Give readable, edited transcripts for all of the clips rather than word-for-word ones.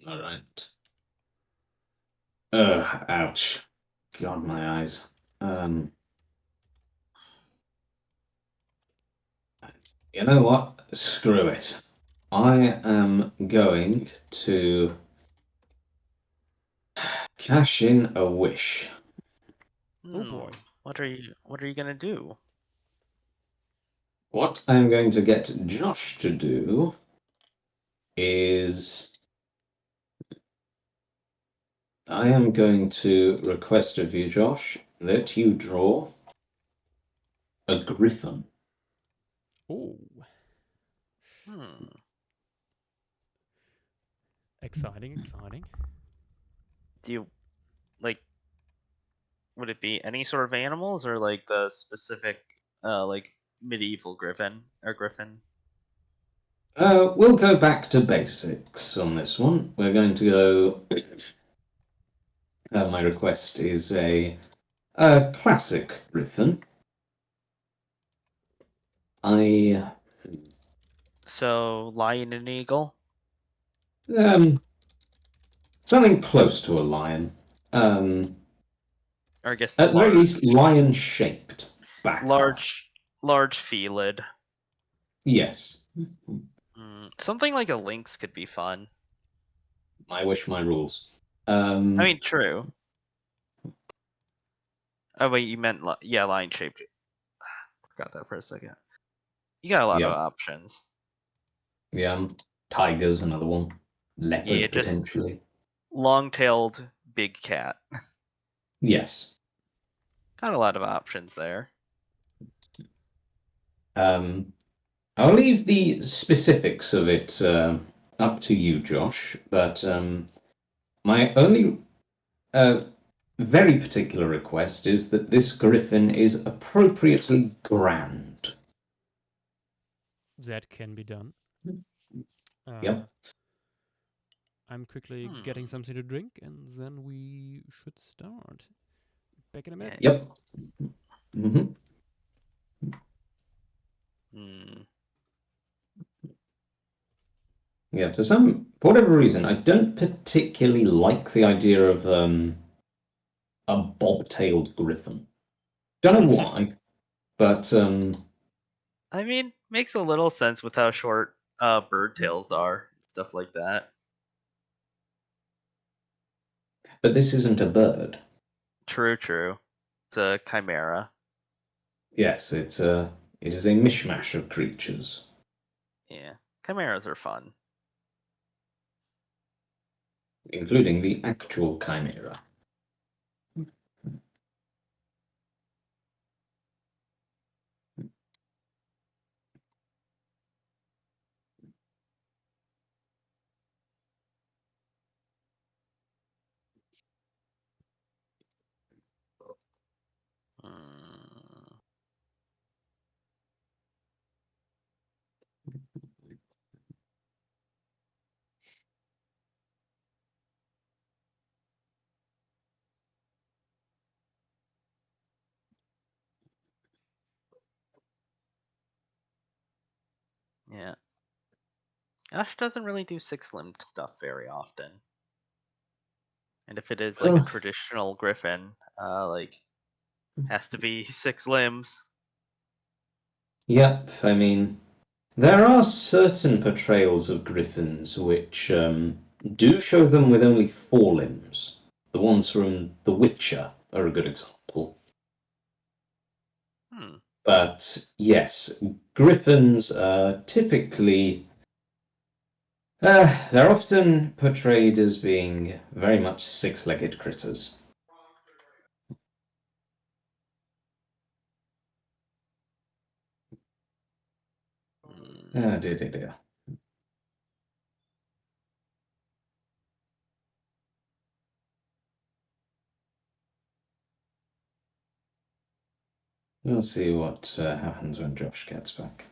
All right. Ouch. God, my eyes. You know what? Screw it. I am going to cash in a wish. Oh boy. What are you gonna do? What I'm going to get Josh to do is I am going to request of you, Josh, that you draw a griffin. Oh, Hmm. exciting, exciting. Do you like? Would it be any sort of animals or like the specific, like medieval griffin? We'll go back to basics on this one. We're going to go. My request is a classic griffin. So lion and eagle. Um, something close to a lion. Or I guess At the very least, lion-shaped back half. large felid. Yes. Something like a lynx could be fun. My wish, my rules. I mean, true. Oh wait, you meant lion shaped. Forgot that for a second. You got a lot of Yeah, options. yeah. Tiger's another one. Leopard Yeah, just potentially. long-tailed big cat. Yes. Got a lot of options there. I'll leave the specifics of it up to you, Josh. But my only very particular request is that this griffin is appropriately grand. That can be done. Yep. I'm quickly getting something to drink, and then we should start. Back in a minute. Yep. Mm-hmm. Yeah, for whatever reason, I don't particularly like the idea of a bob-tailed griffin. Don't know why, but I mean, makes a little sense with how short bird tails are, stuff like that. this isn't a bird. True. It's a chimera. Yes, it is a mishmash of creatures, Yeah, chimeras are fun. including the actual chimera. Mm, yeah, Ash doesn't really do six-limbed stuff very often, and if it is like a Well, traditional griffin, like has to be six limbs. yep, I mean, there are certain portrayals of griffins which do show them with only four limbs. The ones from The Witcher are a good example. But yes, griffins are typically they're often portrayed as being very much six-legged critters. Dear. We'll see what happens when Josh gets back.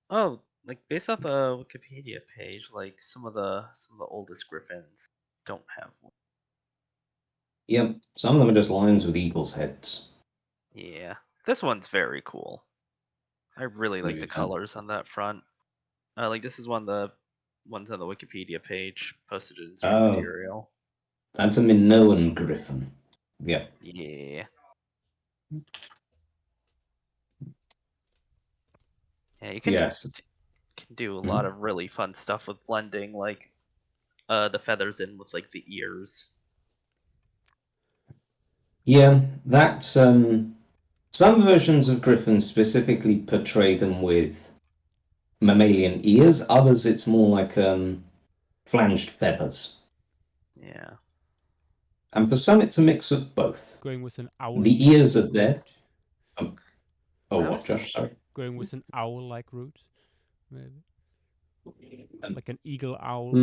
Oh, like based off the Wikipedia page, like some of the oldest griffins don't have one. Yep, some of them are just lions with eagles' heads. Yeah, this one's very cool. I really like the Very fun. colors on that front. Like this is one of ones on the Wikipedia page posted in Oh. material. That's a Minoan griffin. Yeah. Yeah. Yeah, you can Yes. can do a lot of really fun stuff with blending like the feathers in with like the ears. Yeah, that's some versions of griffins specifically portray them with mammalian ears. Others, it's more like flanged feathers. Yeah. And for some, it's a mix of both. Going with an owl. The ears are there. Oh, I what, was- Josh? Sorry. Going with an owl-like route, maybe like an eagle owl,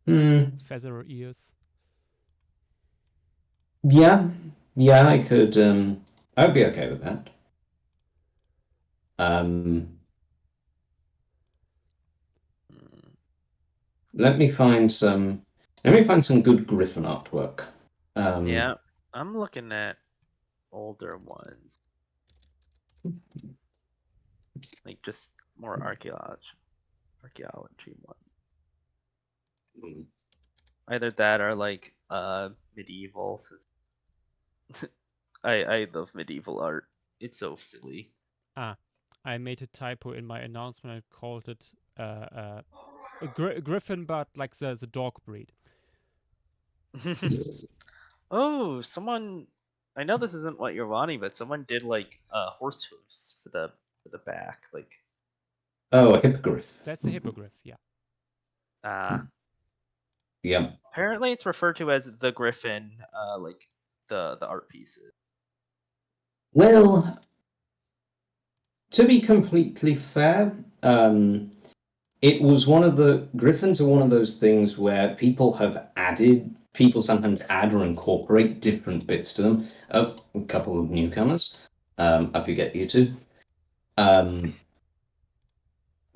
feather ears. Yeah, I could. I'd be okay with that. Let me find some good griffin artwork. Yeah, I'm looking at older ones, like just more archaeology ones. Either that or like medieval. I love medieval art. It's so silly. I made a typo in my announcement. I called it a griffin, but like the dog breed. Oh, someone. I know this isn't what you're wanting, but someone did like horse hooves for the back, like. Oh, a hippogriff. That's a hippogriff, yeah. Yeah. Apparently, it's referred to as the griffin, like the art pieces. Well, to be completely fair, it was one of the griffins are one of those things where people sometimes add or incorporate different bits to them. Oh, a couple of newcomers. Up you get, you two.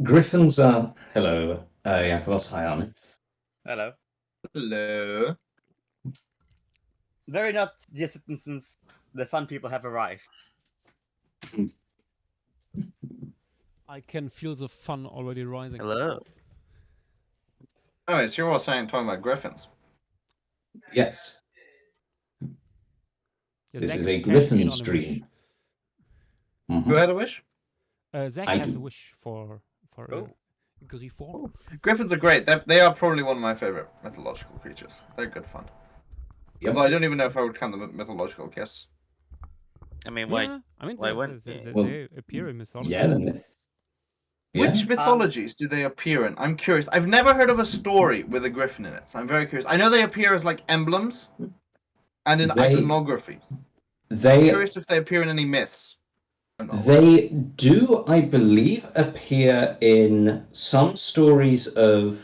Griffins are hello, Yakos, hi Arne. Hello. Hello. Very not distant since the fun people have arrived. I can feel the fun already rising. Hello. Oh, so you're all talking about griffins. Yes. Yeah, This Zach is a cashing griffin in on stream. Who had a wish? Zach I has do. a wish for Oh. Griffon. Griffins are great. They are probably one of my favorite mythological creatures. They're good fun. Yep. Although I don't even know if I would count them mythological, guess. I mean, why? Yeah, I mean, why they, wouldn't they, you? they, Well, they appear in mythology. Yeah, the myth. Yeah. Which mythologies do they appear in? I'm curious. I've never heard of a story with a griffin in it, so I'm very curious. I know they appear as like emblems and in iconography. I'm curious if they appear in any myths. They do, I believe, appear in some stories of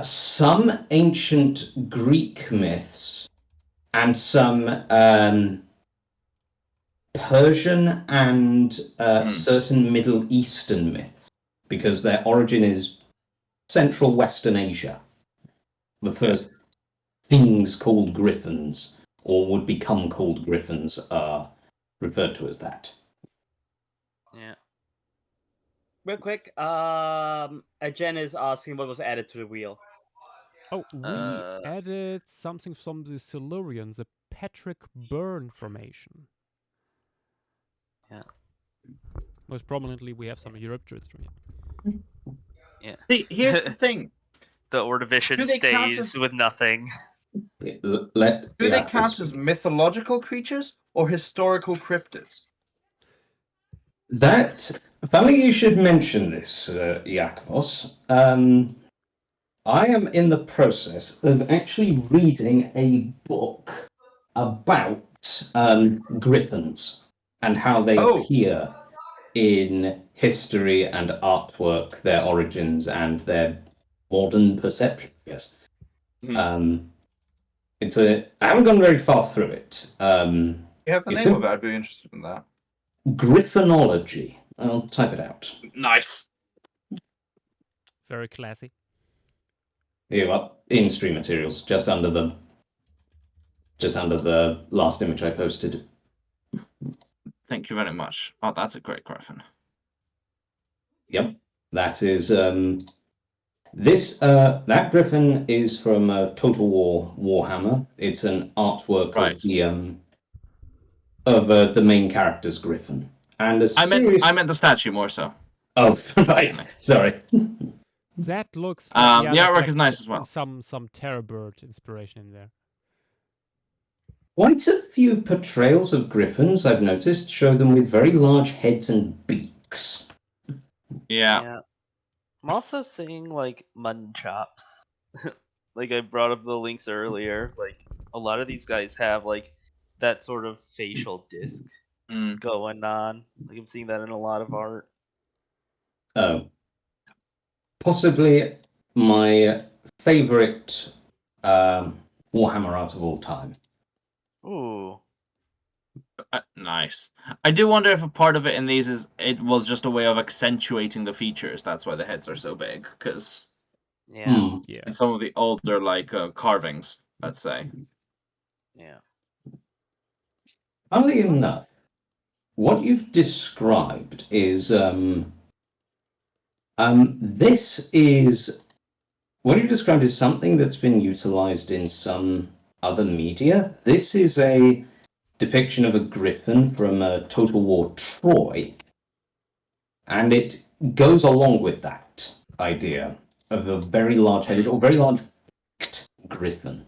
some ancient Greek myths and some Persian and certain Middle Eastern myths, because their origin is Central Western Asia. The first things called griffins, or would become called griffins, are referred to as that. Yeah. Real quick, Jen is asking what was added to the wheel. Oh, we added something from the Silurian, the Patrick Byrne Formation. Yeah. Most prominently, we have some Eurypterids from here. Yeah. See, here's the thing. The Ordovician Do they count stays as- with nothing. Do they count as mythological creatures or historical cryptids? Funny you should mention this, Yakos. I am in the process of actually reading a book about griffins and how they appear in history and artwork, their origins and their modern perception. Yes. I haven't gone very far through it. You have the name of it. I'd be interested in that. Griffinology. I'll type it out. Nice. Very classy. Here you are, in stream materials, just under the last image I posted. Thank you very much. Oh, that's a great griffin. Yep. That is that griffin is from Total War Warhammer. It's an artwork Right. of the main character's griffin, and a I series. meant the statue more so. Oh, right. Sorry. That looks The artwork is nice as well. Some Terror Bird inspiration in there. Quite a few portrayals of griffins I've noticed show them with very large heads and beaks. Yeah. I'm also seeing like mutton chops. Like I brought up the links earlier. Like a lot of these guys have like that sort of facial disc going on. Like I'm seeing that in a lot of art. Oh. Possibly my favorite Warhammer art of all time. Ooh. Nice. I do wonder if a part of it in these is it was just a way of accentuating the features. That's why the heads are so big. Because Yeah. in some of the older carvings, let's say. Yeah. Funnily enough, what you've described is this is what you've described is something that's been utilized in some other media. This is a depiction of a griffin from Total War Troy, and it goes along with that idea of a very large-headed or very large griffin.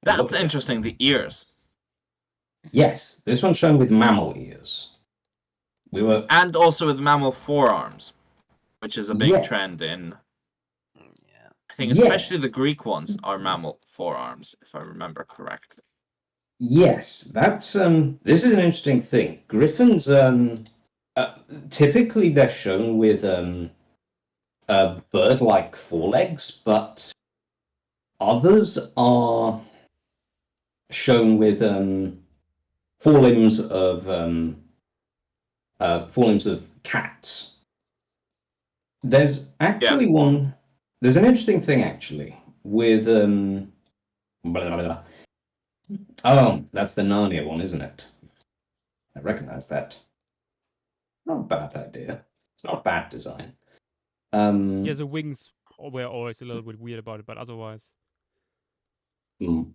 That's interesting. The ears. Yes, this one's shown with mammal ears. And also with mammal forearms, which is a big trend in. Yeah. I think especially the Greek ones are mammal forearms, if I remember correctly. Yes, that's this is an interesting thing. Griffins typically they're shown with bird-like forelegs, but others are shown with forelimbs of cats. There's actually one. There's an interesting thing actually with blah, blah, blah. Oh, that's the Narnia one, isn't it? I recognize that. Not a bad idea. It's not a bad design. Yeah, the wings were always a little bit weird about it, but otherwise. The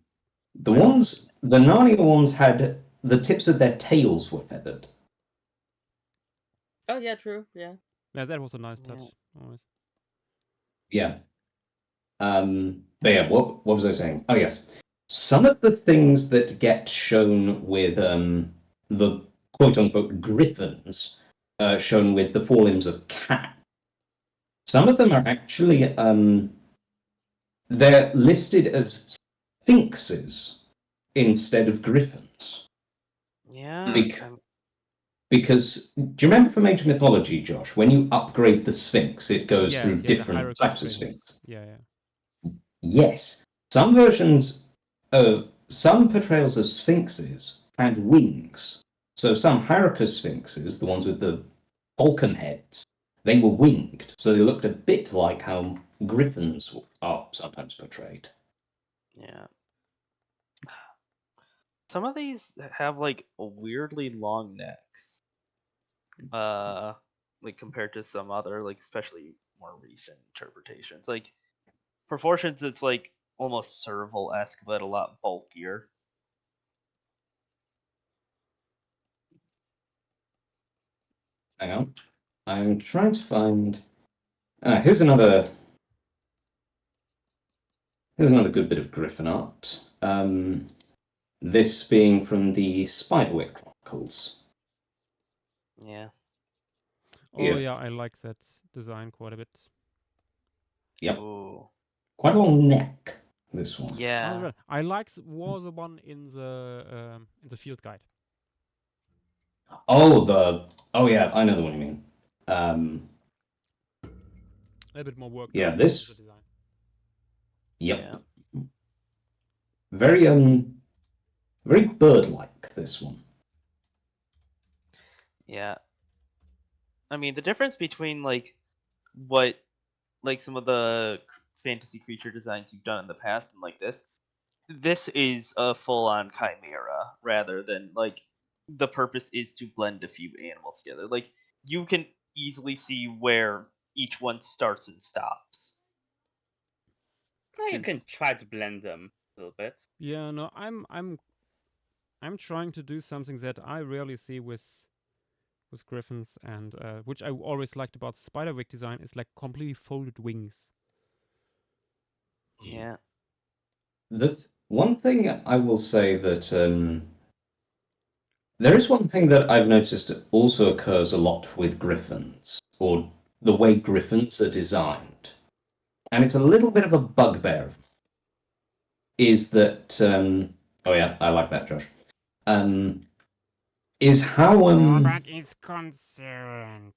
Narnia ones had the tips of their tails were feathered. Oh yeah, true. Yeah. Yeah, that was a nice touch. Always. Yeah. But yeah, what was I saying? Oh yes. Some of the things that get shown with the quote-unquote griffins shown with the forelimbs of cats. Some of them are actually they're listed as sphinxes instead of griffins. Yeah. Because do you remember from Age of Mythology, Josh, when you upgrade the Sphinx, it goes through different types of Sphinx. Yeah. Yes. Some versions some portrayals of sphinxes had wings. So some Hyracus sphinxes, the ones with the falcon heads, they were winged. So they looked a bit like how griffins are sometimes portrayed. Yeah. Some of these have like weirdly long necks. Like compared to some other, like especially more recent interpretations. Like proportions, it's like almost serval-esque, but a lot bulkier. Hang on. I'm trying to find. Here's another good bit of Griffin art. This being from the Spiderwick Chronicles. Yeah. Oh yeah, I like that design quite a bit. Yep. Ooh. Quite a long neck. This one. Yeah. I like the one in the field guide. Oh yeah, I know the one you mean. A bit more work. Yeah, on this. the design. Yep. Yeah. Very bird-like, this one. Yeah. I mean, the difference between like what like some of the fantasy creature designs you've done in the past and like this is a full-on chimera rather than like the purpose is to blend a few animals together. Like you can easily see where each one starts and stops. Well, you can Is- try to blend them a little bit. Yeah, no, I'm trying to do something that I rarely see with griffins, and which I always liked about the spiderwing design is like completely folded wings. Yeah. One thing I will say that there is one thing that I've noticed also occurs a lot with griffins, or the way griffins are designed, and it's a little bit of a bugbear, is that oh yeah, I like that, Josh. Is how Drawback is concerned.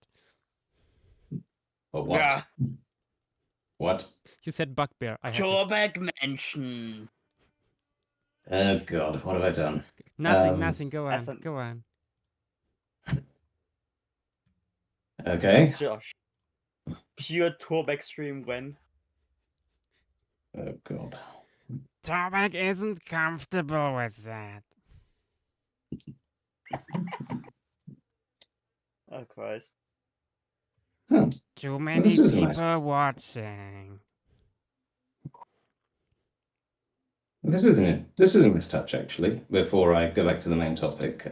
Oh, what? Yeah. What? You said bugbear. I had to. Drawback mention. Oh God, what have I done? Nothing. Go That's on. Go on. Okay. Josh. Pure Torbeck stream when. Oh God. Drawback isn't comfortable with that. Oh Christ. Huh. Too many this is people nice. watching. This is a nice touch, actually. Before I go back to the main topic,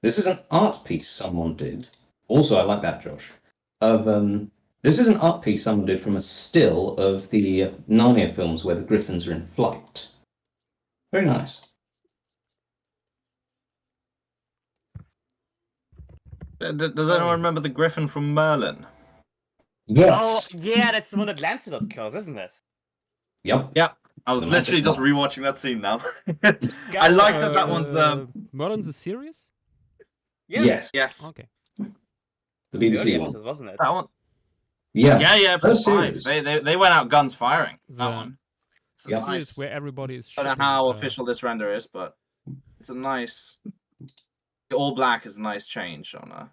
this is an art piece someone did. Also, I like that, Josh. This is an art piece someone did from a still of the Narnia films where the griffins are in flight. Very nice. Does anyone remember the griffin from Merlin? Yes. Oh yeah, that's the one that Lancelot kills, isn't it? Yep. Yeah. I was The literally magic just wand. rewatching that scene now. I like that one's Merlin's a series? Yeah. Yes. yes. Okay. The The early BBC one. episodes, wasn't it? That one. Yeah. Yeah, episode First 5. series. They went out guns firing. That The- one. It's Yeah. a Series nice. where everybody is I don't shitting, know how official this render is, but it's a nice. The all black is a nice change on a.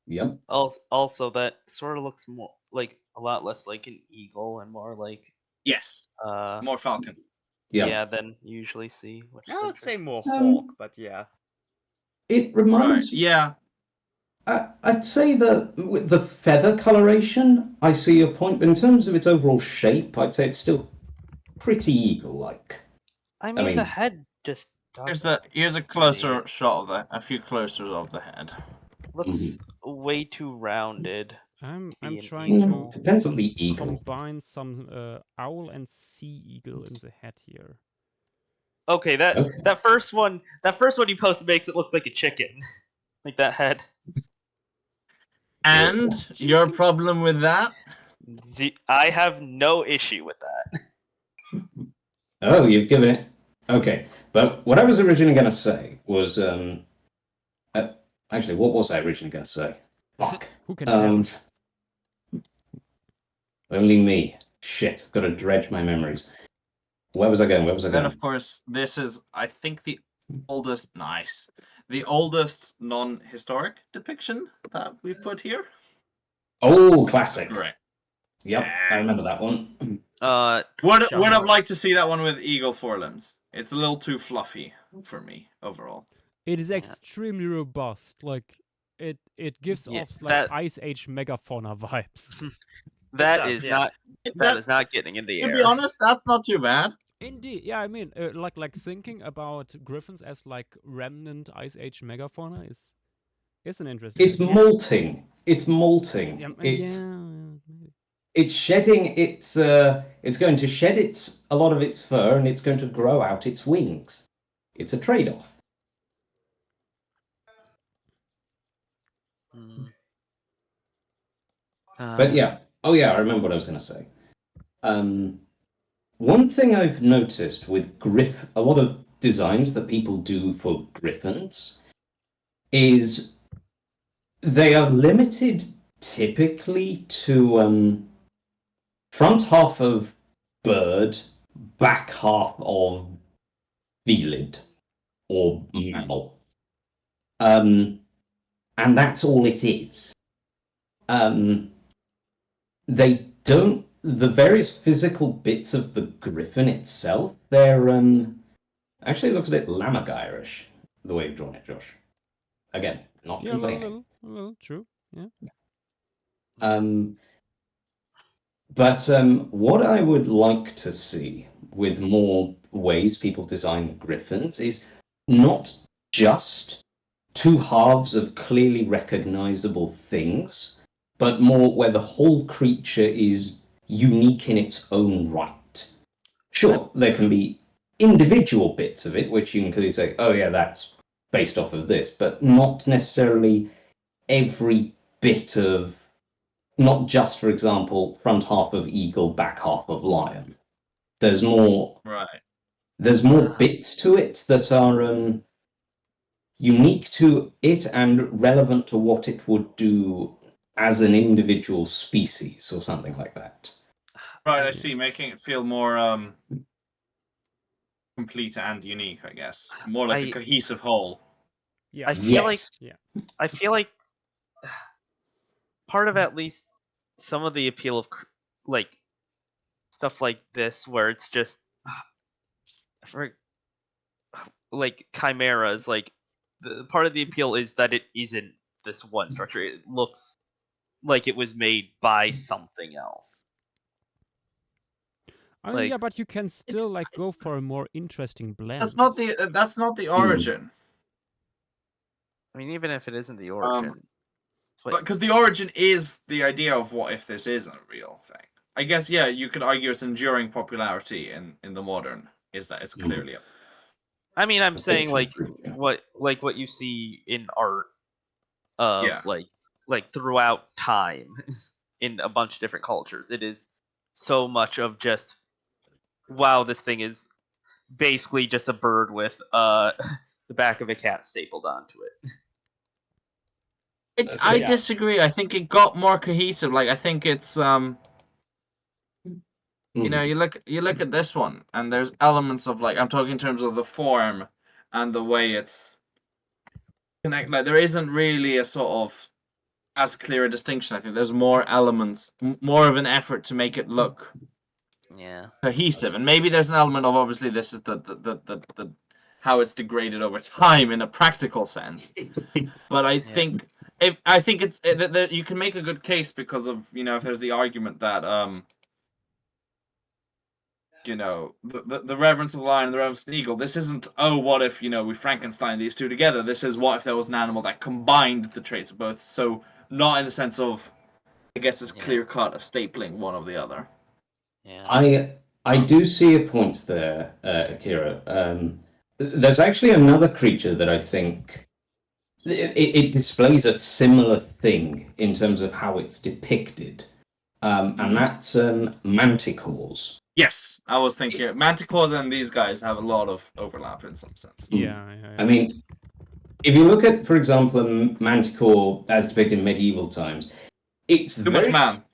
Yep. Also, that sort of looks more like a lot less like an eagle and more like Yes. More falcon. Yep. yeah than you usually see. Which is I would say interesting. more hawk, but yeah. It Right. reminds Yeah. I'd say that with the feather coloration, I see your point, but in terms of its overall shape, I'd say it's still pretty eagle-like. I mean, the mean- head just Here's a closer shot of a few closers of the head. looks way too rounded. I'm Being trying to eagle. Depends on the eagle. combine some owl and sea eagle in the head here. Okay, that Okay. that first one you posted makes it look like a chicken, like that head. And your problem with that? I have no issue with that. Oh, you've given it. Okay, but what I was originally going to say was, actually, what was I originally going to say? Fuck. Who can tell? Only me. Shit, I've got to dredge my memories. Where was I going? Then, of course, this is, I think, the oldest non-historic depiction that we've put here. Oh, classic. Correct. Yep, I remember that one. Would have liked to see that one with eagle forelimbs. It's a little too fluffy for me overall. It is extremely robust. Like it gives off like Ice Age megafauna vibes. That is not getting in the air. To be honest, that's not too bad. Indeed, yeah. I mean, like thinking about griffins as like remnant Ice Age megafauna is an interesting. It's molting. It's molting. Yeah, it's shedding its. It's going to shed a lot of its fur, and it's going to grow out its wings. It's a trade-off. But yeah. Oh yeah, I remember what I was going to say. One thing I've noticed with a lot of designs that people do for griffins is they are limited typically to front half of bird, back half of velid or mammal. And that's all it is. They don't. The various physical bits of the griffin itself, they're actually it looks a bit Lammergeierish, the way you've drawn it, Josh. Again, not yeah, complaining. a little, true. Yeah. But what I would like to see with more ways people design griffins is not just two halves of clearly recognizable things, but more where the whole creature is unique in its own right. Sure, there can be individual bits of it which you can clearly say, oh yeah, that's based off of this, but not necessarily every bit of, not just, for example, front half of eagle, back half of lion. There's more. Right. There's more bits to it that are unique to it and relevant to what it would do as an individual species or something like that. Right, I see. Making it feel more complete and unique, I guess. More like a cohesive whole. Yeah. I feel like Yeah. I feel like part of at least some of the appeal of like stuff like this, where it's just for like chimeras, like the part of the appeal is that it isn't this one structure. It looks like it was made by something else. I mean, yeah, but you can still like go for a more interesting blend. That's not the origin. I mean, even if it isn't the origin, because the origin is the idea of what if this isn't a real thing. I guess, yeah, you could argue its enduring popularity in the modern is that it's clearly. I mean, I'm saying like what you see in art of like throughout time in a bunch of different cultures. It is so much of just, wow, this thing is basically just a bird with the back of a cat stapled onto it. I disagree. I think it got more cohesive. Like, I think it's you know, you look at this one, and there's elements of, like, I'm talking in terms of the form and the way it's connect. Like, there isn't really a sort of as clear a distinction. I think there's more elements, more of an effort to make it look cohesive, and maybe there's an element of, obviously, this is the how it's degraded over time in a practical sense. But I think it's that you can make a good case because of, you know, if there's the argument that you know, the reverence of the lion and the reverence of the eagle. This isn't, oh, what if, you know, we Frankenstein these two together. This is, what if there was an animal that combined the traits of both. So not in the sense of, I guess, it's clear cut, a stapling one of the other. Yeah. I do see a point there, Akira. There's actually another creature that I think it displays a similar thing in terms of how it's depicted, and that's manticores. Yes, I was thinking manticores and these guys have a lot of overlap in some sense. Yeah. I mean, if you look at, for example, a manticore as depicted in medieval times, it's too much man.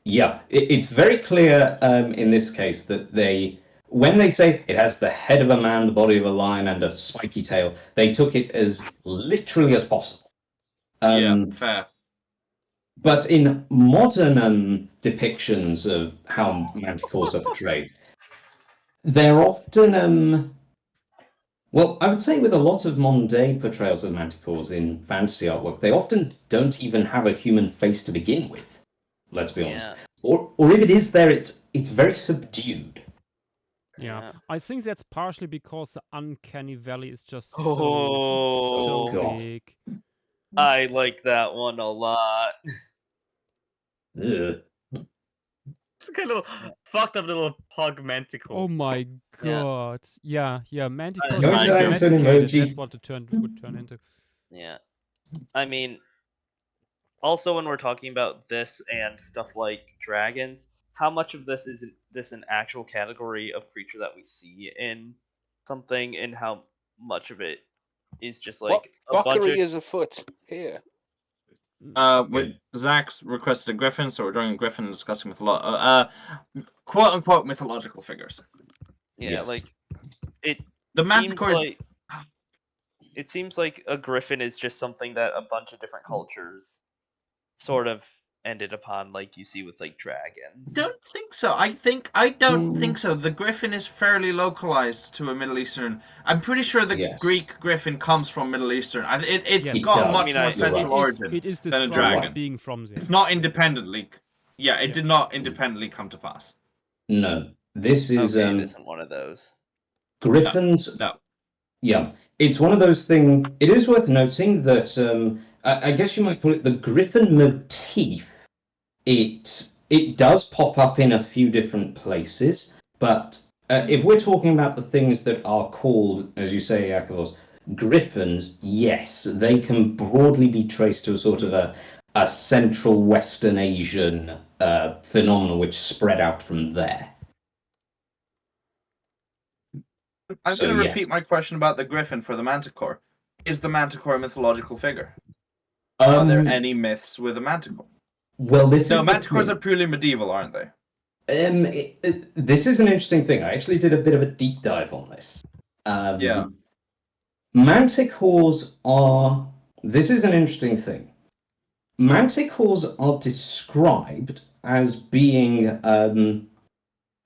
Yeah, it's very clear in this case that when they say it has the head of a man, the body of a lion, and a spiky tail, they took it as literally as possible. Yeah, fair. But in modern depictions of how manticores are portrayed, they're often, well, I would say with a lot of modern day portrayals of manticores in fantasy artwork, they often don't even have a human face to begin with. Let's be honest. Or if it is there, it's very subdued. Yeah, I think that's partially because the uncanny valley is just so big. I like that one a lot. It's a kind of fucked up little pug manticore. Oh my god! Yeah, manticores are domesticated. That's what it would turn into. Yeah, I mean, also when we're talking about this and stuff like dragons, how much of this is this an actual category of creature that we see in something, and how much of it is just like a bunch of... is afoot here? Zach's requested a griffin, so we're doing a griffin and discussing quote unquote mythological figures. Yeah, yes. like it. The manticore it seems like a griffin is just something that a bunch of different cultures sort of ended upon like you see with like dragons. Don't think so. I don't think so. The griffin is fairly localized to a Middle Eastern. I'm pretty sure the Greek griffin comes from Middle Eastern. It's got a much more central origin it is than a described dragon. as being from there. It's not independently. Yeah, it did not independently come to pass. No, this is it isn't one of those. Griffins. No. Yeah, it's one of those things. It is worth noting that I guess you might call it the griffin motif. It does pop up in a few different places, but if we're talking about the things that are called, as you say, Yakovos, griffins, yes, they can broadly be traced to a sort of a Central Western Asian phenomenon which spread out from there. I'm going to repeat my question about the griffin for the manticore. Is the manticore a mythological figure? Are there any myths with a manticore? Well, manticores are purely medieval, aren't they? This is an interesting thing. I actually did a bit of a deep dive on this. Manticores are... This is an interesting thing. Manticores are described as being a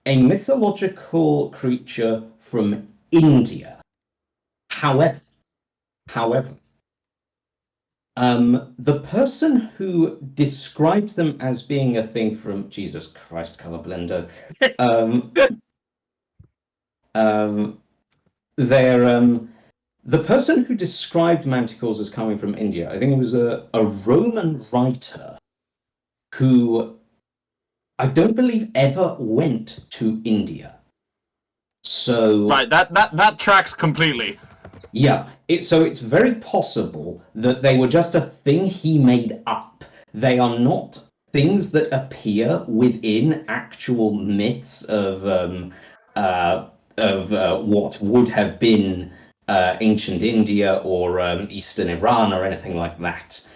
mythological creature from India. However, the person who described them as being a thing from Jesus Christ, colorblindo. The person who described manticores as coming from India, I think it was a Roman writer who I don't believe ever went to India. So right, that tracks completely. Yeah, so it's very possible that they were just a thing he made up. They are not things that appear within actual myths of what would have been ancient India or Eastern Iran or anything like that.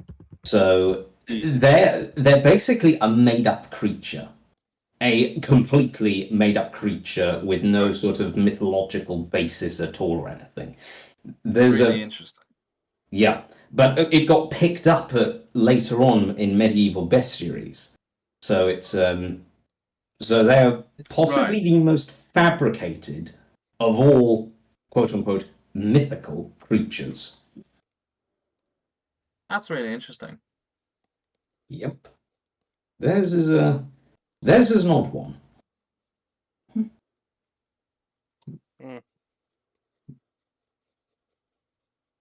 So they're basically a made-up creature. A completely made-up creature with no sort of mythological basis at all or anything. There's really interesting. Yeah, but it got picked up later on in medieval bestiaries. So it's so they're possibly the most fabricated of all quote unquote mythical creatures. That's really interesting. Yep. Theirs is an odd one.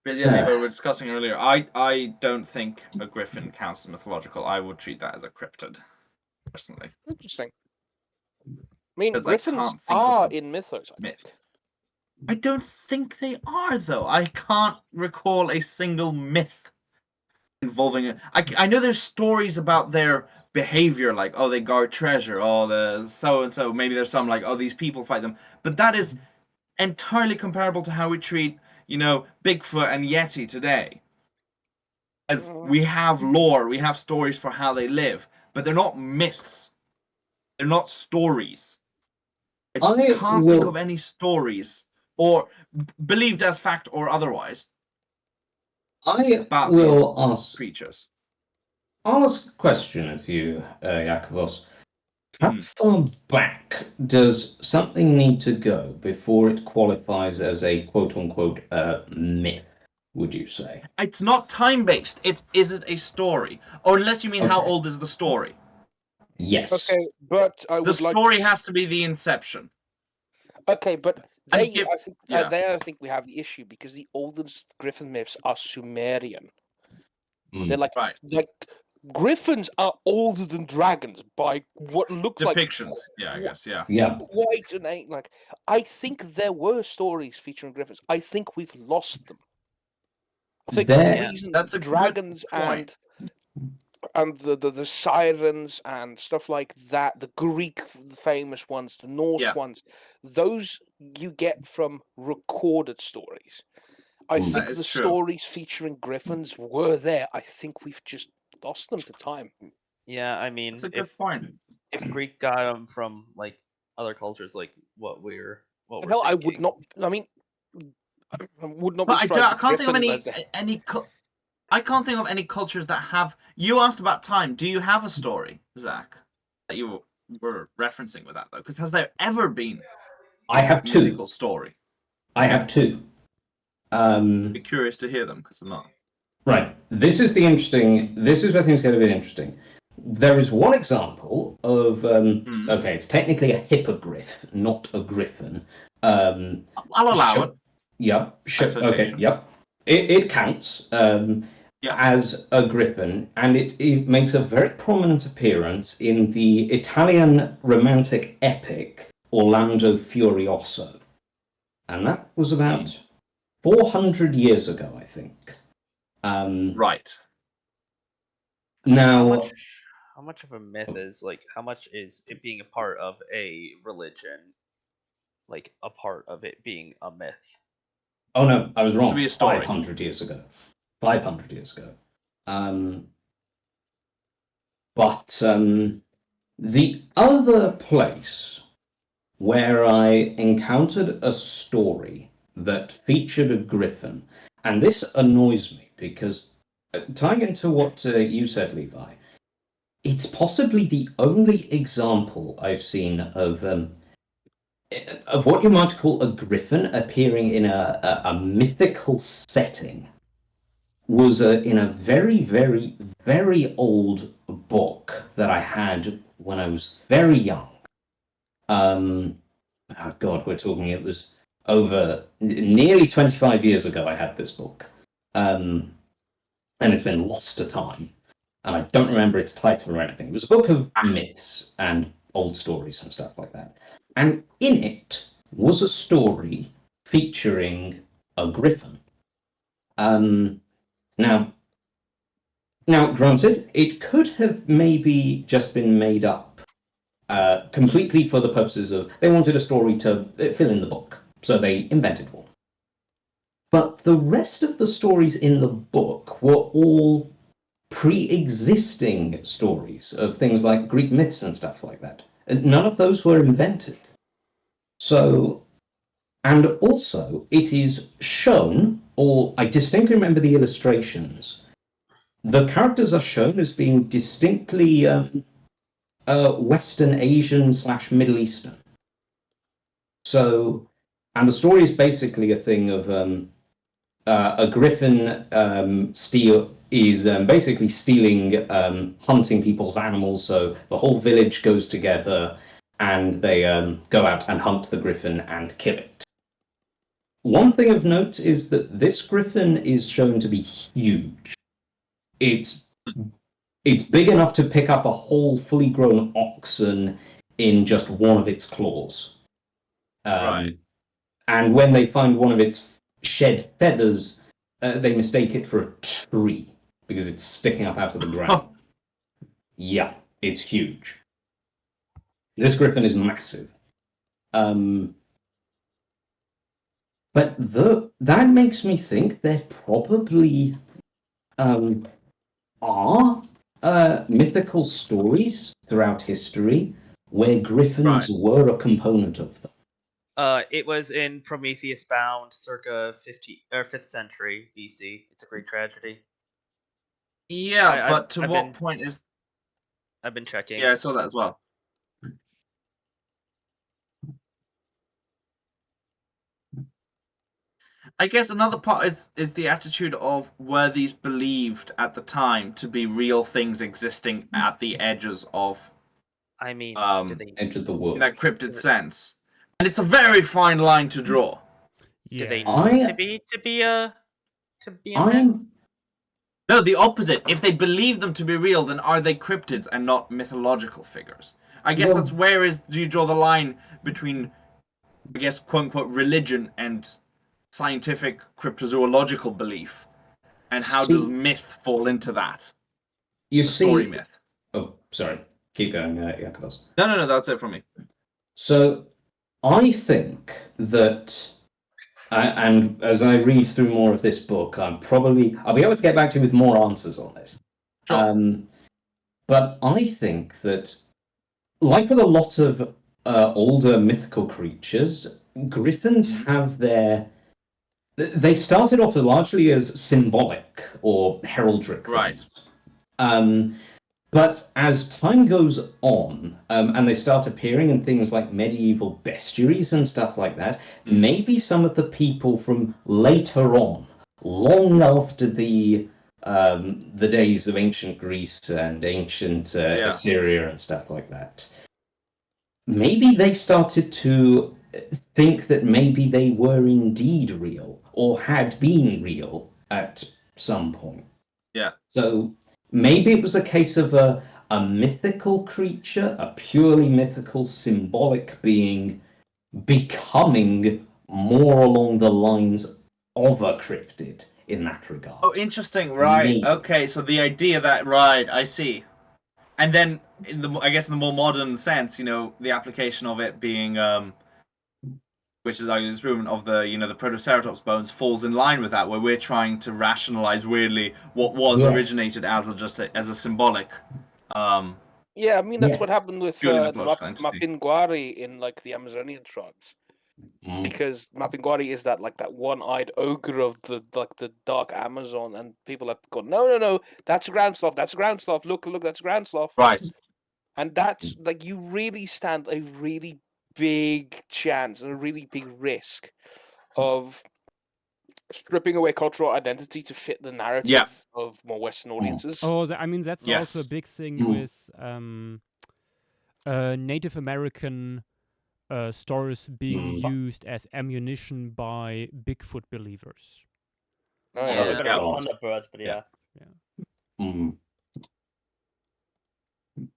But yeah, we were discussing earlier. I don't think a griffin counts as mythological. I would treat that as a cryptid, personally. Interesting. I mean, griffins are in mythos, I think. I don't think they are, though. I can't recall a single myth involving it. I know there's stories about their behavior, like, oh, they guard treasure, oh, the so-and-so. Maybe there's some like, oh, these people fight them. But that is entirely comparable to how we treat, Bigfoot and Yeti today. As we have lore, we have stories for how they live, but they're not myths. They're not stories. I can't think of any stories, or believed as fact or otherwise. I will ask creatures. I'll ask a question of you, Yakovos. How far back does something need to go before it qualifies as a quote-unquote myth, would you say? It's not time-based. Is it a story? Or unless you mean how old is the story? Yes. Okay, but the story has to be the inception. Okay, but I think we have the issue because the oldest griffin myths are Sumerian. They're like griffins are older than dragons by what looks depictions. Like I guess. Quite an like. I think there were stories featuring griffins. I think we've lost them. I think the reason that's a dragons and the sirens and stuff like that, the Greek famous ones, the Norse ones, those you get from recorded stories. I think the stories featuring griffins were there. I think we've just lost them to time. Yeah, I mean, it's a good point. If Greek got them from like other cultures, like what we're thinking. I would not. I mean, I would not. But I can't think of any. I can't think of any cultures that have. You asked about time. Do you have a story, Zach, that you were referencing with that though? Because has there ever been I have two. mythical story? I have two. I'd be curious to hear them because I'm not. Right. This is where things get a bit interesting. There is one example of okay, it's technically a hippogriff, not a griffin. I'll allow it. Yep. Okay. Yep. It counts as a griffin, and it makes a very prominent appearance in the Italian romantic epic Orlando Furioso, and that was about 400 years ago, I think. Right. Now, how much of a myth is how much is it being a part of a religion, like a part of it being a myth? Oh no, I was wrong. To be a story. 500 years ago. 500 years ago. But the other place where I encountered a story that featured a griffin, and this annoys me because, tying into what you said, Levi, it's possibly the only example I've seen of what you might call a griffin appearing in a mythical setting was in a very, very, very old book that I had when I was very young. Oh God, it was over nearly 25 years ago I had this book. And it's been lost to time. And I don't remember its title or anything. It was a book of myths and old stories and stuff like that. And in it was a story featuring a griffin. Now, granted, it could have maybe just been made up completely for the purposes of they wanted a story to fill in the book, so they invented one. But the rest of the stories in the book were all pre-existing stories of things like Greek myths and stuff like that. And none of those were invented. So, and also it is shown, or I distinctly remember the illustrations, the characters are shown as being distinctly Western Asian / Middle Eastern. So, and the story is basically a thing of a griffin basically stealing, hunting people's animals. So the whole village goes together and they go out and hunt the griffin and kill it. One thing of note is that this griffin is shown to be huge. It's big enough to pick up a whole fully grown oxen in just one of its claws. Right. And when they find one of its shed feathers, they mistake it for a tree because it's sticking up out of the ground. Yeah, it's huge. This griffin is massive. But that makes me think there probably are mythical stories throughout history where griffins were a component of them. It was in Prometheus Bound, circa 5th century BC. It's a Greek tragedy. Yeah, but to what point is? I've been checking. Yeah, I saw that as well. I guess another part is the attitude of were these believed at the time to be real things existing at the edges of, I mean, edge of the world in that cryptid sense, and it's a very fine line to draw. Do they need to be a myth? No, the opposite. If they believe them to be real, then are they cryptids and not mythological figures? I guess that's do you draw the line between, I guess, quote unquote, religion and scientific cryptozoological belief, and how does myth fall into that? Story myth. Oh, sorry. Keep going, Jakobos. No, that's it from me. So, I think that, and as I read through more of this book, I'll be able to get back to you with more answers on this. Sure. But I think that, like with a lot of older mythical creatures, griffins have their they started off largely as symbolic or heraldric things. But as time goes on, and they start appearing in things like medieval bestiaries and stuff like that, maybe some of the people from later on, long after the days of ancient Greece and ancient Assyria and stuff like that, maybe they started to think that maybe they were indeed real or had been real at some point. Yeah. So maybe it was a case of a mythical creature, a purely mythical, symbolic being becoming more along the lines of a cryptid in that regard. Oh, interesting. Right. Maybe. Okay. So the idea that I see. And then, in the more modern sense, the application of it being, which is like disproven of the the Protoceratops bones falls in line with that, where we're trying to rationalize weirdly what was originated as a symbolic. Yeah, I mean that's what happened with purely the mythological entity. Mapinguari in like the Amazonian tribes. Because Mapinguari is that one-eyed ogre of the dark Amazon, and people have gone, no, that's a ground sloth, look, that's a ground sloth. Right. And that's like you really stand a really big chance and a really big risk of stripping away cultural identity to fit the narrative of more Western audiences. Oh, I mean that's also a big thing with Native American stories being used as ammunition by Bigfoot believers. Oh, yeah, a bit of Thunderbirds, but yeah. I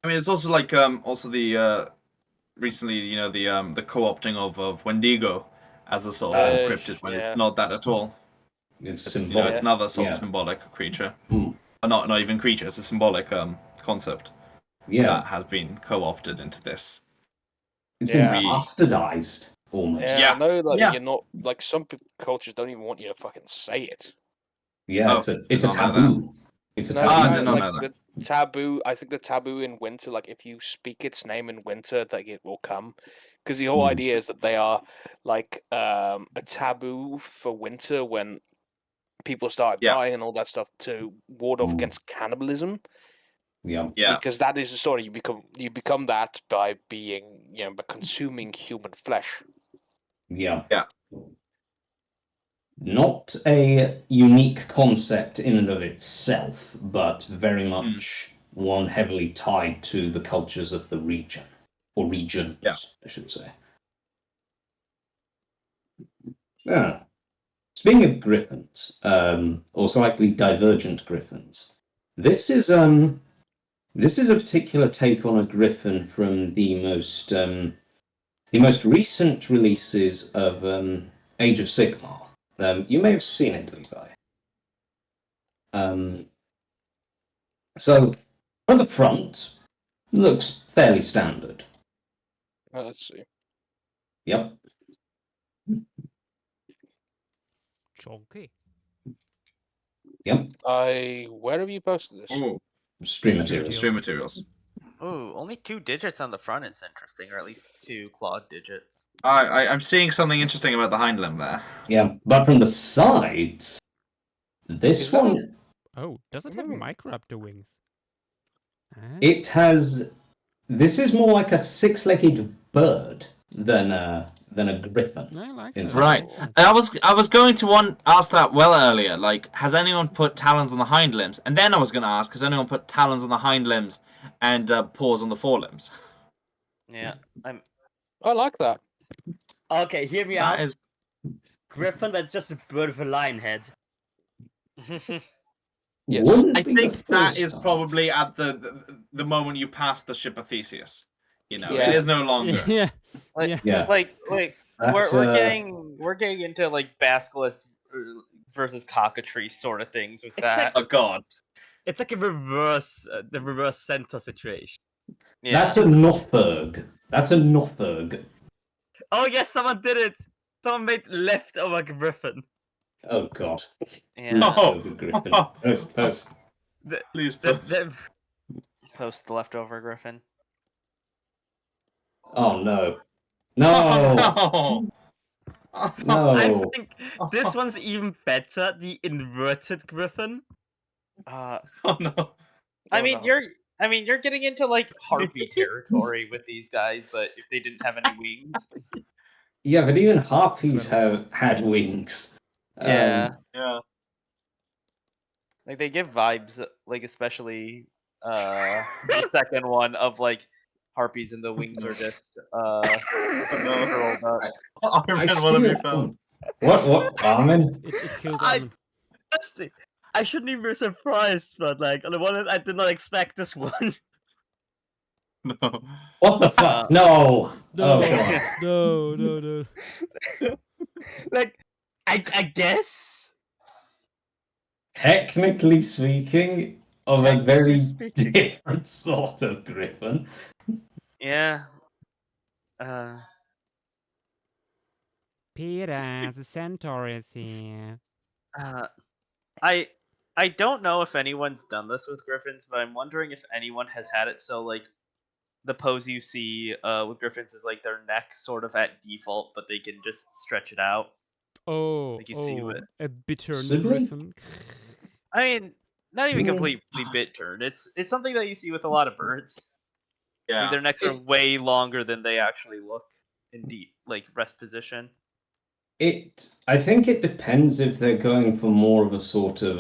mean, it's also like also the recently the co-opting of Wendigo as a sort of cryptid when it's not that at all. It's symbolic. It's another sort of symbolic creature. Not even creature. It's a symbolic concept. That has been co-opted into this. It's been bastardized almost. Yeah, I know that you're not like some cultures don't even want you to fucking say it. Yeah, it's a taboo. It's a taboo. I did not know that. The taboo. I think the taboo in winter, like if you speak its name in winter, like it will come. Because the whole idea is that they are like a taboo for winter when people start dying and all that stuff to ward off against cannibalism. Yeah. Because that is the story. You become that by being by consuming human flesh. Yeah. Not a unique concept in and of itself, but very much one heavily tied to the cultures of the region, or regions, I should say. Yeah. Speaking of griffins, or slightly divergent griffins, this is a particular take on a griffin from the most recent releases of Age of Sigmar. You may have seen it, Levi. So, on the front, looks fairly standard. Let's see. Yep. Chunky. Yep. Where have you posted this? Stream materials. Stream materials. Oh, only 2 digits on the front is interesting, or at least 2 clawed digits. I'm seeing something interesting about the hind limb there. Yeah, but from the sides, this one. Oh, does it have microraptor wings? It has. This is more like a 6-legged bird than a griffin. I like that. Right. I was going to ask that earlier. Like, has anyone put talons on the hind limbs? And then I was going to ask, has anyone put talons on the hind limbs and paws on the forelimbs? Yeah, I like that. Okay, hear me out. Griffin, that's just a bird with a lion head. Yes. I think that is probably at the moment you pass the ship of Theseus. It is no longer. Like we're getting into like basilisk versus cockatrice sort of things with that. Oh god. It's like a reverse the reverse centaur situation. Yeah. That's a Nothurg. Oh yes, someone did it. Someone made leftover griffin. Oh god. Yeah. Griffin. Post. Please post. Post the leftover griffin. Oh no. No. I No. think this one's even better. The inverted griffin. Uh, Oh no. I Oh, mean, no. you're getting into like harpy territory with these guys, but if they didn't have any wings, Yeah, but even harpies Incredible. have had wings. yeah, Yeah. like they give vibes, like especially the second one of like harpies and the wings No. are just Oh no. curled up. Iron I Man see wanna your be found. point. What, Armin? It killed I- Armin. Honestly, I shouldn't even be surprised, but like on the one hand, I did not expect this one. No. What the fuck? No! No, Oh, God. no, no, no. Like, I guess. Technically speaking, of a Technically very speaking. different sort of griffin. Yeah. Uh, Peter, the centaur is here. uh, I I don't know if anyone's done this with griffins, but I'm wondering if anyone has had it so like the pose you see with griffins is like their neck sort of at default, but they can just stretch it out. Oh, Like you see oh, with a bittern Possibly? griffin. I mean, not even Mm. completely bit turned. It's something that you see with a lot of birds. Like Yeah. their necks are way longer than they actually look in deep like rest position. I think it depends if they're going for more of a sort of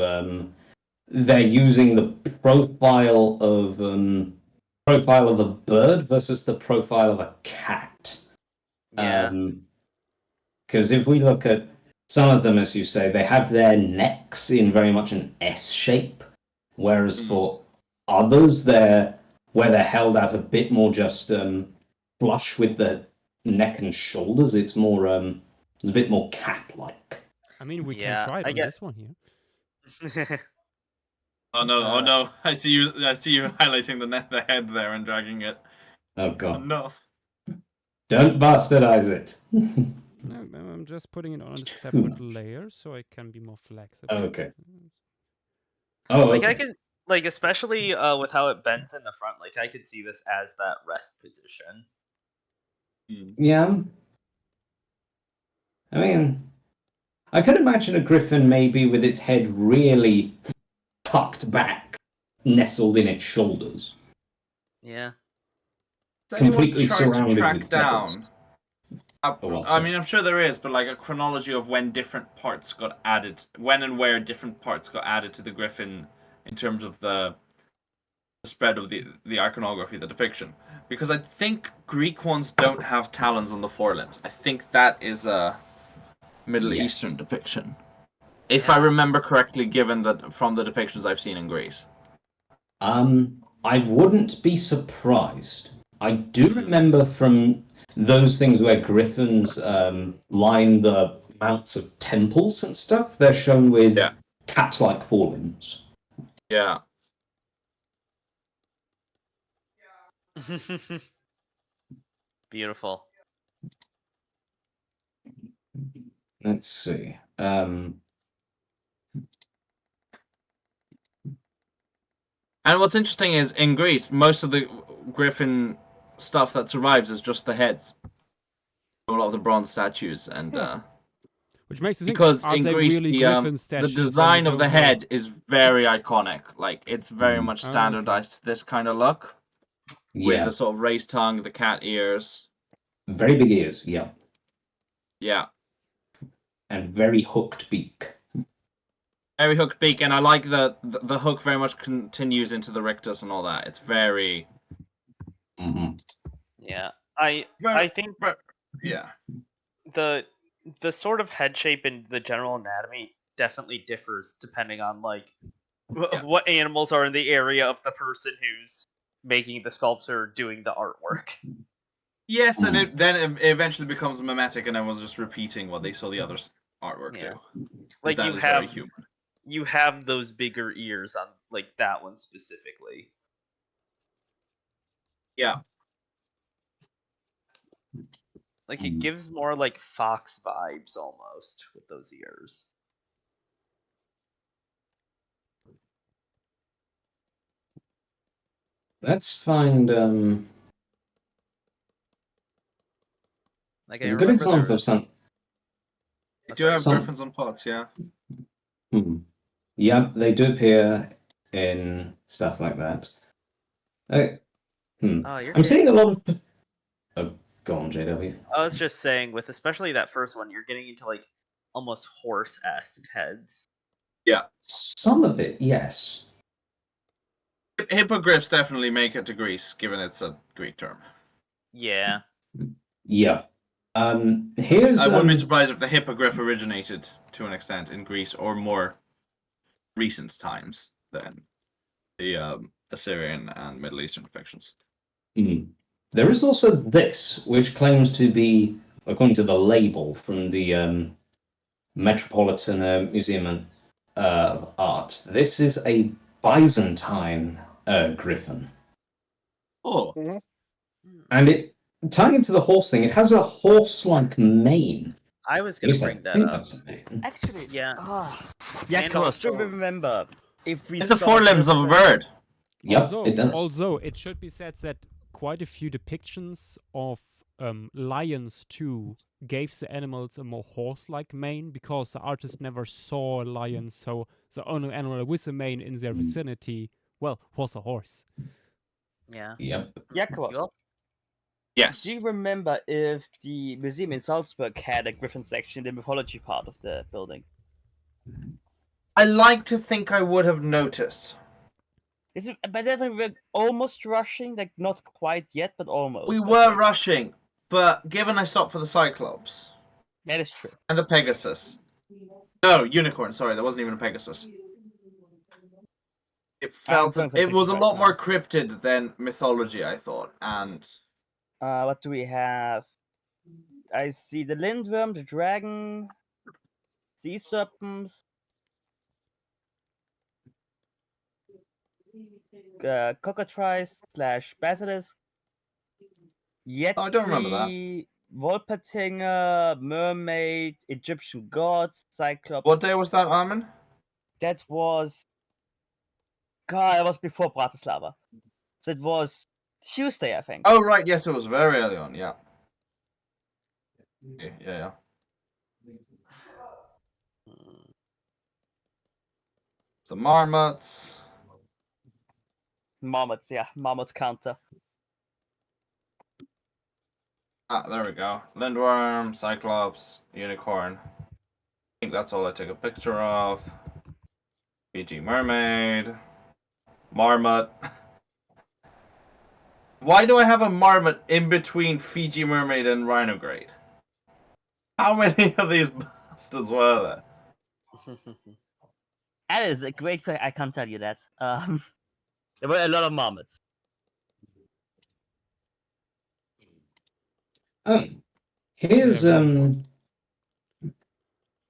they're using the profile of a bird versus the profile of a cat. Yeah. Because if we look at some of them, as you say, they have their necks in very much an S shape, whereas for others, where they're held out a bit more just flush with the neck and shoulders. It's more it's a bit more cat-like. I mean, we can Yeah, try it I on get- this one here. Oh no, oh Uh, no. I see you highlighting the head there and dragging it. Oh Oh god! no. Don't bastardize it. No, I'm just putting it on a separate layer so I can be more flexible. Okay. Oh, like okay. I can like especially with how it bends in the front, like I could see this as that rest position. Yeah. I mean, I could imagine a griffin maybe with its head really tucked back, nestled in its shoulders, Yeah. Has anyone completely tried to surrounded track with feathers. down? what, I mean, I'm sure there is, but like a chronology of when different parts got added, when and where different parts got added to the griffin in terms of the spread of the iconography, the depiction. Because I think Greek ones don't have talons on the forelimbs. I think that is a Middle Yes. Eastern depiction, if I remember correctly, given that from the depictions I've seen in Greece. I wouldn't be surprised. I do remember from those things where griffins line the mounts of temples and stuff, they're shown with Yeah. cat-like forelimbs. Yeah. Beautiful. Let's see. And what's interesting is in Greece, most of the griffin stuff that survives is just the heads. A lot of the bronze statues and Which makes you think, because are in they Greece really the griffin statues when we design of don't the know? head is very iconic. Like it's very much Oh, okay. standardized to this kind of look with Yeah, the sort of raised tongue, the cat ears. very big ears, yeah, Yeah. and very hooked beak. Very hooked beak, and I like the hook very much continues into the rictus and all that. It's very Mhm. Yeah. I think yeah. the sort of head shape and the general anatomy definitely differs depending on like Yeah. what animals are in the area of the person who's making the sculpture or doing the artwork. Yes, and it eventually becomes mimetic, and everyone's just repeating what they saw the other artwork Yeah. do. Like That you is very have human. you have those bigger ears on like that one specifically. Yeah. Like it gives more like fox vibes almost with those ears. Let's find Like I there's a good remember example there of some. do have Some- griffins on pots, yeah. Yeah, they do appear in stuff like that. Oh, I'm seeing a lot of. Oh, go on, JW. I was just saying, with especially that first one, you're getting into like almost horse-esque heads. Yeah. Some of it, yes. Hippogriffs definitely make it to Greece, given it's a Greek term. Yeah. Yeah. Here's. I wouldn't be surprised if the hippogriff originated to an extent in Greece or more recent times than the Assyrian and Middle Eastern depictions. There is also this, which claims to be, according to the label from the Metropolitan Museum of Art, this is a Byzantine griffin. Oh. And it, tying into the horse thing, it has a horse-like mane. I was going to bring that up. That's a mane. Actually, Yeah. yeah, And close. Do also- remember if we It's the start forelimbs of a with- bird. Yep, it does. Also, it should be said that quite a few depictions of lions too gave the animals a more horse-like mane because the artist never saw a lion, so the only animal with a mane in their vicinity, well, was a horse. Yeah. Yep. Yeah, close. You all- Yes. Do you remember if the museum in Salzburg had a griffin section in the mythology part of the building? I like to think I would have noticed. Is it? But then we were almost rushing, like not quite yet, but almost. We I were think. rushing, but given I stopped for the Cyclops That is true. and the Pegasus. No, unicorn, sorry, there wasn't even a Pegasus. It felt don't think it was a right lot now. more cryptid than mythology, I thought. And What do we have? I see the lindworm, the dragon, sea serpents, cockatrice / basilisk, yeti, I don't remember that. Wolpertinger, mermaid, Egyptian gods, cyclops. what day was that, Armin? That was. God, it was before Bratislava. So it was Tuesday, I think. Oh right, yes, it was very early on, yeah. Yeah. The marmots. Marmots, yeah, marmots counter. Ah, there we go. Lindworm, Cyclops, Unicorn. I think that's all I took a picture of. Fiji Mermaid. Marmot. Why do I have a marmot in between Fiji Mermaid and Rhinograde? How many of these bastards were there? That is a great question. I can't tell you that. There were a lot of marmots. Here's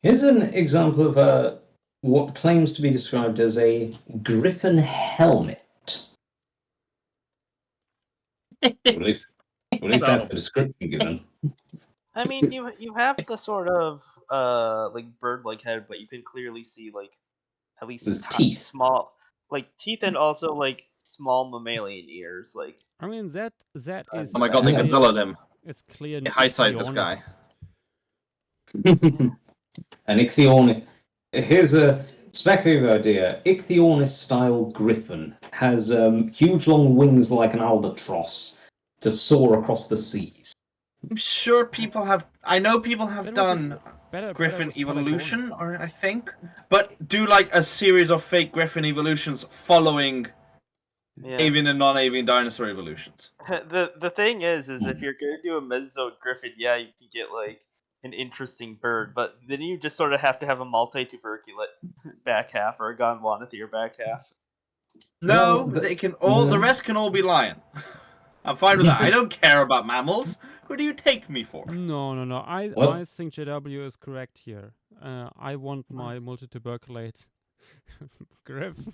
here's an example of what claims to be described as a griffin helmet. At least that's the description given. I mean, you have the sort of like bird-like head, but you can clearly see like at least There's teeth. small like teeth and also like small mammalian ears. Like I mean that is. Oh my god, they Yeah. Godzilla them. It's clear. They high-side this Ichthyornis. guy. An Ichthyornis. Here's a speculative idea. Ichthyornis-style griffin has huge long wings like an albatross to soar across the seas. I'm sure people have. I know people have Then we done Better Griffin with evolution, or I think, but do like a series of fake Griffin evolutions following yeah. avian and non-avian dinosaur evolutions. The thing is if you're gonna do a Mesozoic griffin, yeah, you can get like an interesting bird, but then you just sort of have to have a multi-tuberculate back half or a Gondwanathier back half. No, No, they can all. The rest can all be lion. I'm fine with that. I don't care about mammals. Who do you take me for? No. Well- I think JW is correct here. I want my multi-tuberculate griffin.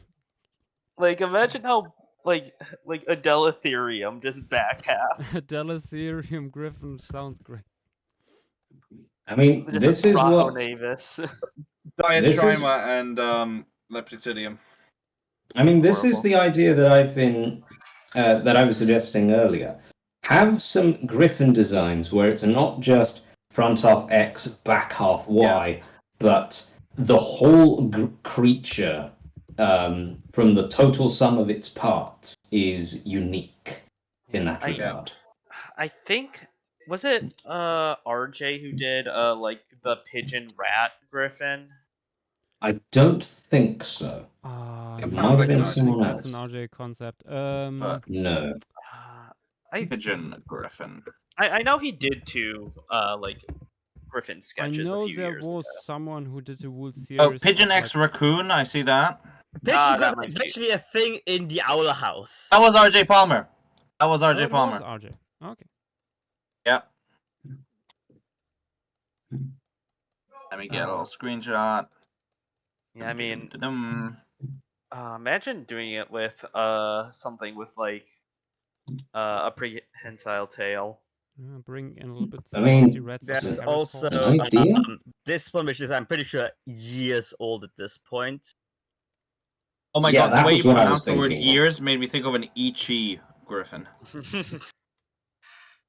Like imagine how like Adelatherium just back half. Delatherium griffin sounds great. I mean, Just this a is what Navis. Diatrima and Lepticidium. I mean. This is Horrible. the idea that I've been that I was suggesting earlier. Have some griffin designs where it's not just front half X, back half Y, but the whole creature, from the total sum of its parts, is unique in that regard. I think was it RJ who did like the pigeon rat griffin? I don't think so. It It sounds might have like been an someone That's else. an RJ concept. But No. pigeon griffin. I know he did two like griffin I sketches a know few there years was ago. someone who did a whole series. Oh, Pigeon of, X Raccoon, I see that. Pigeon that griffin might is be. actually a thing in the Owl House. That was RJ Palmer. That was RJ Oh, it Palmer. was RJ. Okay. Yeah. Let me get a little screenshot. Yeah, I mean, Dum-dum-dum. imagine doing it with something with like a prehensile tail. Bring in a little bit I some mean, rusty reds. There's It's also an idea. this one, which is I'm pretty sure years old at this point. Oh my Yeah, god, the that way was you what I pronounce was the word thinking of. years made me think of an Ichi griffin.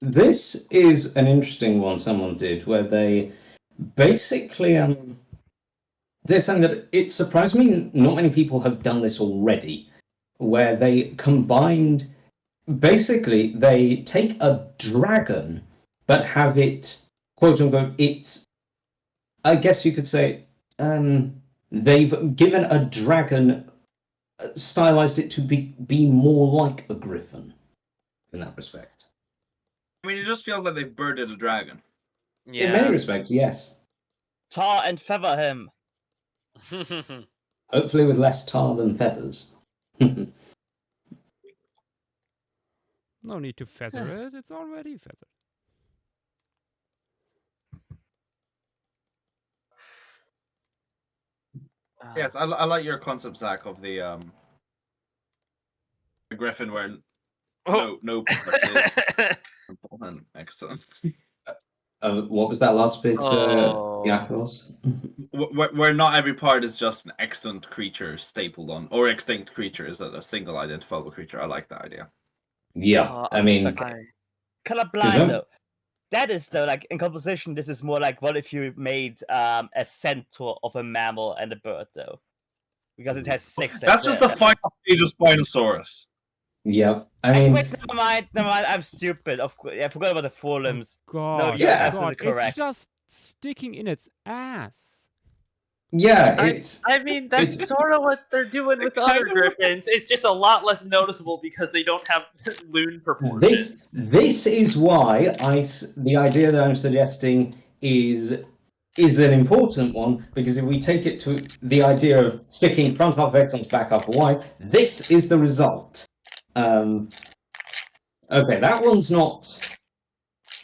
This is an interesting one someone did where they basically they're saying that it surprised me not many people have done this already, where they combined basically they take a dragon but have it quote unquote it's I guess you could say they've given a dragon stylized it to be more like a griffin in that respect. I mean, it just feels like they've birded a dragon. Yeah. In many respects, yes. Tar and feather him. Hopefully with less tar than feathers. No need to feather it. It's already feathered. Yes, I like your concept, Zach, of the griffin where no part is important. Excellent. What was that last bit, Yakos? Where not every part is just an extant creature stapled on, or extinct creature is a single identifiable creature. I like that idea. Yeah, I mean, Okay. Colorblind though. That is though like in composition. This is more like what if you made a centaur of a mammal and a bird though, because it has 6 legs. That's just the final stage of Spinosaurus. yeah, I mean, wait, never mind. I'm stupid. Of course, I forgot about the forelimbs. God, you're Yeah. absolutely God, correct. it's just sticking in its ass. yeah, it's I mean, that's sort of what they're doing with other griffins. It's just a lot less noticeable because they don't have loon proportions. this is why the idea that I'm suggesting is an important one, because if we take it to the idea of sticking front half X onto back half Y, this is the result. Okay, that one's not.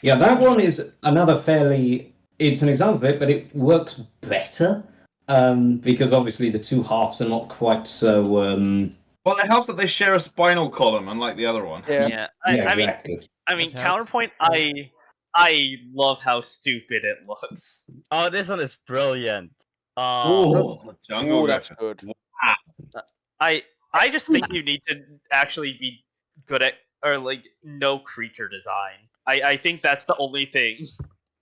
Yeah, that one is another fairly. It's an example of it, but it works better because obviously the two halves are not quite so. Well, it helps that they share a spinal column, unlike the other one. Yeah, exactly. I mean, That helps. counterpoint. I love how stupid it looks. Oh, this one is brilliant. Oh, jungle Oh, that's griffin. good. I just think you need to actually be good at or like know creature design. I think that's the only thing.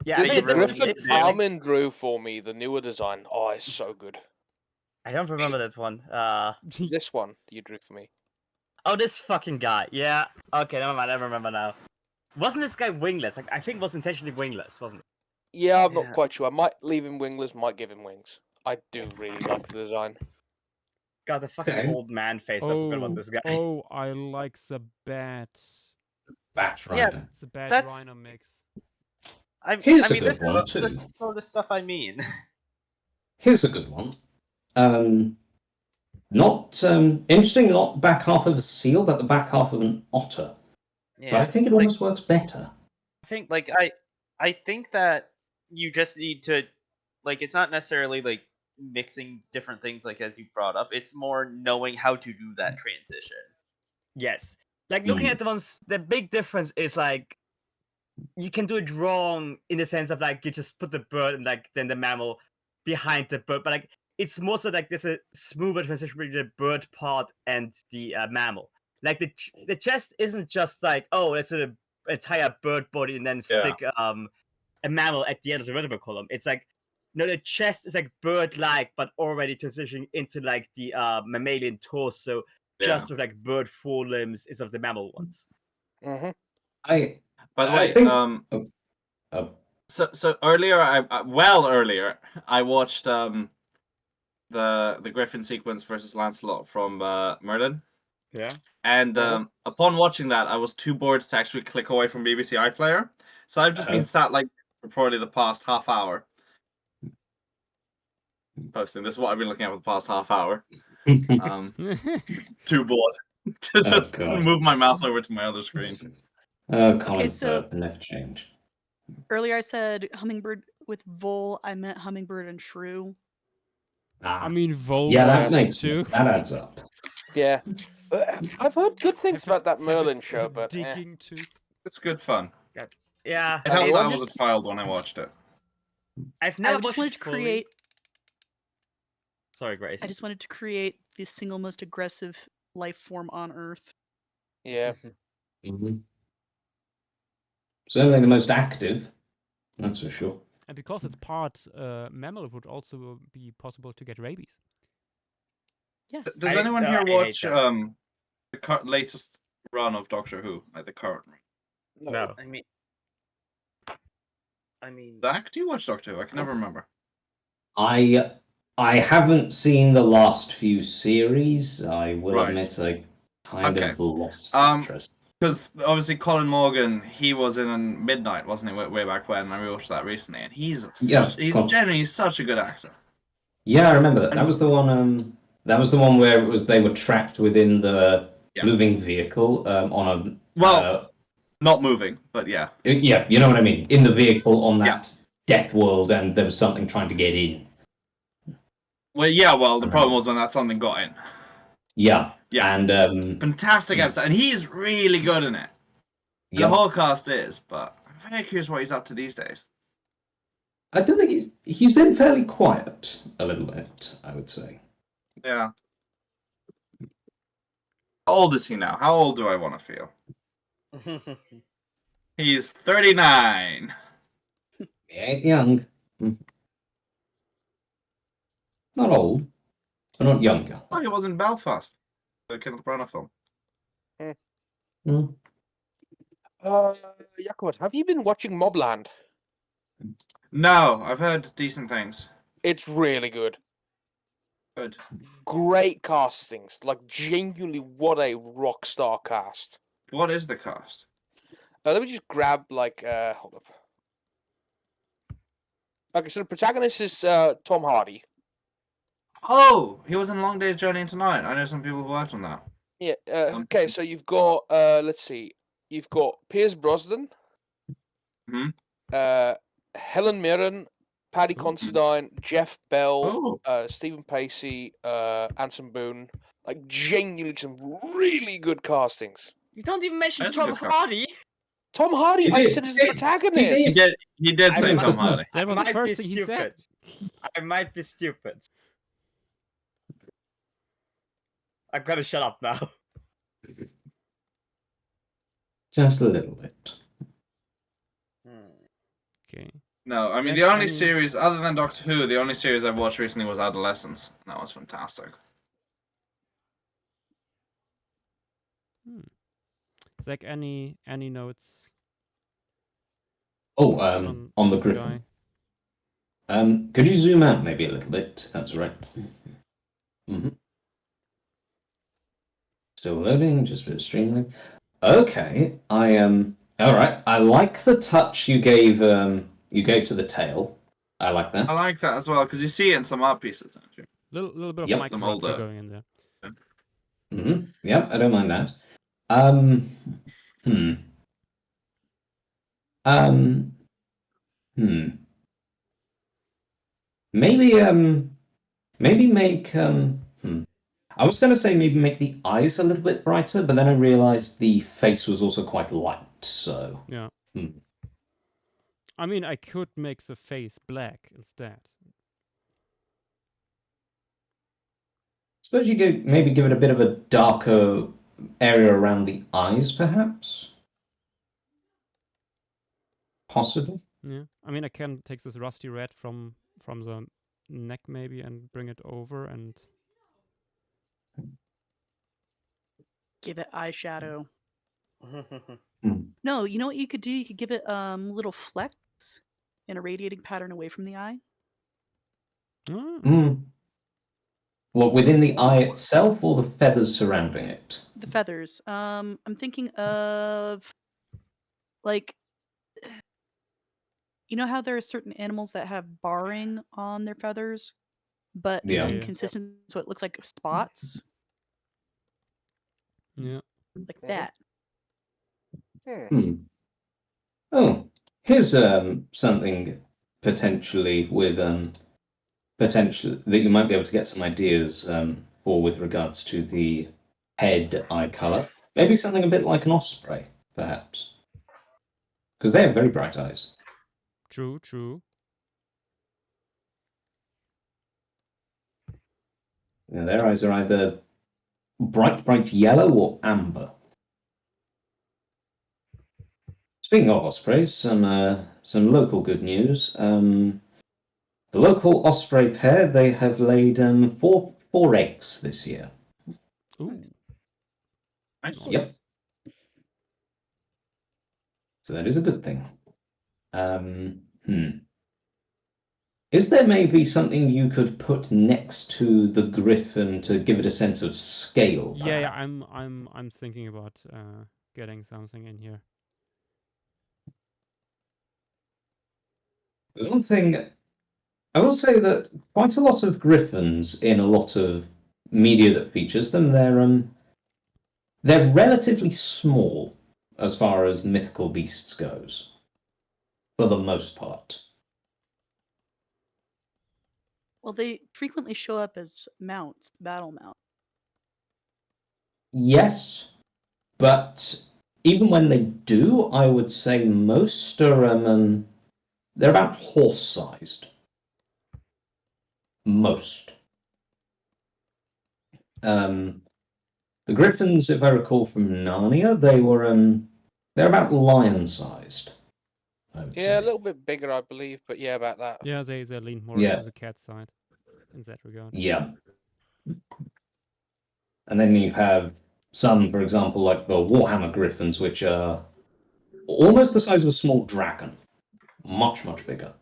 Yeah, I The mean, The really Griffin need to do. Armin drew for me the newer design. Oh, it's so good. I don't remember that one. This one you drew for me. Oh, this fucking guy. Yeah. Okay, never mind. I remember now. Wasn't this guy wingless? Like, I think it was intentionally wingless, wasn't it? Yeah, I'm not Yeah. quite sure. I might leave him wingless, might give him wings. I do really like the design. God, the fucking Okay. old man face. I forgot about this guy. Oh, I like the bat. Bat Yeah, Rider. It's a bad That's- rhino mix. Here's I a mean, good this one, is the too. sort of stuff I mean. Here's a good one. Not interesting, not back half of a seal, but the back half of an otter. Yeah, But I think it like, almost works better. I think like I think that you just need to like it's not necessarily like mixing different things like as you brought up. It's more knowing how to do that transition. yes. Like looking at the ones, the big difference is like you can do it wrong in the sense of like you just put the bird and like then the mammal behind the bird, but like it's more so like there's a smoother transition between the bird part and the mammal. Like the chest isn't just like, oh, let's do the entire bird body and then stick a a mammal at the end of the vertebral column. It's like, no, the chest is like bird-like, but already transitioning into like the mammalian torso, just with like bird forelimbs instead of the mammal ones. Mm-hmm. By the way, think... so earlier, earlier, I watched the Griffin sequence versus Lancelot from Merlin. Yeah. And upon watching that, I was too bored to actually click away from BBC iPlayer. So I've just been sat like for probably the past half hour posting. This is what I've been looking at for the past half hour. Too bored to just move my mouse over to my other screen. Okay, so never change. Earlier I said hummingbird with vole. I meant hummingbird and shrew. I mean, vole. Yeah, that makes too. That adds up. Yeah, I've heard good things about that Merlin show, but digging too. It's good fun. Yeah, it helped I was a child when I watched it. I've never just wanted to create. Sorry, Grace. I just wanted to create the single most aggressive life form on Earth. Yeah. Certainly the most active. That's for sure. And because it's part mammal, it would also be possible to get rabies. Yes. Does anyone here watch the latest run of Doctor Who, like the current run? No. I mean, Zach, do you watch Doctor Who? I can never remember. I haven't seen the last few series. I will admit I kind of lost interest. Because obviously Colin Morgan, he was in Midnight, wasn't he, way back when? I rewatched that recently, and he's generally such a good actor. Yeah, I remember that. That was the one. That was the one where it was they were trapped within the moving vehicle on a. Not moving, but yeah. Yeah, you know what I mean. In the vehicle on that death world, and there was something trying to get in. Well, yeah. Well, the problem was when that something got in. Yeah. Yeah. And fantastic episode, and he's really good in it. The whole cast is, but I'm very curious what he's up to these days. I don't think he's been fairly quiet a little bit, I would say. Yeah. How old is he now? How old do I want to feel? He's 39. He ain't young. Not old, but not younger. Oh, he was in Belfast, the Kenneth Branagh film. Jakobot, have you been watching Mobland? No, I've heard decent things. It's really good. Good. Great castings. Like, genuinely, what a rock star cast. What is the cast? Let me just grab, like, hold up. Okay, so the protagonist is Tom Hardy. Oh, he was in Long Day's Journey into Night. I know some people who worked on that. Yeah, okay, so you've got, let's see. You've got Pierce Brosnan. Helen Mirren, Paddy Considine, Jeff Bell, Stephen Pacey, Anson Boone. Like, genuinely some really good castings. You don't even mention Tom Hardy. Tom Hardy, I said, is the protagonist. He did say Tom Hardy. That was the first thing he said. I might be stupid. I've got to shut up now. Just a little bit. Okay. No, I mean, the only series, other than Doctor Who, the only series I've watched recently was Adolescence. That was fantastic. Zach, any notes? Oh, on the Griffin. Could you zoom out maybe a little bit? That's all right. Still loading, just a bit of streaming. Okay, I am. All right, I like the touch you gave to the tail. I like that. I like that as well because you see it in some art pieces, don't you? Little bit of micro going in there. Yep, I don't mind that. Maybe make I was going to say maybe make the eyes a little bit brighter, but then I realized the face was also quite light, so... Yeah. I mean, I could make the face black instead. Suppose you could maybe give it a bit of a darker area around the eyes, perhaps? Possibly? Yeah, I mean, I can take this rusty red from the neck maybe and bring it over and Give it eyeshadow. Hmm. No, you know what you could do? You could give it little flecks in a radiating pattern away from the eye. Mm. What, within the eye itself or the feathers surrounding it? The feathers. I'm thinking of like you know how there are certain animals that have barring on their feathers, but it's Yeah. inconsistent, so it looks like spots, yeah. like that. Hmm. Oh, here's something potentially with potential that you might be able to get some ideas for with regards to the head eye color. Maybe something a bit like an osprey, perhaps, because they have very bright eyes. True, true. Yeah, their eyes are either bright yellow or amber. Speaking of ospreys, some local good news. The local osprey pair, they have laid four eggs this year. Ooh. Nice. Yep. So that is a good thing. Is there maybe something you could put next to the griffin to give it a sense of scale? Yeah, perhaps? I'm thinking about getting something in here. The one thing I will say that quite a lot of griffins in a lot of media that features them, they're relatively small as far as mythical beasts goes, for the most part. Well, they frequently show up as mounts, battle mounts. Yes, but even when they do, I would say most are they're about horse-sized. Most. The griffins, if I recall from Narnia, they're about lion-sized. I would Yeah, say. a little bit bigger, I believe, but yeah, about that. Yeah, they lean more Yeah. to the cat side in that regard. Yeah. And then you have some, for example, like the Warhammer Griffins, which are almost the size of a small dragon. Much, much bigger.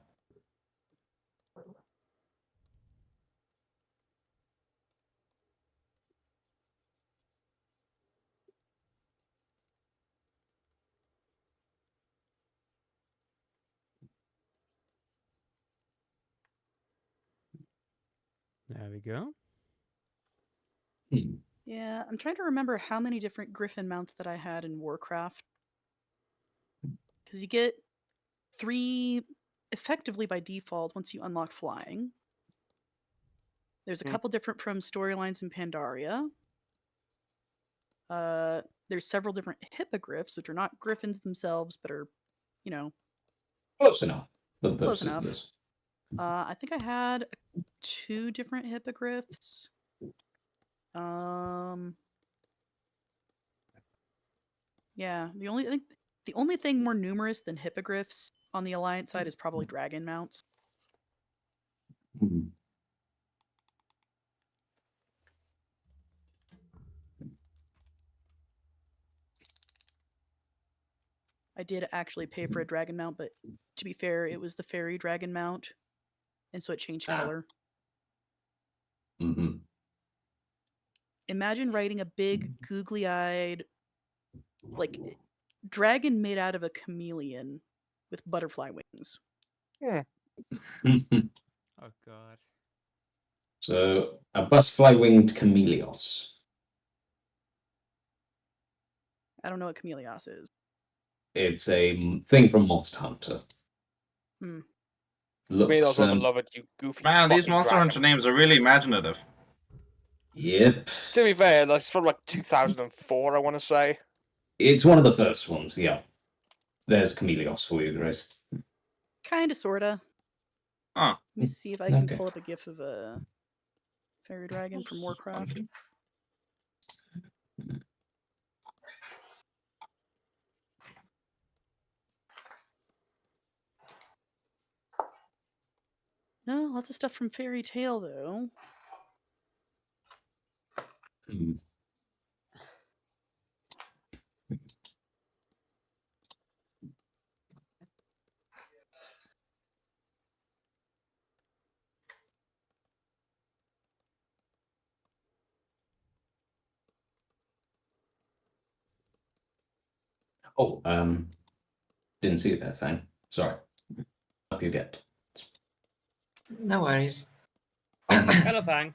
There we go. Yeah, I'm trying to remember how many different griffin mounts that I had in Warcraft. Because you get 3 effectively by default once you unlock flying. There's a couple different from storylines in Pandaria. There's several different hippogriffs, which are not griffins themselves, but are, you know, Close enough for the close purposes of enough. this. I think I had 2 different hippogriffs. Yeah, the only thing more numerous than hippogriffs on the Alliance side is probably dragon mounts. Mhm. I did actually pay for a dragon mount, but to be fair, it was the fairy dragon mount, and so it changed color. Mm-hmm. Imagine riding a big, googly-eyed, like dragon made out of a chameleon with butterfly wings. Oh god. So a butterfly-winged chameleos. I don't know what chameleos is. It's a thing from Monster Hunter. Hmm. Looks. Love it, you goofy. Man, these fucking Monster dragon. Hunter names are really imaginative. Yep. To be fair, that's from like 2004, I want to say. It's one of the first ones. Yeah. There's chameleos for you, Grace. Kinda, sorta. Huh. Let me see if I can Okay. pull up a gif of a fairy dragon from Warcraft. No, lots of stuff from Fairy Tale though. Hmm. Oh, didn't see it there, Fang. Sorry. Up you get. No worries. Hello, Fang.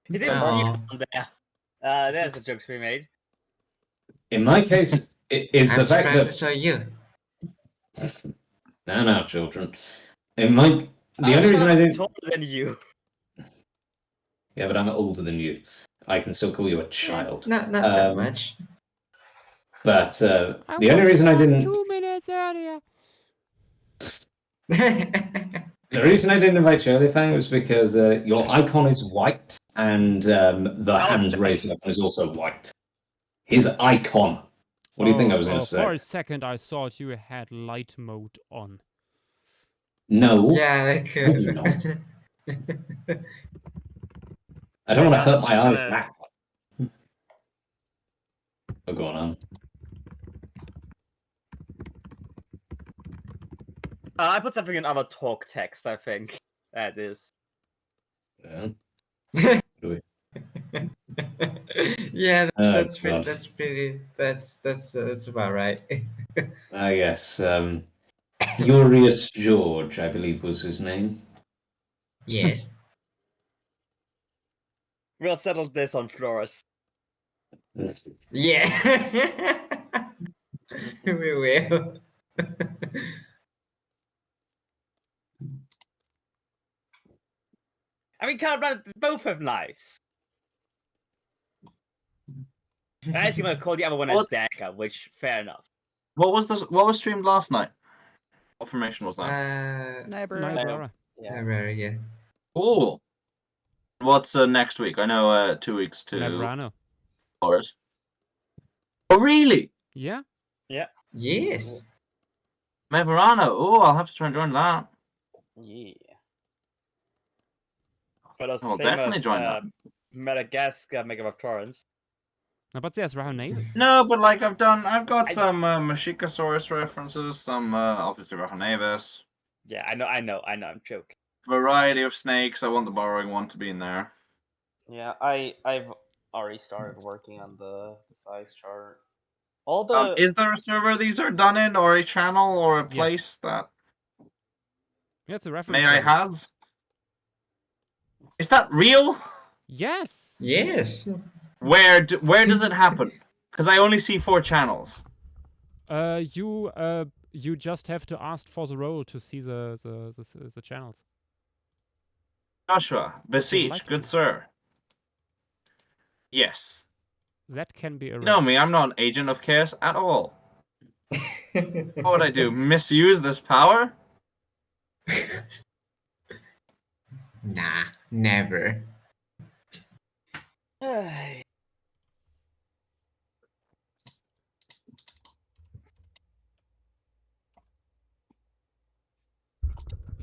He didn't see Oh. it on there. There's a joke to be made. In my case, it is I'm the fact surprised that I saw you. no, children. In my the I only reason I am didn't. taller than you. Yeah, but I'm older than you. I can still call you a child. Not that much. But the only reason I didn't. 2 minutes earlier. The reason I didn't invite you earlier, Fang, was because your icon is white and the hands raised weapon is also white. His icon. What do you think I was going to say? For a second, I thought you had light mode on. No. Yeah, like. I do not. I don't want to hurt my eyes that much. Oh, go on. I put something in our talk text, I think. That is. Yeah. Do we? Yeah, Oh, that's God. that's about right. I guess. Urius George, I believe was his name. Yes. We'll settle this on Flores. Yeah. We will. I mean, can't run both have knives. Unless you want to call the other one a What? dagger, which fair enough. What was streamed last night? What formation was that? Nibra. Nibra. Yeah. Very yeah. Cool. What's next week? I know 2 weeks to Neverano. Flores. Oh, really? Yeah? Yes. Meverano. Oh, I'll have to try and join that. Yeah. But us I'll definitely famous join that. Madagascar Mega of Torrents. No, but there's Rahonavis. No, but like I've got some Mashikasaurus references, some obviously Rahonavis. Yeah, I know, I'm joking. Variety of snakes. I want the borrowing one to be in there. Yeah, I've already started working on the size chart. All the Is there a server these are done in, or a channel, or a Yeah. place that Yeah, it's a reference. may I server. has? Is that real? Yes! Yes. Where does it happen? Because I only see 4 channels. You just have to ask for the role to see the channels. Joshua, beseech, like good to. sir. Yes. That can be You arranged. know me, I'm not an agent of chaos at all. What would I do? Misuse this power? Nah, never.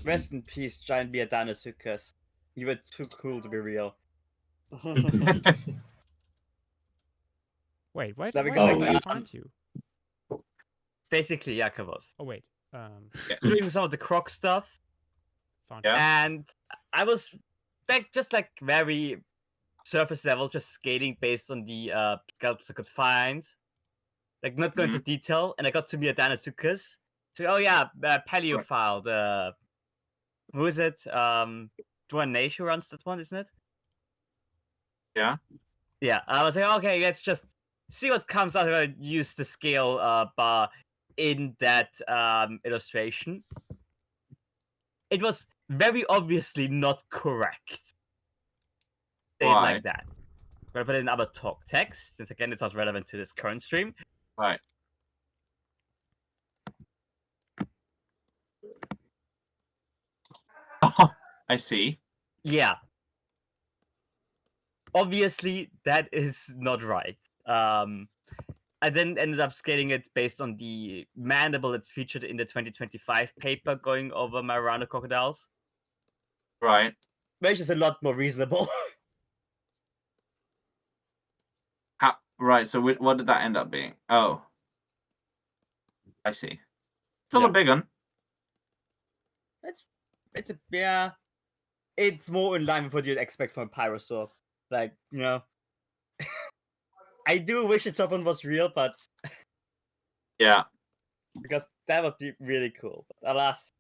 Rest in peace, giant Biadanosuchus. You were too cool to be real. Wait, why No, did because, I like, find you? Basically, Jakobos. Oh, wait. Doing some of the croc stuff. Found Yeah. And I was back just like very surface level, just skating based on the scalps I could find. Like not going into detail, and I got to Biadanosuchus. So oh yeah, Paleophile, the who is it? Dwan Nature runs that one, isn't it? Yeah. Yeah, I was like, okay, let's just see what comes out if I use the scale bar in that illustration. It was very obviously not correct. Say it Why? like that. I'm gonna put it in other talk text, since again it's not relevant to this current stream. Right. Oh, I see. Yeah. Obviously, that is not right. I then ended up scaling it based on the mandible that's featured in the 2025 paper going over my Marano crocodiles. Right. Which is a lot more reasonable. Right. So what did that end up being? Oh, I see. Still a big one. It's a yeah. It's more in line with what you'd expect from a Pyrosaur. Like, you know. I do wish the top one was real, but Yeah. because that would be really cool. But alas.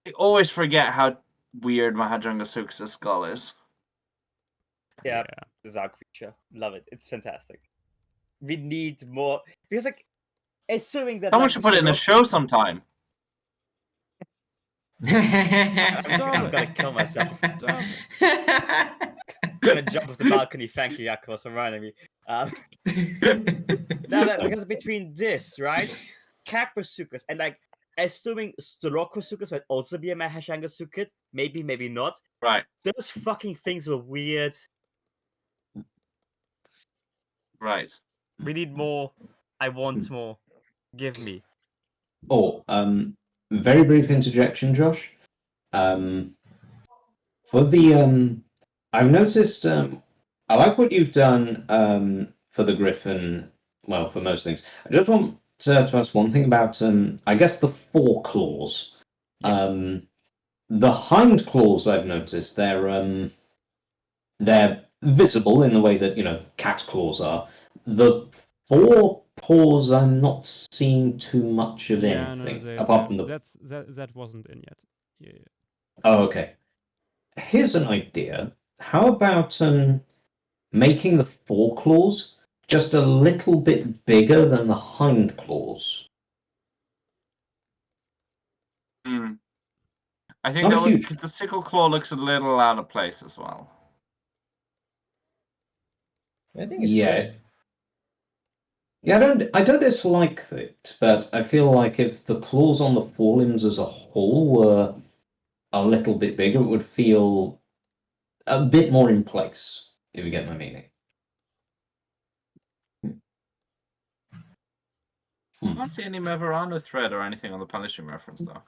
I always forget how weird Mahajanga skull is. Yeah, bizarre creature. Love it. It's fantastic. We need more because like assuming that Someone like should put it in a show sometime. I'm gonna kill myself. I'm gonna jump off the balcony. Thank you, Yakos, for reminding me. Now, because between this, right, Kaprosuchus, and like assuming Stylocosuchus might also be a Mahajanga, maybe, maybe not. Right. Those fucking things were weird. Right. We need more. I want more. Give me. Oh, very brief interjection, Josh. For the I've noticed. I like what you've done for the Griffin. Well, for most things, I just want to ask one thing about I guess the foreclaws. The hind claws I've noticed they're visible in the way that cat claws are. The forepaws I'm not seeing too much of anything apart from the. That wasn't in yet. Yeah. Oh, okay. Here's an idea. How about making the foreclaws just a little bit bigger than the hind claws? I think that would, because the sickle claw looks a little out of place as well. I think it's good. Yeah, I don't dislike it, but I feel like if the claws on the forelimbs as a whole were a little bit bigger, it would feel a bit more in place, if you get my meaning. I don't see any Meverano thread or anything on the Paleostream reference, though.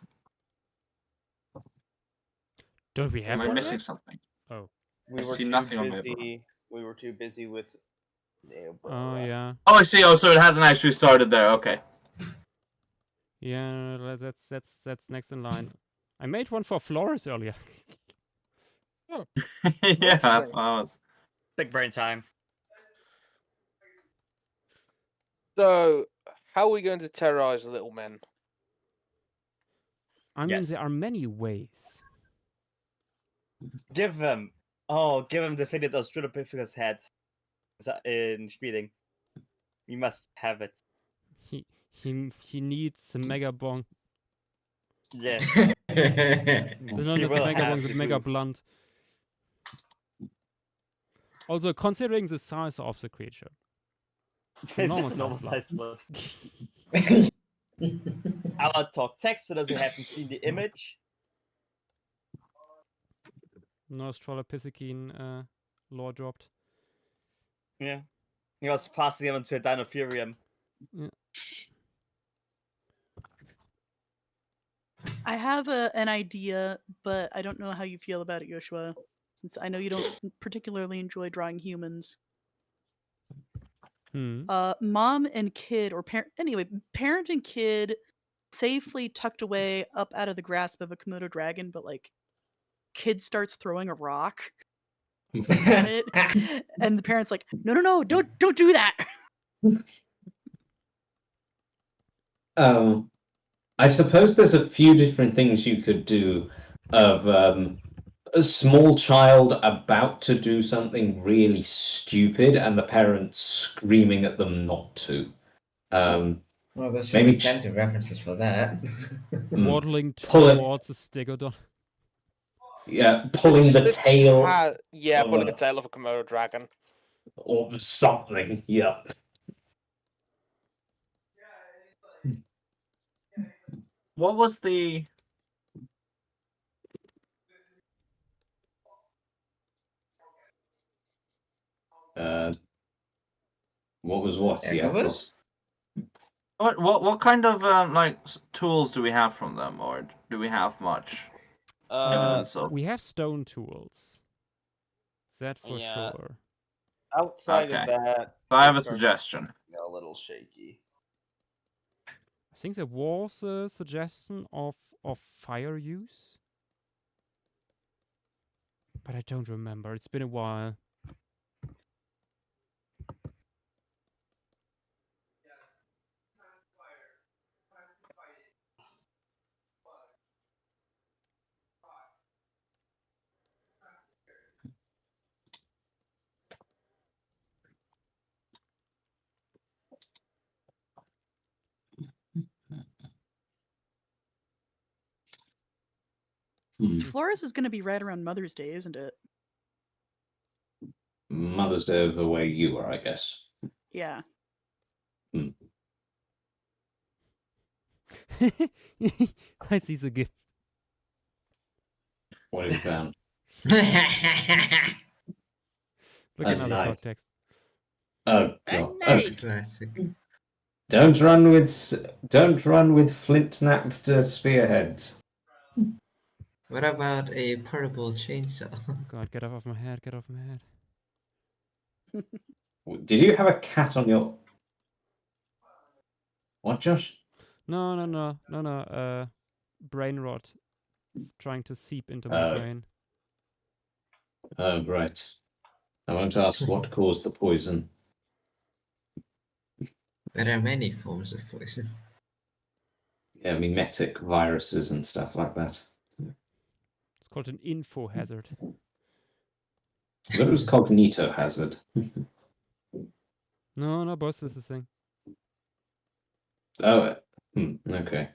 Don't we have Am I missing something? Oh. We were see too nothing on busy. We were too busy with. Oh yeah. Oh, I see. Oh, so it hasn't actually started there. Okay. Yeah, that's next in line. I made one for Flores earlier. Oh. Yeah, that's what I was. Big brain time. So, how are we going to terrorize the little men? I mean, there are many ways. Give them the thing that Australopithecus had in Speeding. You must have it. He needs a mega bong. Yeah. No, not the mega bong, the mega blunt. Also, considering the size of the creature. It's normal size blood. I'll talk text for those who haven't seen the image. No Australopithecine lore dropped. Yeah. He was passing him into a Dinotherium. Yeah. I have an idea, but I don't know how you feel about it, Joshua, since I know you don't particularly enjoy drawing humans. Mom and kid, or parent and kid safely tucked away up out of the grasp of a Komodo dragon, but like kid starts throwing a rock at it, and the parent's like, no, don't do that. I suppose there's a few different things you could do of a small child about to do something really stupid and the parents screaming at them not to. Well, there should be plenty of references for that. Waddling towards a stegodon. Yeah, pulling the tail. Pulling the tail of a Komodo dragon. Or something, yeah. What was the... What was what? What kind of like tools do we have from them, or do we have much? Evidence of. We have stone tools. That for Yeah. sure. Outside Okay. of that, So I have a it starts suggestion. getting a little shaky. I think there was a suggestion of fire use, but I don't remember. It's been a while. Flores is going to be right around Mother's Day, isn't it? Mother's Day over where you are, I guess. Yeah. I see the gift. What have you found? Look A another knife. context. Oh god. Classic. Don't run with flint-snapped spearheads. What about a portable chainsaw? God, get off my head! Get off my head! Did you have a cat on your... What, Josh? No. Brain rot is trying to seep into my brain. Oh, right. I won't ask what caused the poison. There are many forms of poison. Yeah, mimetic viruses and stuff like that. It's called an info hazard. That was cognito hazard. No, boss, this is the thing. Oh, okay.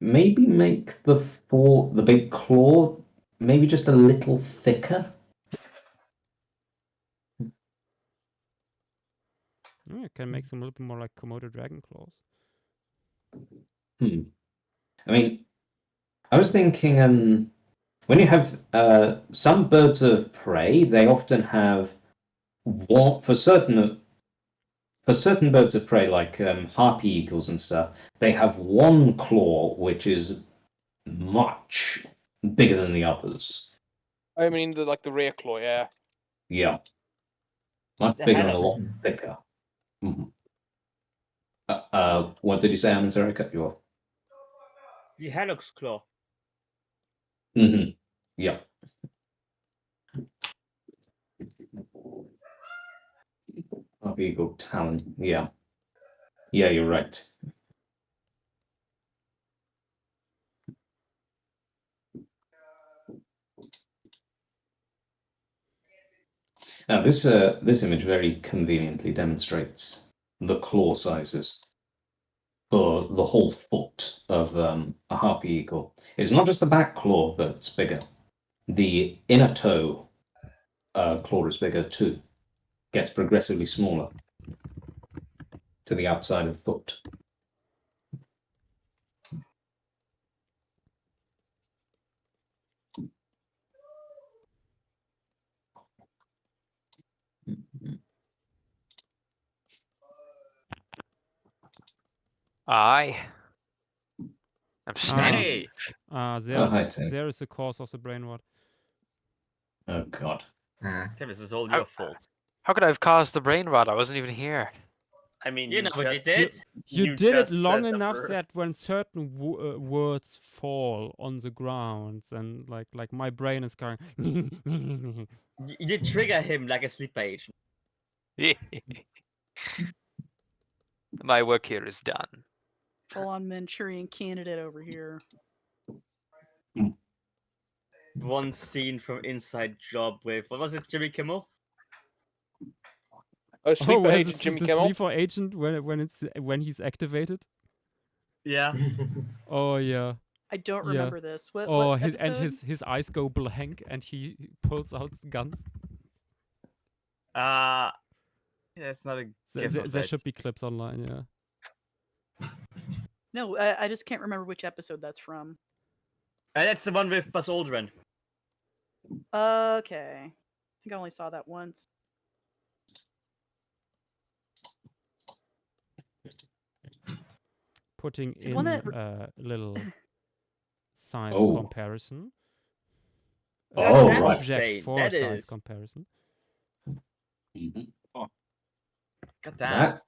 Maybe make the big claw maybe just a little thicker. I can make them a little bit more like Komodo dragon claws. I mean, I was thinking, when you have some birds of prey, they often have one for certain birds of prey, like harpy eagles and stuff. They have one claw which is much bigger than the others. I mean, the rear claw, yeah. Yeah, much The bigger and a haddock. lot thicker. What did you say, Alan? Sorry, I cut you off. The haddock's claw. Yeah. Harpy eagle talon. Yeah. Yeah, you're right. Now, this image very conveniently demonstrates the claw sizes for the whole foot of a harpy eagle. It's not just the back claw that's bigger. The inner toe claw is bigger too. Gets progressively smaller to the outside of the foot. I'm staying. There is the cause of the brain rot. Oh god. Tim, this is all your fault. How could I have caused the brain rot? I wasn't even here. I mean, You know what you did? You did it long enough that when certain words fall on the ground, and like my brain is going. You trigger him like a sleep agent. My work here is done. Full on Manchurian candidate over here. One scene from Inside Job with, what was it, Jimmy Kimmel? Oh, sleeper agent Jimmy Kimmel. Sleeper agent when he's activated. Yeah. Oh yeah. I don't remember this. What his eyes go blank and he pulls out guns. Yeah, it's not a. There should be clips online. Yeah. No, I just can't remember which episode that's from. That's the one with Buzz Aldrin. Okay. I think I only saw that once. putting See, the in one that a little size Oh. comparison. Oh, That's right. Object insane. for That size is. comparison. Mhm. God damn.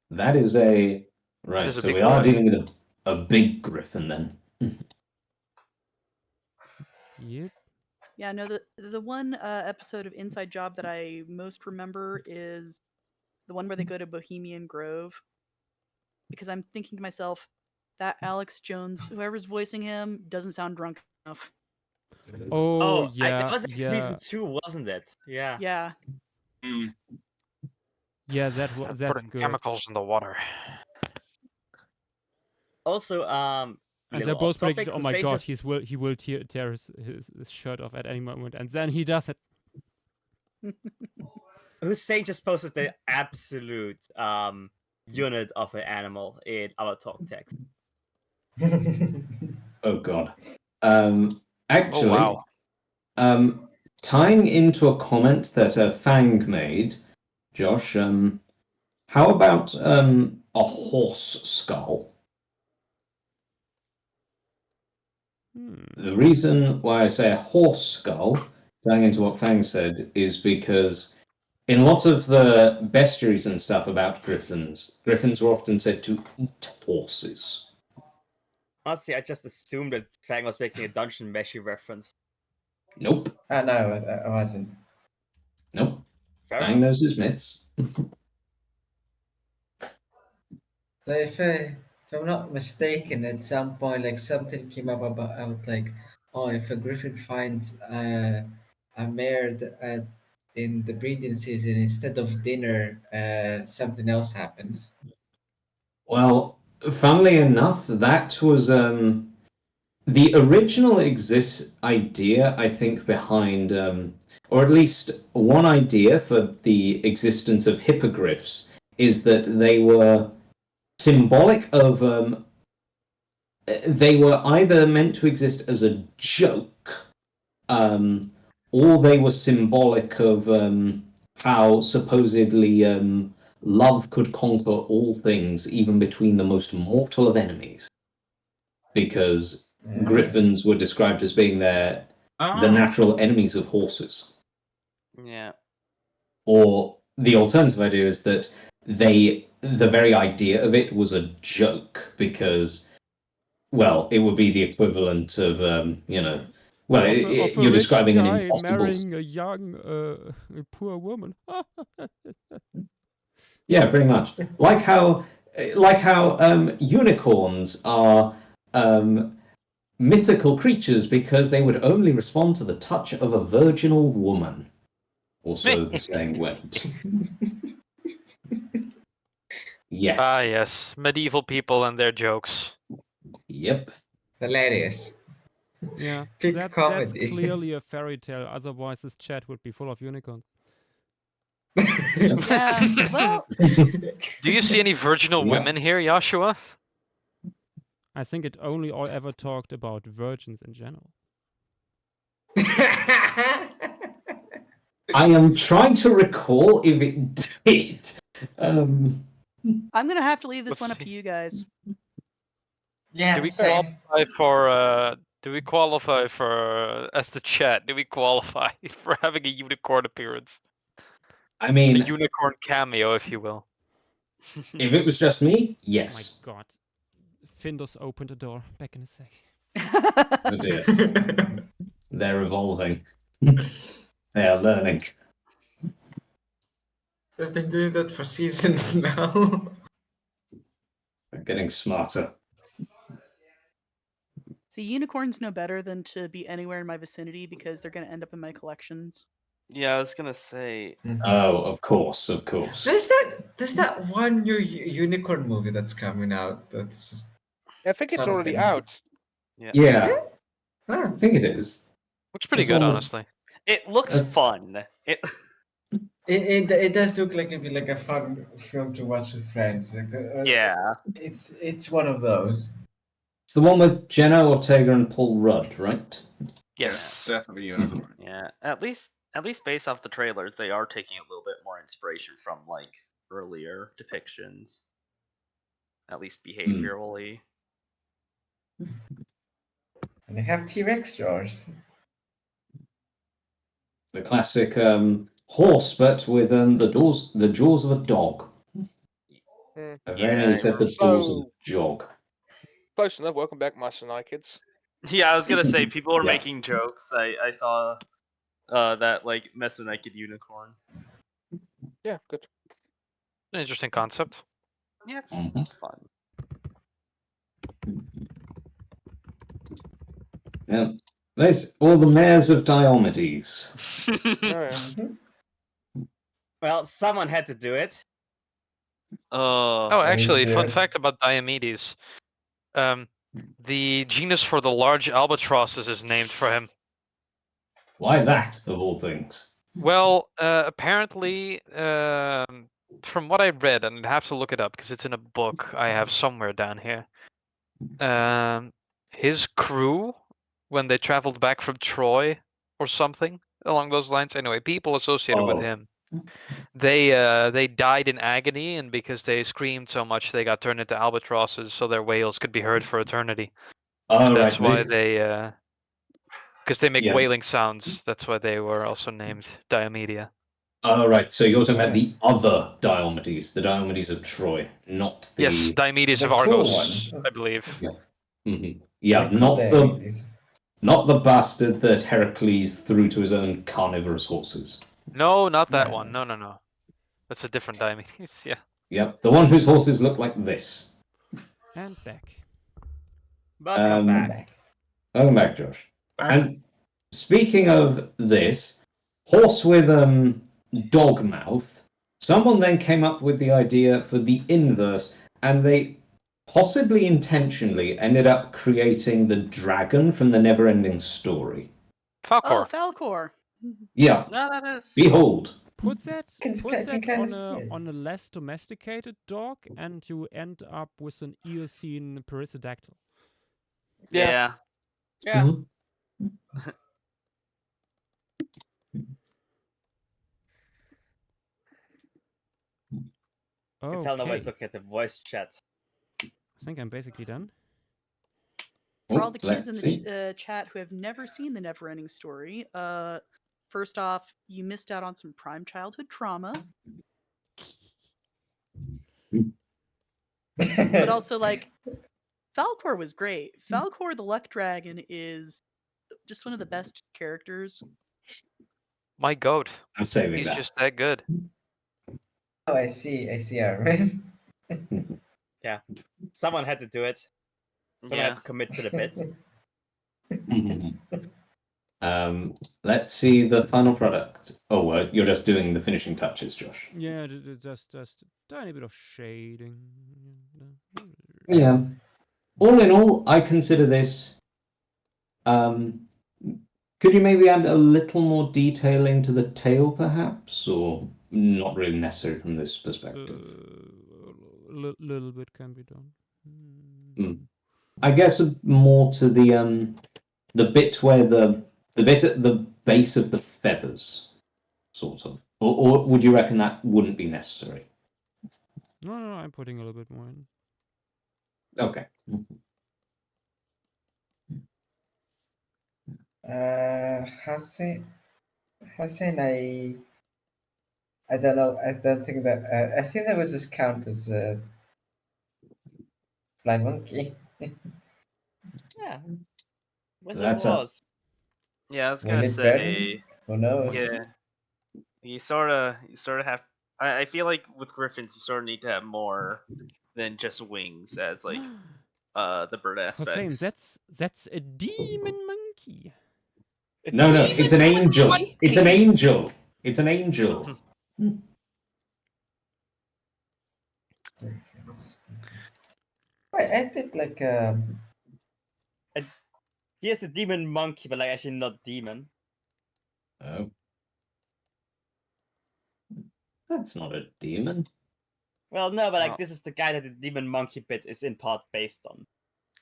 That is a right. is a So big we are boy. dealing with a big griffin then. Yep. Yeah, no, the one episode of Inside Job that I most remember is the one where they go to Bohemian Grove. Because I'm thinking to myself, that Alex Jones, whoever's voicing him, doesn't sound drunk enough. Oh, That yeah, was in yeah, season 2, wasn't it? Yeah. Yeah. yeah. They're That's putting good. chemicals in the water. Also, And they're little both off predicted. topic. Oh my Hussein god, just he will tear his shirt off at any moment, and then he does it. Hussein just posted the absolute unit of an animal in our talk text. Oh God. Oh Actually, wow. tying into a comment that Fang made, Josh. How about a horse skull? The reason why I say a horse skull, tying into what Fang said, is because in lots of the bestiaries and stuff about griffins were often said to eat horses. Honestly, I just assumed that Fang was making a Dungeon Meshi reference. Nope. Oh, no, I wasn't. Nope. Fair Fang enough. knows his myths. So if I'm not mistaken, at some point, like something came up about like, oh, if a griffin finds a mare in the breeding season, instead of dinner, something else happens. Well, funnily enough, that was the original idea, I think, behind, or at least one idea for the existence of hippogriffs is that they were symbolic of. They were either meant to exist as a joke, or they were symbolic of how supposedly love could conquer all things, even between the most mortal of enemies. Because griffins were described as being the natural enemies of horses. Yeah. Or the alternative idea is that the very idea of it was a joke because, well, it would be the equivalent of, well, Of a you're rich describing an guy impossible. marrying a young, poor woman. Yeah, pretty much. Like how unicorns are mythical creatures because they would only respond to the touch of a virginal woman. Or so the saying went. Yes. Ah yes, medieval people and their jokes. Yep. Hilarious. Yeah, Peak that's comedy. clearly a fairy tale. Otherwise, this chat would be full of unicorns. Yeah. Well, Do you see any virginal Yeah. women here, Joshua? I think it only all ever talked about virgins in general. I am trying to recall if it did. I'm gonna have to leave this Let's one up see. to you guys. Yeah, Do we same. qualify for? Do we qualify for as the chat? Do we qualify for having a unicorn appearance? I A mean, unicorn cameo, if you will. if it was just me, Oh yes. my god. Findus opened a door. Back in a sec. Oh dear. They're evolving. They are learning. They've been doing that for seasons now. They're getting smarter. See, unicorns know better than to be anywhere in my vicinity because they're gonna end up in my collections. Yeah, I was gonna say. Oh, of course, of course. There's that one new unicorn movie that's coming out. That's I think it's already something. out. Yeah. Yeah, Is it? Huh. I think it is. Looks pretty That's good, one that- honestly. It looks That's- fun. It does look like it'd be like a fun film to watch with friends. Like, Yeah. It's one of those. It's the one with Jenna Ortega and Paul Rudd, right? Yes. Definitely unicorn. Yeah. At least based off the trailers, they are taking a little bit more inspiration from like earlier depictions. at least behaviorally. And they have T-Rex jaws. The classic horse, but with the jaws of a dog. I very nearly said the jaws of a jog. Close enough. Welcome back, my Sinai kids. Yeah, I was gonna say people were Yeah. making jokes. I saw that like Mesonaked unicorn. Yeah, good. An interesting concept. Yeah, it's fun. Yeah. There's all the mares of Diomedes. Well, someone had to do it. Oh, actually, fun fact about Diomedes. The genus for the large albatrosses is named for him. Why that, of all things? Well, apparently, from what I read, and I'd have to look it up because it's in a book I have somewhere down here. His crew, when they traveled back from Troy or something along those lines, anyway, people associated with him, they died in agony, and because they screamed so much, they got turned into albatrosses, so their wails could be heard for eternity. And that's why they, because they make wailing sounds. That's why they were also named Diomedia. Oh, right. So you're talking about the other Diomedes, the Diomedes of Troy, not the... Yes, Diomedes of Argos, I believe. Yeah, yeah, not the bastard that Heracles threw to his own carnivorous horses. No, not that one. No. That's a different Diomedes, yeah. Yep, the one whose horses look like this. And back. Welcome back. Welcome back, Josh. And speaking of this, horse with dog mouth, someone then came up with the idea for the inverse, and they possibly intentionally ended up creating the dragon from the Neverending Story. Falcor. Oh, Falcor. Yeah. No, that is. Behold. Put that on a less domesticated dog, and you end up with an Eocene Perissodactyl. Yeah. Yeah. I can tell nobody's looking at the voice chat. I think I'm basically done. For all the kids in the chat who have never seen the Neverending Story, first off, you missed out on some prime childhood trauma. But also, like, Falcor was great. Falcor the Luck Dragon is just one of the best characters. My goat. I'm saving He's that. just that good. Oh, I see, Armin. Yeah. Someone had to do it. Someone had to commit to the bit. Let's see the final product. Oh, well, you're just doing the finishing touches, Josh. Yeah, just a tiny bit of shading. Yeah. All in all, I consider this. Could you maybe add a little more detailing to the tail, perhaps, or not really necessary from this perspective? Little bit can be done. I guess more to the bit where the bit at the base of the feathers, sort of, or would you reckon that wouldn't be necessary? No, I'm putting a little bit more in. Okay. Hassan, I don't know. I don't think that. I think that would just count as a blind monkey. Yeah. That's was. Yeah, I was Will gonna it say. Who knows? Yeah. You sort of have. I feel like with griffins, you sort of need to have more than just wings as like the bird Hossein, aspects. that's a demon monkey. No, it's an angel. It's an angel. It's an angel. Wait, I did like He has a demon monkey, but like actually not demon. Oh. That's not a demon. Well, no, but like this is the guy that the demon monkey bit is in part based on.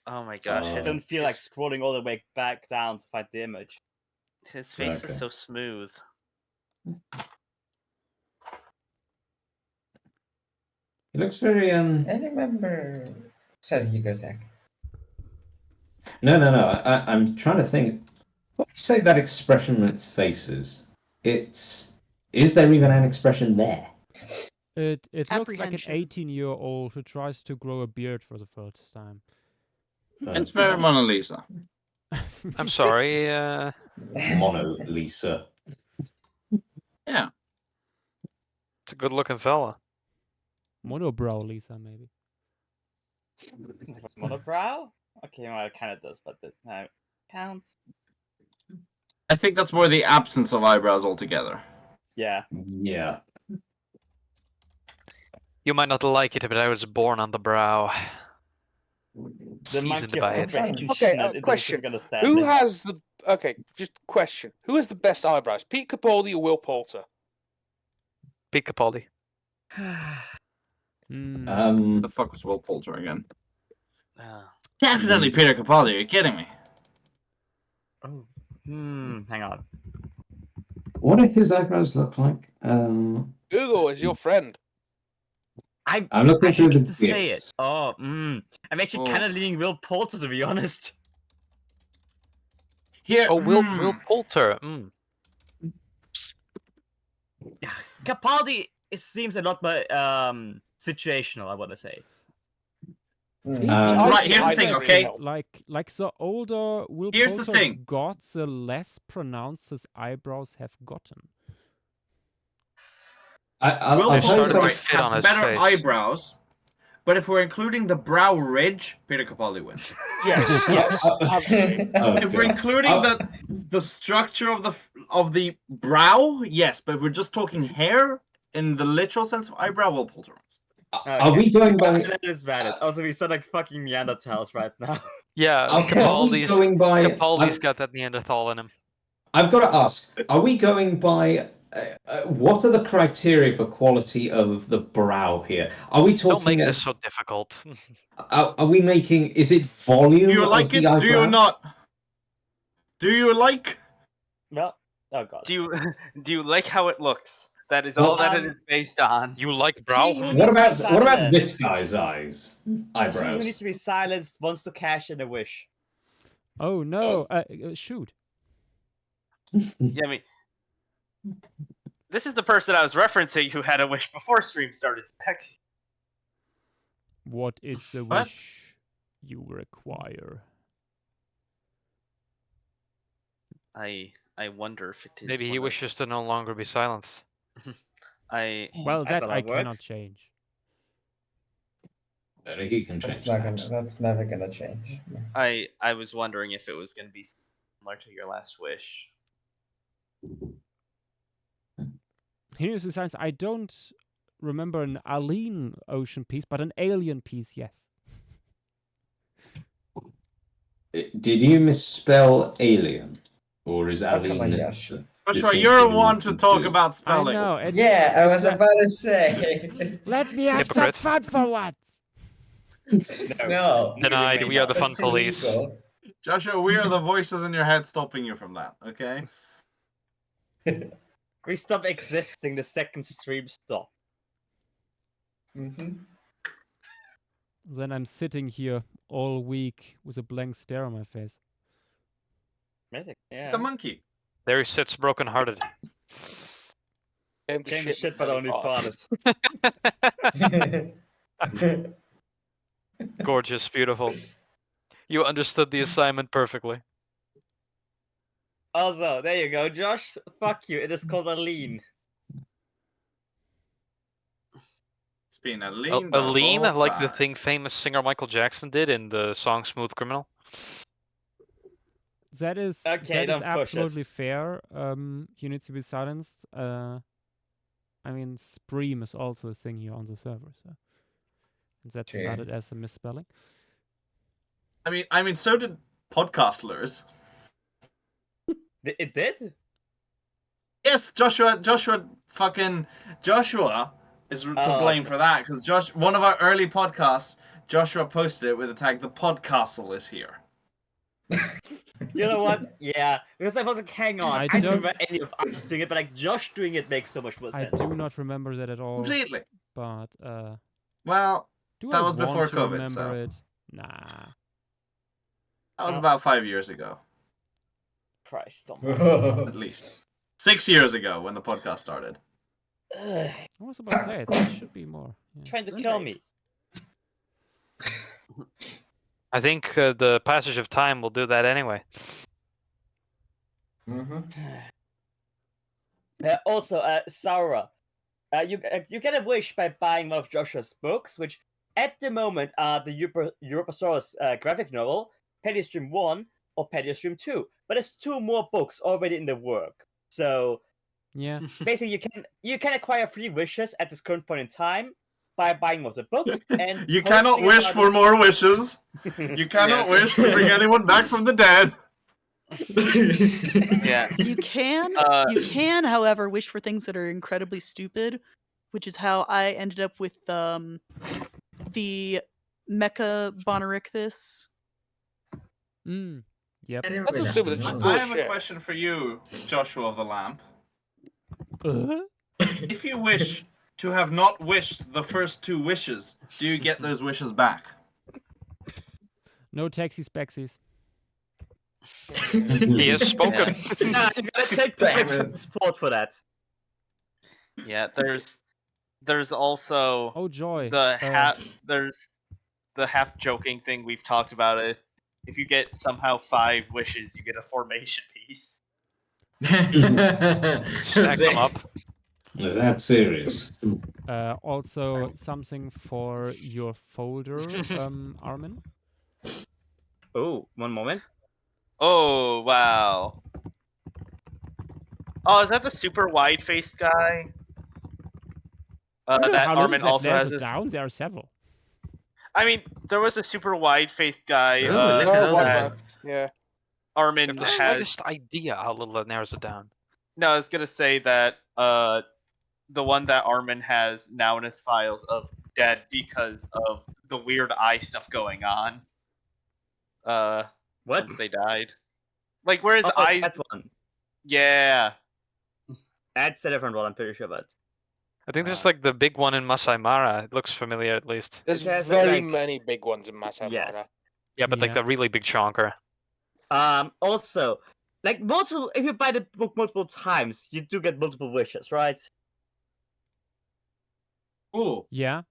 Oh my gosh! I don't feel like scrolling all the way back down to find the image. His face is so smooth. He looks very I remember. Sorry, you go, Zach. No. I'm trying to think. What do you say that expression on its face is? Is there even an expression there? It looks like an Apprehension. 18-year-old who tries to grow a beard for the first time. It's very Mona Lisa. I'm sorry. Mono Lisa. Yeah. It's a good-looking fella. Monobrow Lisa, maybe. Monobrow? Okay, well, it kind of does, but it counts. I think that's more the absence of eyebrows altogether. Yeah. Yeah. You might not like it, but I was born on the brow. The Seasoned monkey by of it. perfection. Okay, it doesn't question. gonna stand Who it. has the just question. Who has the best eyebrows? Pete Capaldi or Will Poulter? Pete Capaldi. What the fuck was Will Poulter again? Uh, Definitely Peter Capaldi. Are you kidding me? Oh. Hang on. What do his eyebrows look like? Google is your friend. I'm looking I through hate the to say beard. it. I'm actually kind of leaning Will Poulter, to be honest. Here. Oh, Will Poulter. Capaldi seems a lot more situational, I want to say. Right, here's the thing, okay? Like the older Will Here's the Poulter thing. got, the less pronounced his eyebrows have gotten. Will I'll tell you Poulter something. has better eyebrows, but if we're including the brow ridge, Peter Capaldi wins. Yes, absolutely. If we're including the structure of the brow, yes, but if we're just talking hair in the literal sense of eyebrow, Will Poulter wins. Are we going by? That is valid. Also, we sound like fucking Neanderthals right now. Yeah, Are we going by? Capaldi's got that Neanderthal in him. I've got to ask: are we going by? What are the criteria for quality of the brow here? Are we talking? Don't make this so difficult. Are we making? Is it volume? Do you like of the it? eyebrow? Do you not? Do you like? No. Oh god. Do you like how it looks? That is all that it is based on. You like brow? What about this guy's eyes? He Eyebrows. who needs to be silenced wants to cash in a wish. Oh no! Shoot. Yeah, I mean, this is the person I was referencing who had a wish before stream started. Heck. What is the What? wish you require? I wonder if it is. Maybe he one of- wishes to no longer be silenced. Well, That's that how I that cannot works. change. He can change that. That's never gonna change. I was wondering if it was going to be similar to your last wish. Here's the science. I don't remember an Aline ocean piece, but an alien piece, yes. Did you misspell alien, or is Oh, come on, Aline? Yash. Joshua, you're one to talk about spelling. I know. It's, Yeah, I was about to say. let me have some Hypocrite. fun for once. No. Denied. We are the fun That's police. illegal. Joshua, we are the voices in your head stopping you from that, okay? We stop existing the second stream stop. Mm-hmm. Then I'm sitting here all week with a blank stare on my face. Amazing. Yeah. The monkey. There he sits broken-hearted. Came to shit, but only farted. Gorgeous, beautiful. You understood the assignment perfectly. Also, there you go, Josh. Fuck you. It is called a lean. It's been a A lean. lean, the whole like the time. thing famous singer Michael Jackson did in the song "Smooth Criminal." That is Okay, that is don't push it. absolutely fair. You need to be silenced. I mean, Spream is also a thing here on the server, so that True. started as a misspelling. I mean, so did podcastlers. It did? Yes, Joshua is to blame for that because one of our early podcasts, Joshua posted it with the tag "The Podcastle is here." You know what? Yeah, because I was like, hang on. I I don't don't- remember any of us doing it, but like Josh doing it makes so much more I sense. do not remember that at all. Completely. But Well, Do that I was want before to COVID, remember so it? Nah. that was about 5 years ago, Christ. at least 6 years ago when the podcast started. Ugh, I was about to say it should be more. Yeah. trying to Isn't kill it? me. I think the passage of time will do that anyway. Mm-hmm. Also, Saura, you get a wish by buying one of Joshua's books, which at the moment are the Europasaurus graphic novel, Paleostream 1 or Paleostream 2. But there's 2 more books already in the work. So Yeah. basically, you can acquire 3 wishes at this current point in time by buying one of the books and You cannot posting wish about for more wishes. it. You cannot Yes. wish to bring anyone back from the dead. Yeah. You can, however, wish for things that are incredibly stupid, which is how I ended up with the Mecha Bonerichthys. Yep. I didn't That's really a stupid. It's know. just I have a bullshit. question for you, Joshua of the Lamp. Uh? If you wish to have not wished the first 2 wishes, do you get those wishes back? No taxi spexies. He has spoken. Nah, you gotta take the Damn fiction it. support for that. Yeah, there's also Oh joy. there's the half joking thing we've talked about it. If you get somehow 5 wishes, you get a formation piece. Stack them up. Is that serious? Also something for your folder, Armin. Oh, one moment. Oh wow. Oh, is that the super wide-faced guy? That How Armin also has it this. down? There are several. I mean, there was a super wide-faced guy. Ooh, look at all that those. Yeah. Armin If the has. slightest idea how little it narrows it down. No, I was gonna say that the one that Armin has now in his files of dead because of the weird eye stuff going on. What? Since they died. Like where his Oh, eyes. that one. Yeah. That's a different one, I'm pretty sure about. I think this is like the big one in Masai Mara. It looks familiar at least. There's It has, very like- many big ones in Masai Mara. Yes. Yeah, but like Yeah. the really big chonker. Also, like multiple, if you buy the book multiple times, you do get multiple wishes, right? Ooh. Yeah.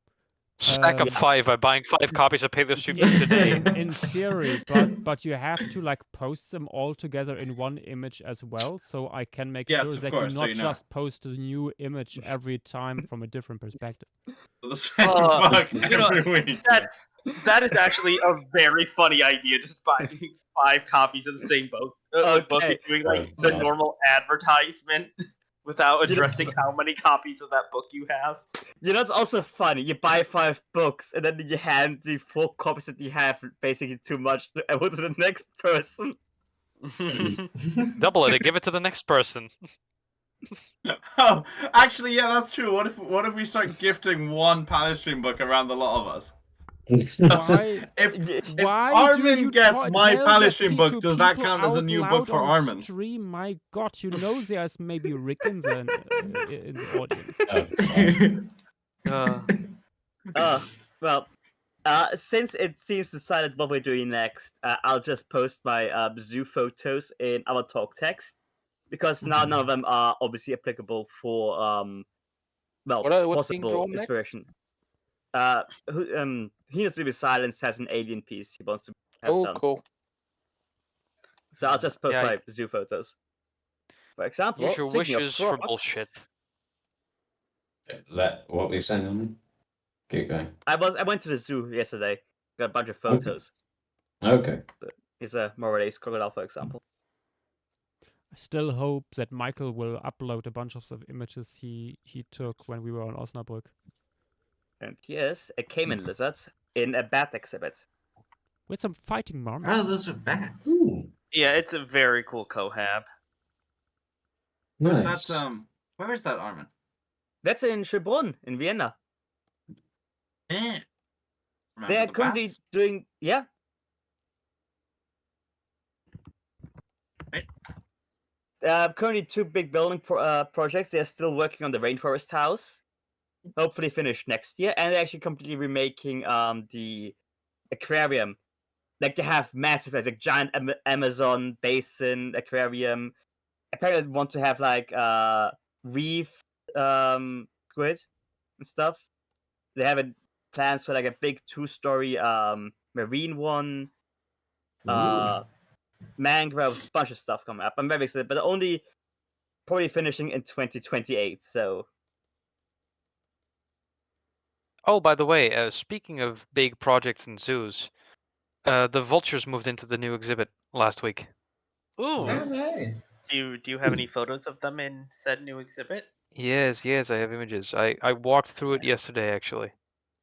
Stack up Yeah. 5 by buying 5 copies of Paleostream In, today. in theory, but you have to like post them all together in one image as well, so I can make Yes, sure of that course, you so not you know. just post a new image every time from a different perspective. The same Uh, book you know, every week. that is actually a very funny idea. Just buying 5 copies of the same book, book and Okay. doing like the Yeah. normal advertisement without You know- addressing how many copies of that book you have. You know, it's also funny. You buy 5 books, and then you hand the 4 copies that you have basically too much to to the next person. Double it and give it to the next person. Oh, actually, yeah, that's true. What if we start gifting one Paleostream book around the lot of us? Why? If Why Armin do you gets tell my that Paleostream book, to does that people count as a out new loud book for on Armin? Stream? My God, you know there's maybe Rick in the audience. Well, since it seems decided what we're doing next, I'll just post my zoo photos in our talk text because now none of them are obviously applicable for well, What's being possible drawn next? inspiration. He knows to be silence has an alien piece he wants to have Oh, done. cool. So I'll just post Yeah, my zoo photos. For example, Use your speaking of wishes for frogs, bullshit. What we're saying on keep going. I went to the zoo yesterday. Got a bunch of photos. Okay. Here's a Moradase crocodile, for example. I still hope that Michael will upload a bunch of the images he took when we were on Osnabrück. And here's a caiman lizard in a bat exhibit. With some fighting marmots. Oh, those are bats. Ooh, Yeah, it's a very cool cohab. Where's nice. that? Where is that, Armin? That's in Schönbrunn in Vienna. Eh. Remember They are the currently bats? doing Right. currently 2 big building projects. They're still working on the rainforest house, hopefully finished next year, and they're actually completely remaking the aquarium. Like they have massive, like giant Amazon basin aquarium. Apparently, they want to have like reef squid and stuff. They have plans for like a big 2-story marine one. Mangroves, bunch of stuff coming up. I'm very excited, but only probably finishing in 2028. So. Oh, by the way, speaking of big projects and zoos, the vultures moved into the new exhibit last week. Ooh. Right. Do you have any photos of them in said new exhibit? Yes, I have images. I walked through it yesterday actually.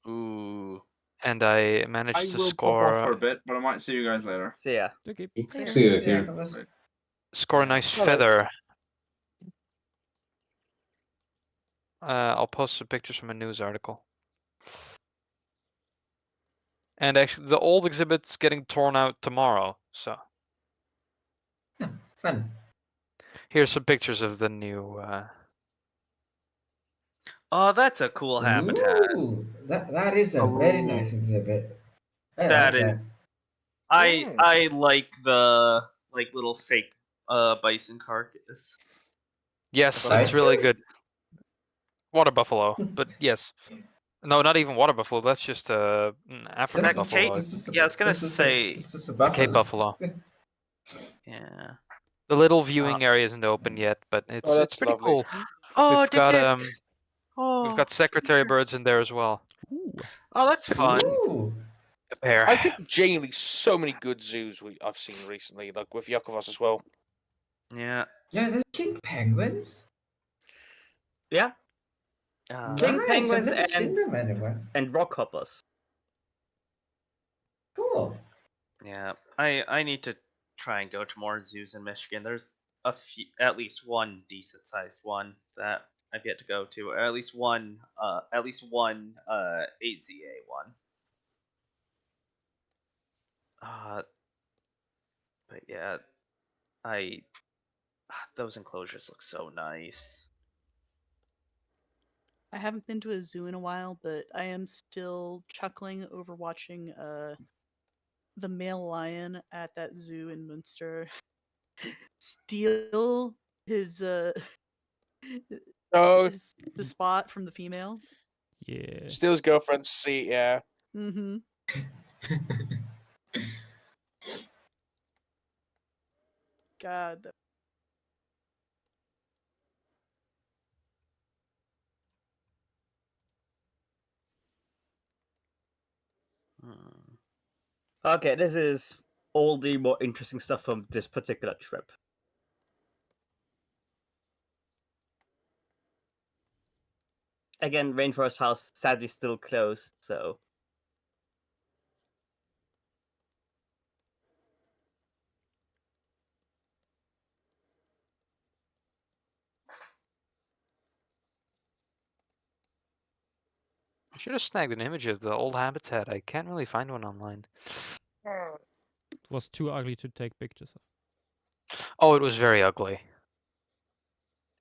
Ooh. And I managed I to will score. pop off for a bit, but I might see you guys later. See ya. Okay. See you, Yeah, Akira. Score a nice feather. I'll post some pictures from a news article. And actually, the old exhibit's getting torn out tomorrow, so. Fun. Here's some pictures of the new. Oh, that's a cool habitat. Ooh, that is a very nice exhibit. I That like is. that. I like the little fake bison carcass. Yes, it's really good. Water buffalo, but yes. No, not even water buffalo. That's just African That's buffalo. yeah, I was gonna say Cape buffalo. Yeah. The little viewing area isn't open yet, but it's pretty lovely. cool. Oh, we've got Oh, we've got secretary birds in there as well. Ooh. Oh, that's fun. A pair. I think genuinely so many good zoos I've seen recently, like with Yakovos as well. Yeah. Yeah, there's king penguins. Yeah. King Nice, penguins I've never seen and them anywhere. rockhoppers. Cool. Yeah, I need to try and go to more zoos in Michigan. There's at least one decent sized one that I've yet to go to, or at least one 8ZA one. But yeah, those enclosures look so nice. I haven't been to a zoo in a while, but I am still chuckling over watching the male lion at that zoo in Munster steal his the spot from the female. Yeah. Steal his girlfriend's seat, yeah. Mm-hmm. God. Okay, this is all the more interesting stuff from this particular trip. Again, Rainforest House sadly still closed, so. I should have snagged an image of the old habitat. I can't really find one online. It was too ugly to take pictures of. Oh, it was very ugly.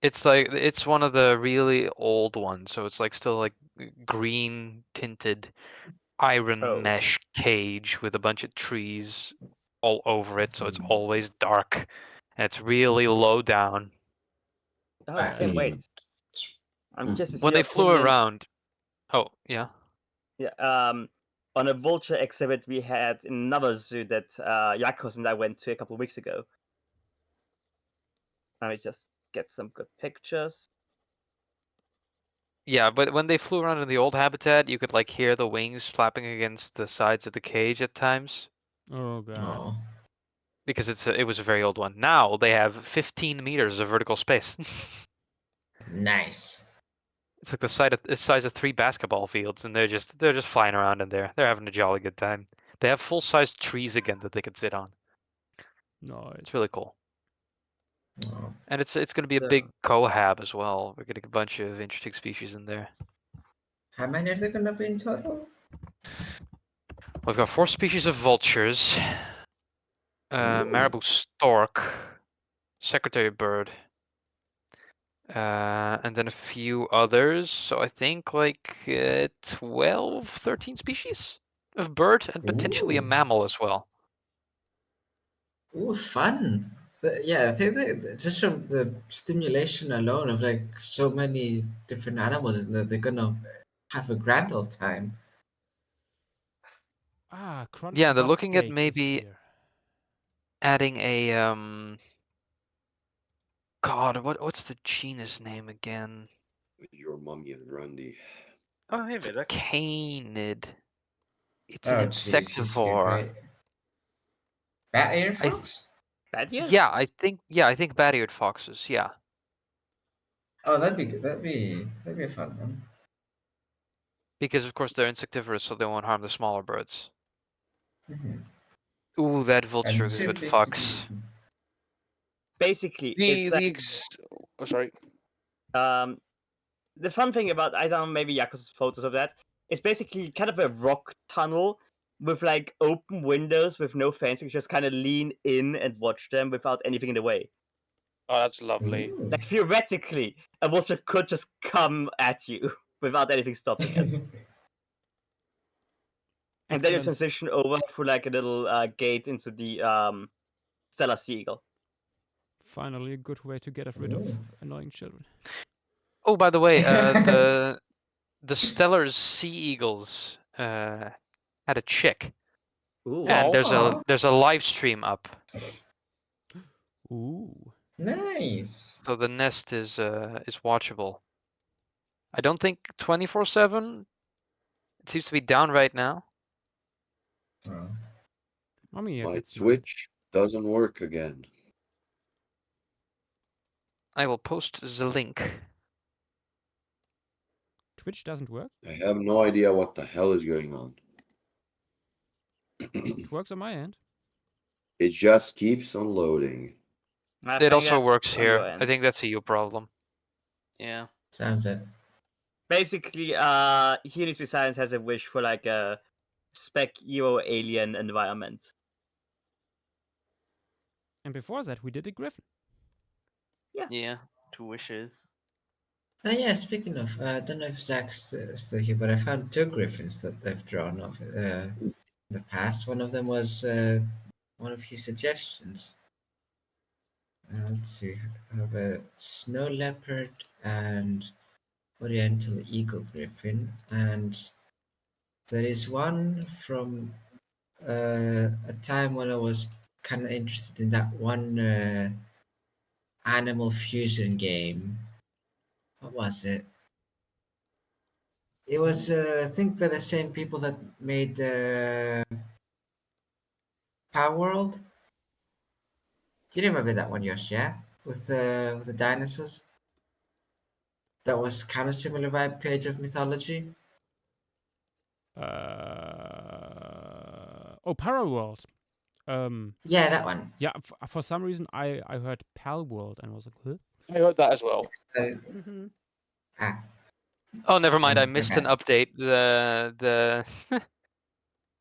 It's one of the really old ones, so it's like still like green tinted iron mesh cage with a bunch of trees all over it, so it's always dark and it's really low down. Oh, Tim, wait. I'm just when they flew around. Oh, yeah. Yeah, on a vulture exhibit we had in another zoo that Yakos and I went to a couple of weeks ago. Let me just get some good pictures. Yeah, but when they flew around in the old habitat, you could like hear the wings flapping against the sides of the cage at times. Oh god. Because it was a very old one. Now they have 15 meters of vertical space. Nice. It's like the size of 3 basketball fields, and they're just flying around in there. They're having a jolly good time. They have full-sized trees again that they can sit on. Nice. It's really cool. And it's going to be a big cohab as well. We're getting a bunch of interesting species in there. How many are there gonna be in total? We've got 4 species of vultures, marabou stork, secretary bird, and then a few others. So I think like 12, 13 species of bird, and potentially a Ooh. mammal as well. Ooh, fun. Yeah, I think just from the stimulation alone of like so many different animals, that they're gonna have a grand old time. Ah, crunch Yeah, they're butt looking at steak is maybe here. adding a God, what's the genus name again? Your mummy and Grundy. Oh, hey, It's a Vidic. canid. It's an Oh, jeez, she's here, insectivore. great. Bat-eared I fox? Bad years? Yeah, I think bat-eared foxes. Yeah, Oh, that'd be good. That'd be a fun one. because of course they're insectivorous, so they won't harm the smaller birds. Mhm. Ooh, that And vulture too good big to be fox. eaten. Basically, The it's the like, ex- oh, sorry. the fun thing about, I don't know, maybe Yakuza's photos of that, it's basically kind of a rock tunnel with like open windows with no fencing, just kind of lean in and watch them without anything in the way. Oh, that's lovely. Ooh. Like theoretically, a vulture could just come at you without anything stopping it. And then you Excellent. transition over through like a little gate into the Stellar Sea Eagle. Finally, a good way to get rid of Ooh. annoying children. Oh, by the way, the stellar sea eagles had a chick, Ooh. and Aw. there's a live stream up. Ooh. Nice. So the nest is watchable. I don't think 24/7. It seems to be down right now. Oh. I mean, if My it's Switch doesn't work again. I will post the link. Twitch doesn't work. I have no idea what the hell is going on. It works on my end. It just keeps on loading. I It think also that's works on your here. I end. think that's a you problem. Yeah. Sounds it. Basically, Here Needs to Be Silence has a wish for like a spec Euro alien environment. And before that, we did a griffin. Yeah. 2 wishes. Oh yeah, speaking of, I don't know if Zach's still here, but I found two griffins that they've drawn of in the past. One of them was one of his suggestions. Let's see, I have a snow leopard and oriental eagle griffin, and there is one from a time when I was kind of interested in that one animal fusion game. What was it? It was, I think, by the same people that made Power World. You remember that one, Yosh? Yeah, with the dinosaurs. That was kind of similar vibe to Age of Mythology. Oh, Paraworld. Yeah, that one. Yeah, for some reason I heard Pal World and was like, huh? I heard that as well. Mm-hmm. Ah, Oh, never mind. I my missed an bad. update. The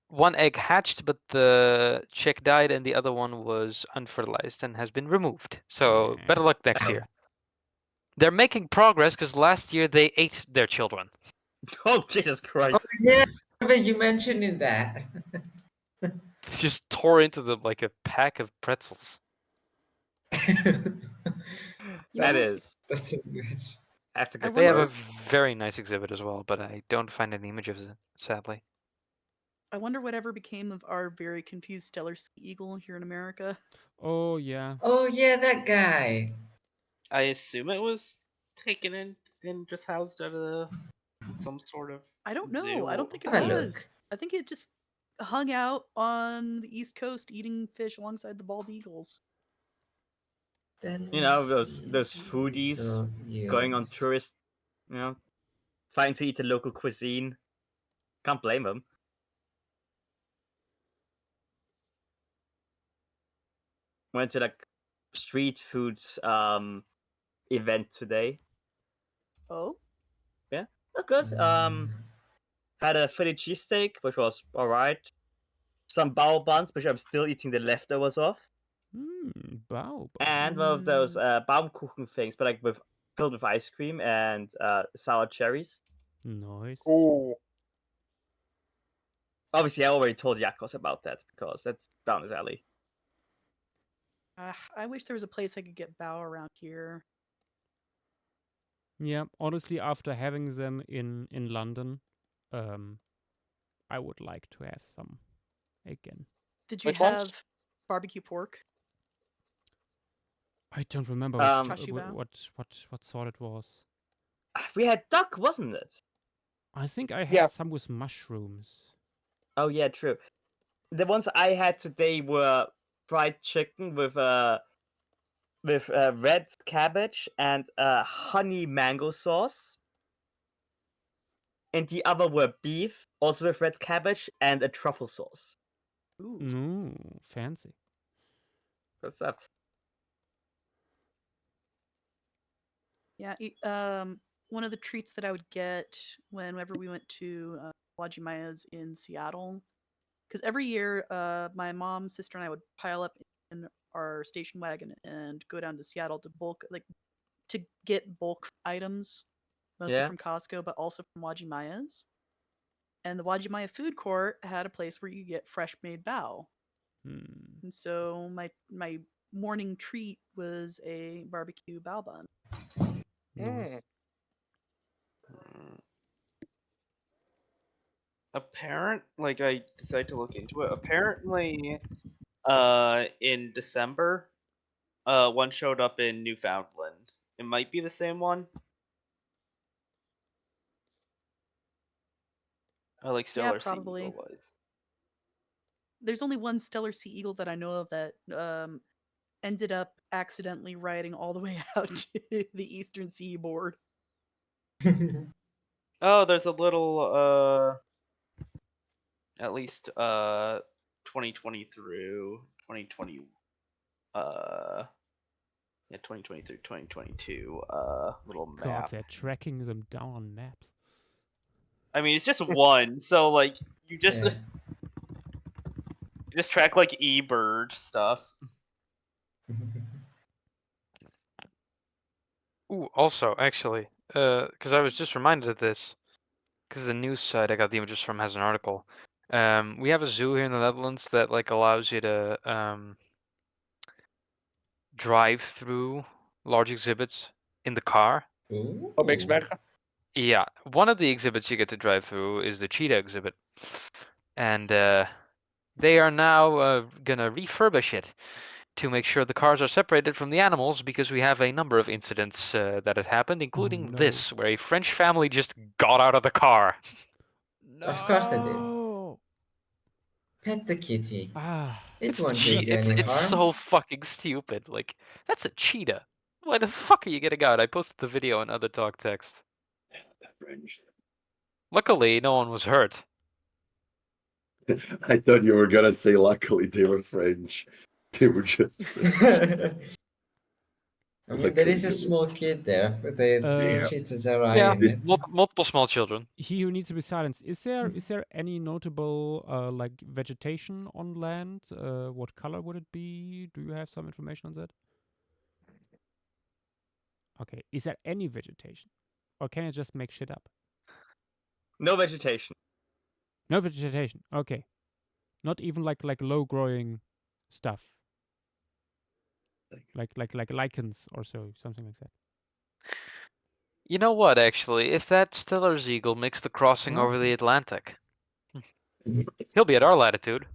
one egg hatched, but the chick died, and the other one was unfertilized and has been removed. So Yeah. better luck next Oh. year. They're making progress because last year they ate their children. Oh Jesus Christ! Oh yeah, I remember you mentioning that. They just tore into them like a pack of pretzels. That is. That's a good. That's a I good They have a word. very nice exhibit as well, but I don't find any images of it, sadly. I wonder whatever became of our very confused stellar sea eagle here in America. Oh yeah. Oh yeah, that guy. I assume it was taken in and just housed at some sort of I don't zoo. know. I don't think it Have a was. look. I think it just hung out on the East Coast eating fish alongside the bald eagles. You know, those foodies going on tourist, you know, trying to eat the local cuisine. Can't blame them. Went to like street foods event today. Oh, Yeah, that's good. Had a Philly cheesesteak, which was alright. Some bao buns, which I'm still eating the leftovers of. Hmm. Bao. And one of those Baumkuchen things, but like with filled with ice cream and sour cherries. Nice. Oh, Obviously, I already told Yakos about that because that's down his alley. I wish there was a place I could get bao around here. Yeah, honestly, after having them in London, I would like to have some again. Did you Which ones? have barbecue pork? I don't remember Chashu bao? what sort it was. We had duck, wasn't it? I think I had Yeah. some with mushrooms. Oh yeah, true. The ones I had today were fried chicken with red cabbage and honey mango sauce. And the other were beef, also with red cabbage and a truffle sauce. Ooh, fancy. Good stuff. Yeah, one of the treats that I would get whenever we went to Wajimaya's in Seattle, because every year my mom, sister, and I would pile up in our station wagon and go down to Seattle to get bulk items, mostly from Costco, but also from Wajimaya's. And the Wajimaya food court had a place where you get fresh made bao. And so my morning treat was a barbecue bao bun. Nice. I decided to look into it. Apparently, in December, one showed up in Newfoundland. It might be the same one. I like Stellar Sea probably. Eagle was. There's only one Stellar Sea Eagle that I know of that ended up accidentally riding all the way out to the eastern seaboard. Oh, there's a little at least 2020 through 2020 yeah, 2020 through 2022 little map. God, they're tracking them down on maps. I mean, it's just one, so like you just you just track like eBird stuff. Ooh, also, actually, because I was just reminded of this, because the news site I got the images from has an article. We have a zoo here in the Netherlands that like allows you to drive through large exhibits in the car. Oh, big spec. Yeah, one of the exhibits you get to drive through is the cheetah exhibit, and they are now gonna refurbish it to make sure the cars are separated from the animals because we have a number of incidents that had happened, including this, where a French family just got out of the car. No. Of course I did. Pet the kitty. It won't do you any It's harm. so fucking stupid. Like, that's a cheetah. Why the fuck are you getting out? I posted the video on other talk text. Luckily, no one was hurt. I thought you were gonna say luckily they were French. They were just French. I mean, there is a small kid there. The cheetahs are eyeing it. Multiple small children. He who needs to be silenced. Is there any notable like vegetation on land? What color would it be? Do you have some information on that? Okay. Is there any vegetation, or can I just make shit up? No vegetation. No vegetation. Okay. Not even like low growing stuff. Like lichens or so, something like that. You know what, actually? If that Stiller's eagle makes the crossing over the Atlantic, he'll be at our latitude.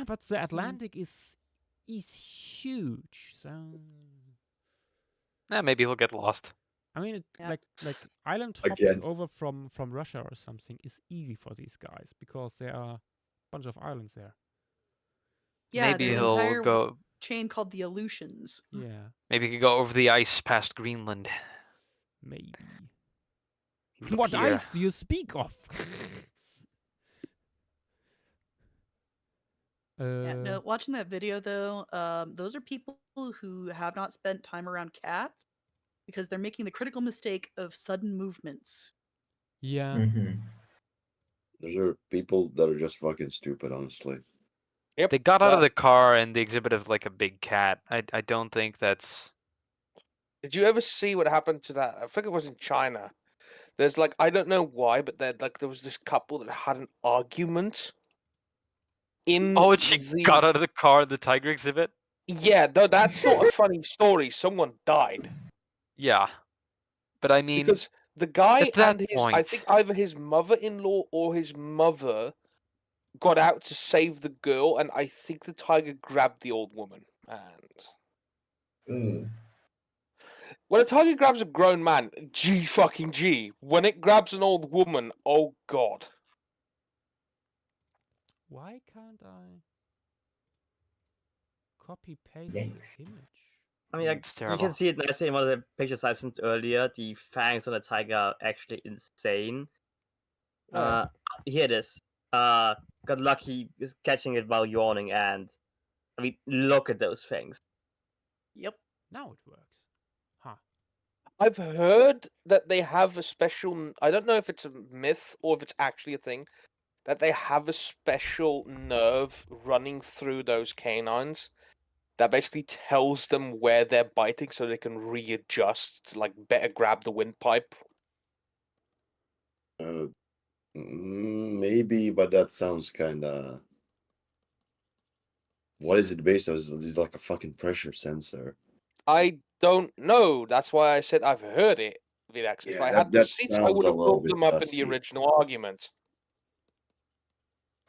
But the Atlantic is huge, so... Maybe he'll get lost. I mean, like island Again. hopping over from Russia or something is easy for these guys because there are a bunch of islands there. Yeah, Maybe there's an he'll entire go. chain called the Aleutians. Yeah. Maybe he could go over the ice past Greenland. Maybe. Look What here. ice do you speak of? Yeah, no, watching that video though, those are people who have not spent time around cats because they're making the critical mistake of sudden movements. Yeah. Those are people that are just fucking stupid, honestly. Yep. They got out of the car and the exhibit of like a big cat. I don't think that's Did you ever see what happened to that? I think it was in China. There's like, I don't know why, but there was this couple that had an argument in Oh, and she the. got out of the car at the tiger exhibit? Yeah, no, that's not a funny story. Someone died. Yeah. But I mean, because the guy at that and I point, think either his mother-in-law or his mother got out to save the girl, and I think the tiger grabbed the old woman. And when a tiger grabs a grown man, G fucking G. When it grabs an old woman, oh god. Why can't I copy paste Yikes. the image? I mean, like, it's you terrible. can see it nicely in one of the pictures I sent earlier. The fangs on the tiger are actually insane. Here it is. Got lucky catching it while yawning, and I mean, look at those fangs. Yep. Now it works. Huh. I've heard that they have a special. I don't know if it's a myth or if it's actually a thing. That they have a special nerve running through those canines that basically tells them where they're biting so they can readjust, like better grab the windpipe. Maybe, but that sounds kind of. What is it based on? Is it like a fucking pressure sensor? I don't know. That's why I said I've heard it, Vidax. If Yeah, I had that receipts, I sounds would a have little pulled bit them up in the sussy. original argument.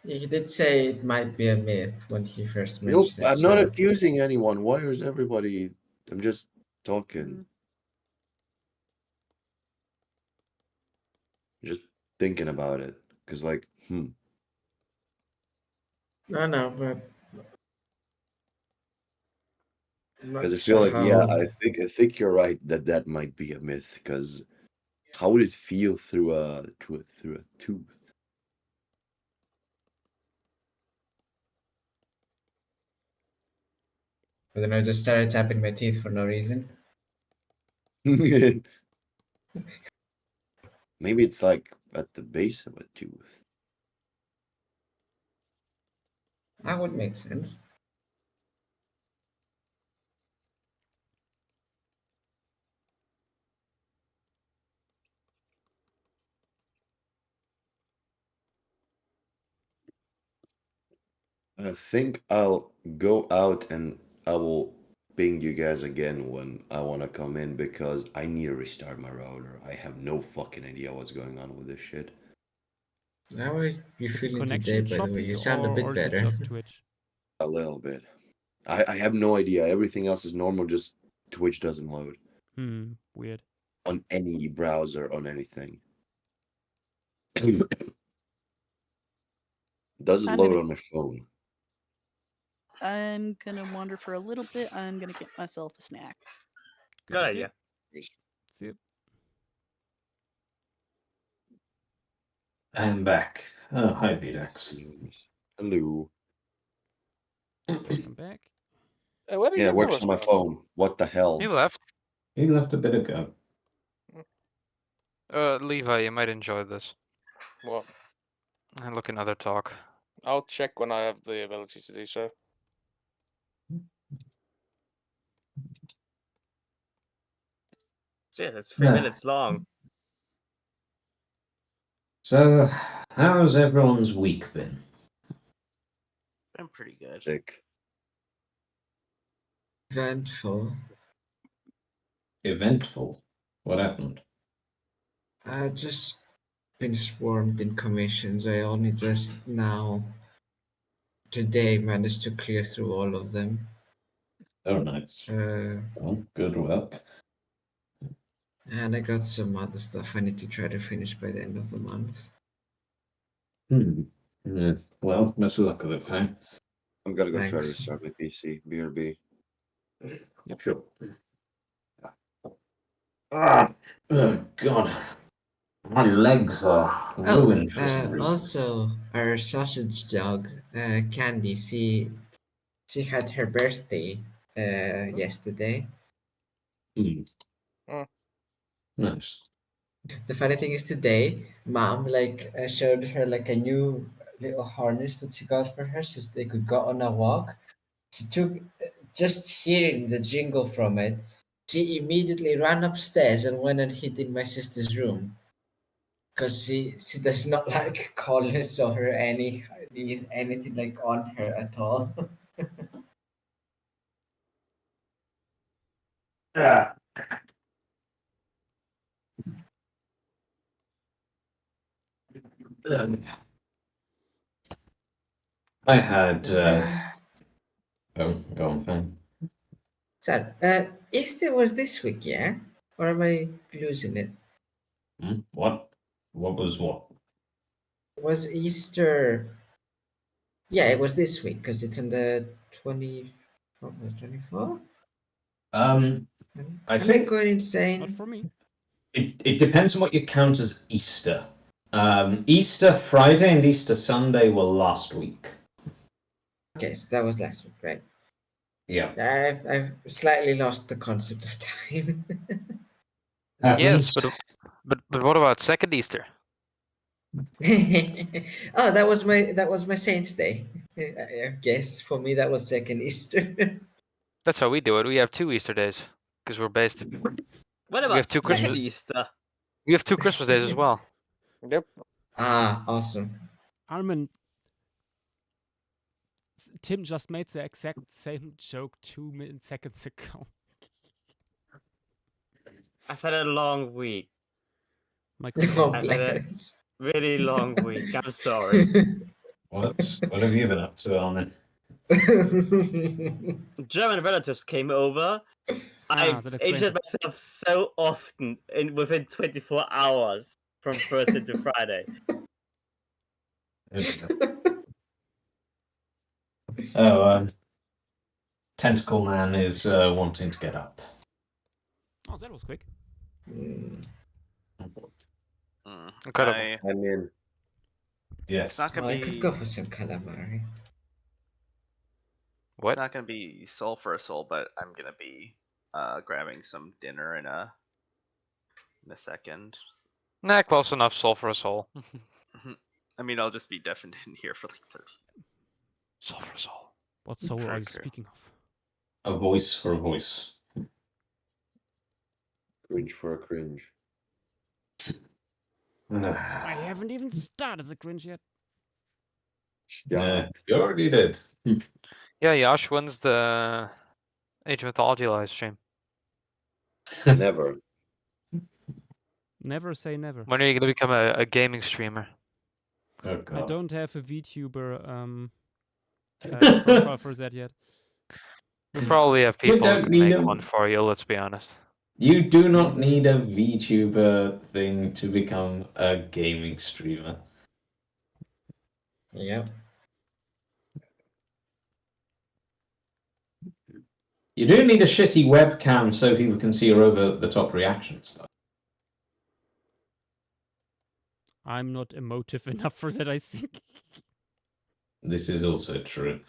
He did say it might be a myth when he first Nope, mentioned it. I'm not So accusing anyone. Why is everybody? I'm just talking. Just thinking about it, because like, no, but Because I not feel sure like, yeah, how. I think you're right that that might be a myth. Because how would it feel through a tooth? But then I just started tapping my teeth for no reason. Maybe it's like at the base of a tooth. That would make sense. I think I'll go out and I will ping you guys again when I want to come in because I need to restart my router. I have no fucking idea what's going on with this shit. How are you Is the feeling today, connection by the way? choppy You sound a bit or is it better. just Twitch? A little bit. I have no idea. Everything else is normal, just Twitch doesn't load. Weird. On any browser, on anything. Doesn't load on my phone. I'm gonna wander for a little bit. I'm gonna get myself a snack. Good idea. See you. I'm back. Oh, hi, Vidax. Hello. Welcome back. Where did Yeah, it works Nicholas on my go? phone. What the hell? He left. He left a bit ago. Levi, you might enjoy this. What? And look another talk. I'll check when I have the ability to do so. Shit, it's 3 Yeah. minutes long. So, how's everyone's week been? I'm pretty good. Sick. Eventful. Eventful. What happened? Just been swarmed in commissions. I only just now, today, managed to clear through all of them. Oh, nice. Well, good work. And I got some other stuff I need to try to finish by the end of the month. Yeah. Well, best of luck with it, fam. I'm gonna go try to Thanks. restart my PC. BRB. Yep. Sure. Oh, God. My legs are ruined for some reason. Also, our sausage dog, Candy, she had her birthday yesterday. Nice. The funny thing is today, Mom showed her like a new little harness that she got for her so they could go on a walk. She took just hearing the jingle from it. she immediately ran upstairs and went and hid in my sister's room because she does not like colors or anything like on her at all. Yeah. I had. Oh, go on, fine. So, Easter was this week, yeah? Or am I losing it? What? What was what? Was Easter? Yeah, it was this week because it's on the 24. I Am I think going Not insane? for me. it depends on what you count as Easter. Easter Friday and Easter Sunday were last week. Okay, so that was last week, right? Yeah. I've slightly lost the concept of time. Yes, Happens. but what about second Easter? Oh, that was my Saints Day. I guess for me that was second Easter. That's how we do it. We have 2 Easter days because we're based. What We about have 2 second Christmas. Easter? We have 2 Christmas days as well. Yep. Ah, awesome. Armin, Tim just made the exact same joke 2 seconds ago. I've had a long week. My Oh, I've had a bless. really long week. I'm sorry. What have you been up to, Armin? German relatives came over. I've that explains injured it. myself so often within 24 hours from Thursday to Friday. Oh, Tentacle Man is wanting to get up. Oh, that was quick. Incredible. I'm in. Yes. It's not gonna I be. could go for some calamari. What? It's not gonna be soul for a soul, but I'm gonna be grabbing some dinner in a second. Nah, close enough. Soul for a soul. I mean, I'll just be deafened in here for like 30. Soul for a soul. What soul are you True. speaking of? A voice for a voice. Cringe for a cringe. I haven't even started the cringe yet. Yeah, you already did. Yeah, Yash, when's the Age of Mythology live stream? Never. Never say never. When are you gonna become a gaming streamer? Oh I god. don't have a VTuber profile for that yet. We probably have You people who don't can need make a- one for you, let's be honest. You do not need a VTuber thing to become a gaming streamer. Yep. You do need a shitty webcam so people can see your over-the-top reactions, though. I'm not emotive enough for that, I think. This is also true.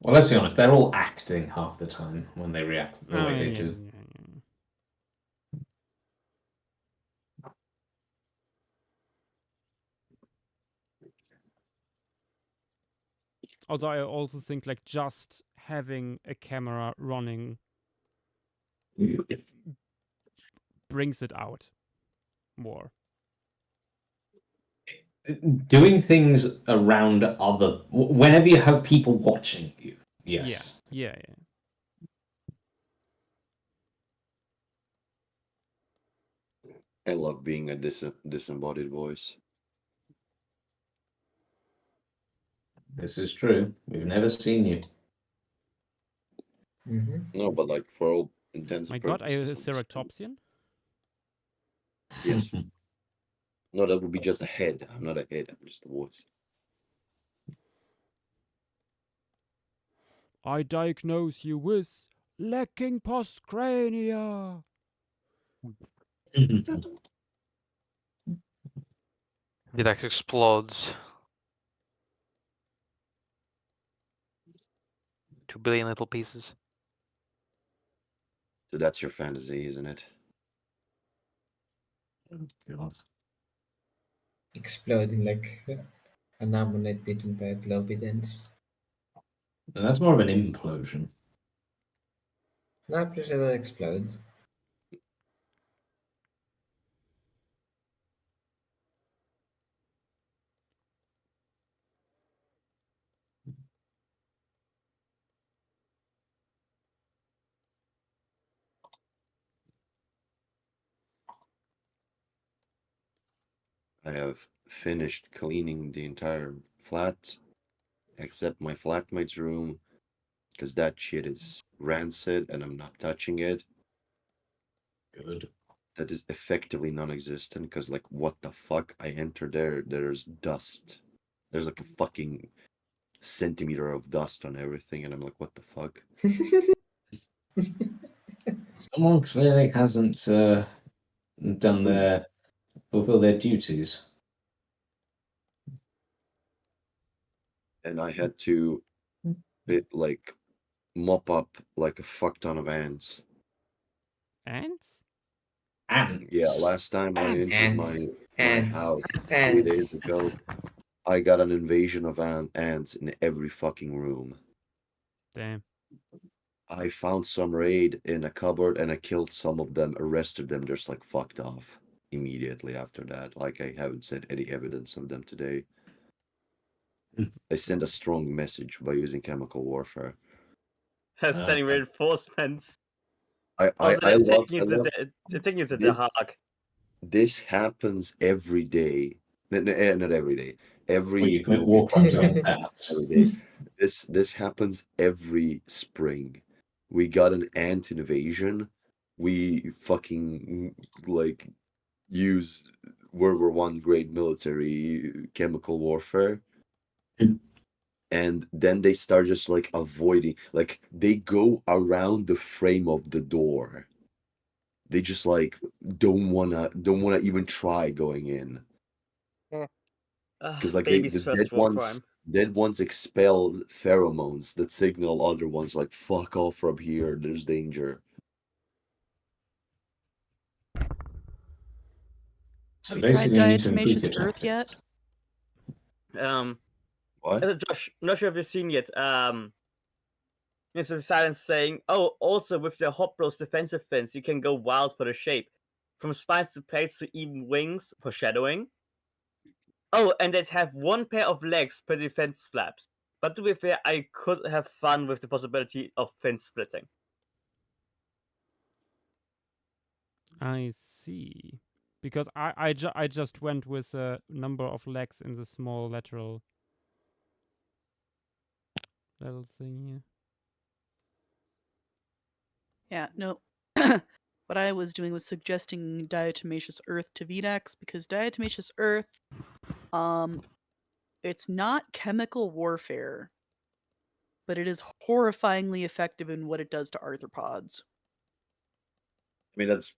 Well, let's be honest, they're all acting half the time when they react the way they do. Although I also think like just having a camera running brings it out more. Doing things around whenever you have people watching you. Yes. Yeah. I love being a disembodied voice. This is true. We've never seen you. No, but like for all intents My and god, purposes. I ceratopsian? Yes. No, that would be just a head. I'm not a head. I'm just a voice. I diagnose you with lacking postcrania. It actually explodes. 2 billion little pieces. So that's your fantasy, isn't it? God. Exploding like an ammonite bitten by a globidens. And that's more of an implosion. Not pretty sure that explodes. I have finished cleaning the entire flat, except my flatmate's room, because that shit is rancid and I'm not touching it. Good. That is effectively non-existent, because like, what the fuck? I enter there, there's dust. There's like a fucking centimeter of dust on everything, and I'm like, what the fuck? Someone clearly hasn't done their fulfill their duties. And I had to like mop up like a fuck ton of ants. Ants? Ants. Yeah, last time I Ants. entered my Ants. house Ants. 3 days ago, I got an invasion of ants in every fucking room. Damn. I found some raid in a cupboard and I killed some of them, arrested them, just like fucked off immediately after that. Like, I haven't sent any evidence of them today. I sent a strong message by using chemical warfare. Sending reinforcements. I love taking you to the heart. This happens every day. Not every day. You commit There will war be crimes against ants. every day. This happens every spring. We got an ant invasion. We fucking like use World War I grade military chemical warfare. And then they start just like avoiding, like they go around the frame of the door. They just like don't wanna even try going in. Because like the dead ones expel pheromones that signal other ones like fuck off from here, there's danger. So Have you tried basically you need to improve diatomaceous your earth yet? What? Josh, I'm not sure if you've seen yet. It's a silence saying, "Oh, also with the Hoplo's defensive fins, you can go wild for the shape, from spines to plates to even wings for shadowing. Oh, and they have one pair of legs per defense flaps. But to be fair, I could have fun with the possibility of fin splitting." I see. Because I just went with a number of legs in the small lateral little thing here. Yeah, no. What I was doing was suggesting diatomaceous earth to VDAX because diatomaceous earth, it's not chemical warfare, but it is horrifyingly effective in what it does to arthropods. I mean, that's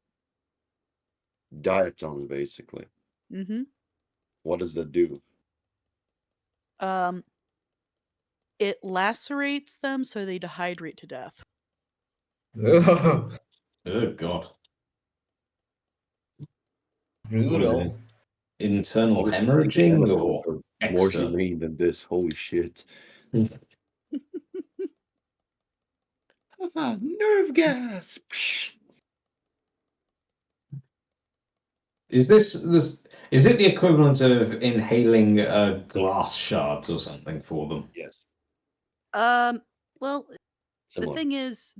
diatoms basically. Mm-hmm. What does that do? It lacerates them so they dehydrate to death. Oh god. Brutal. Internal Honestly, hemorrhaging chemicals or are more external? humane than this. Holy shit. Nerve gas. Is this is it the equivalent of inhaling glass shards or something for them? Yes. Well, Similar. the thing is,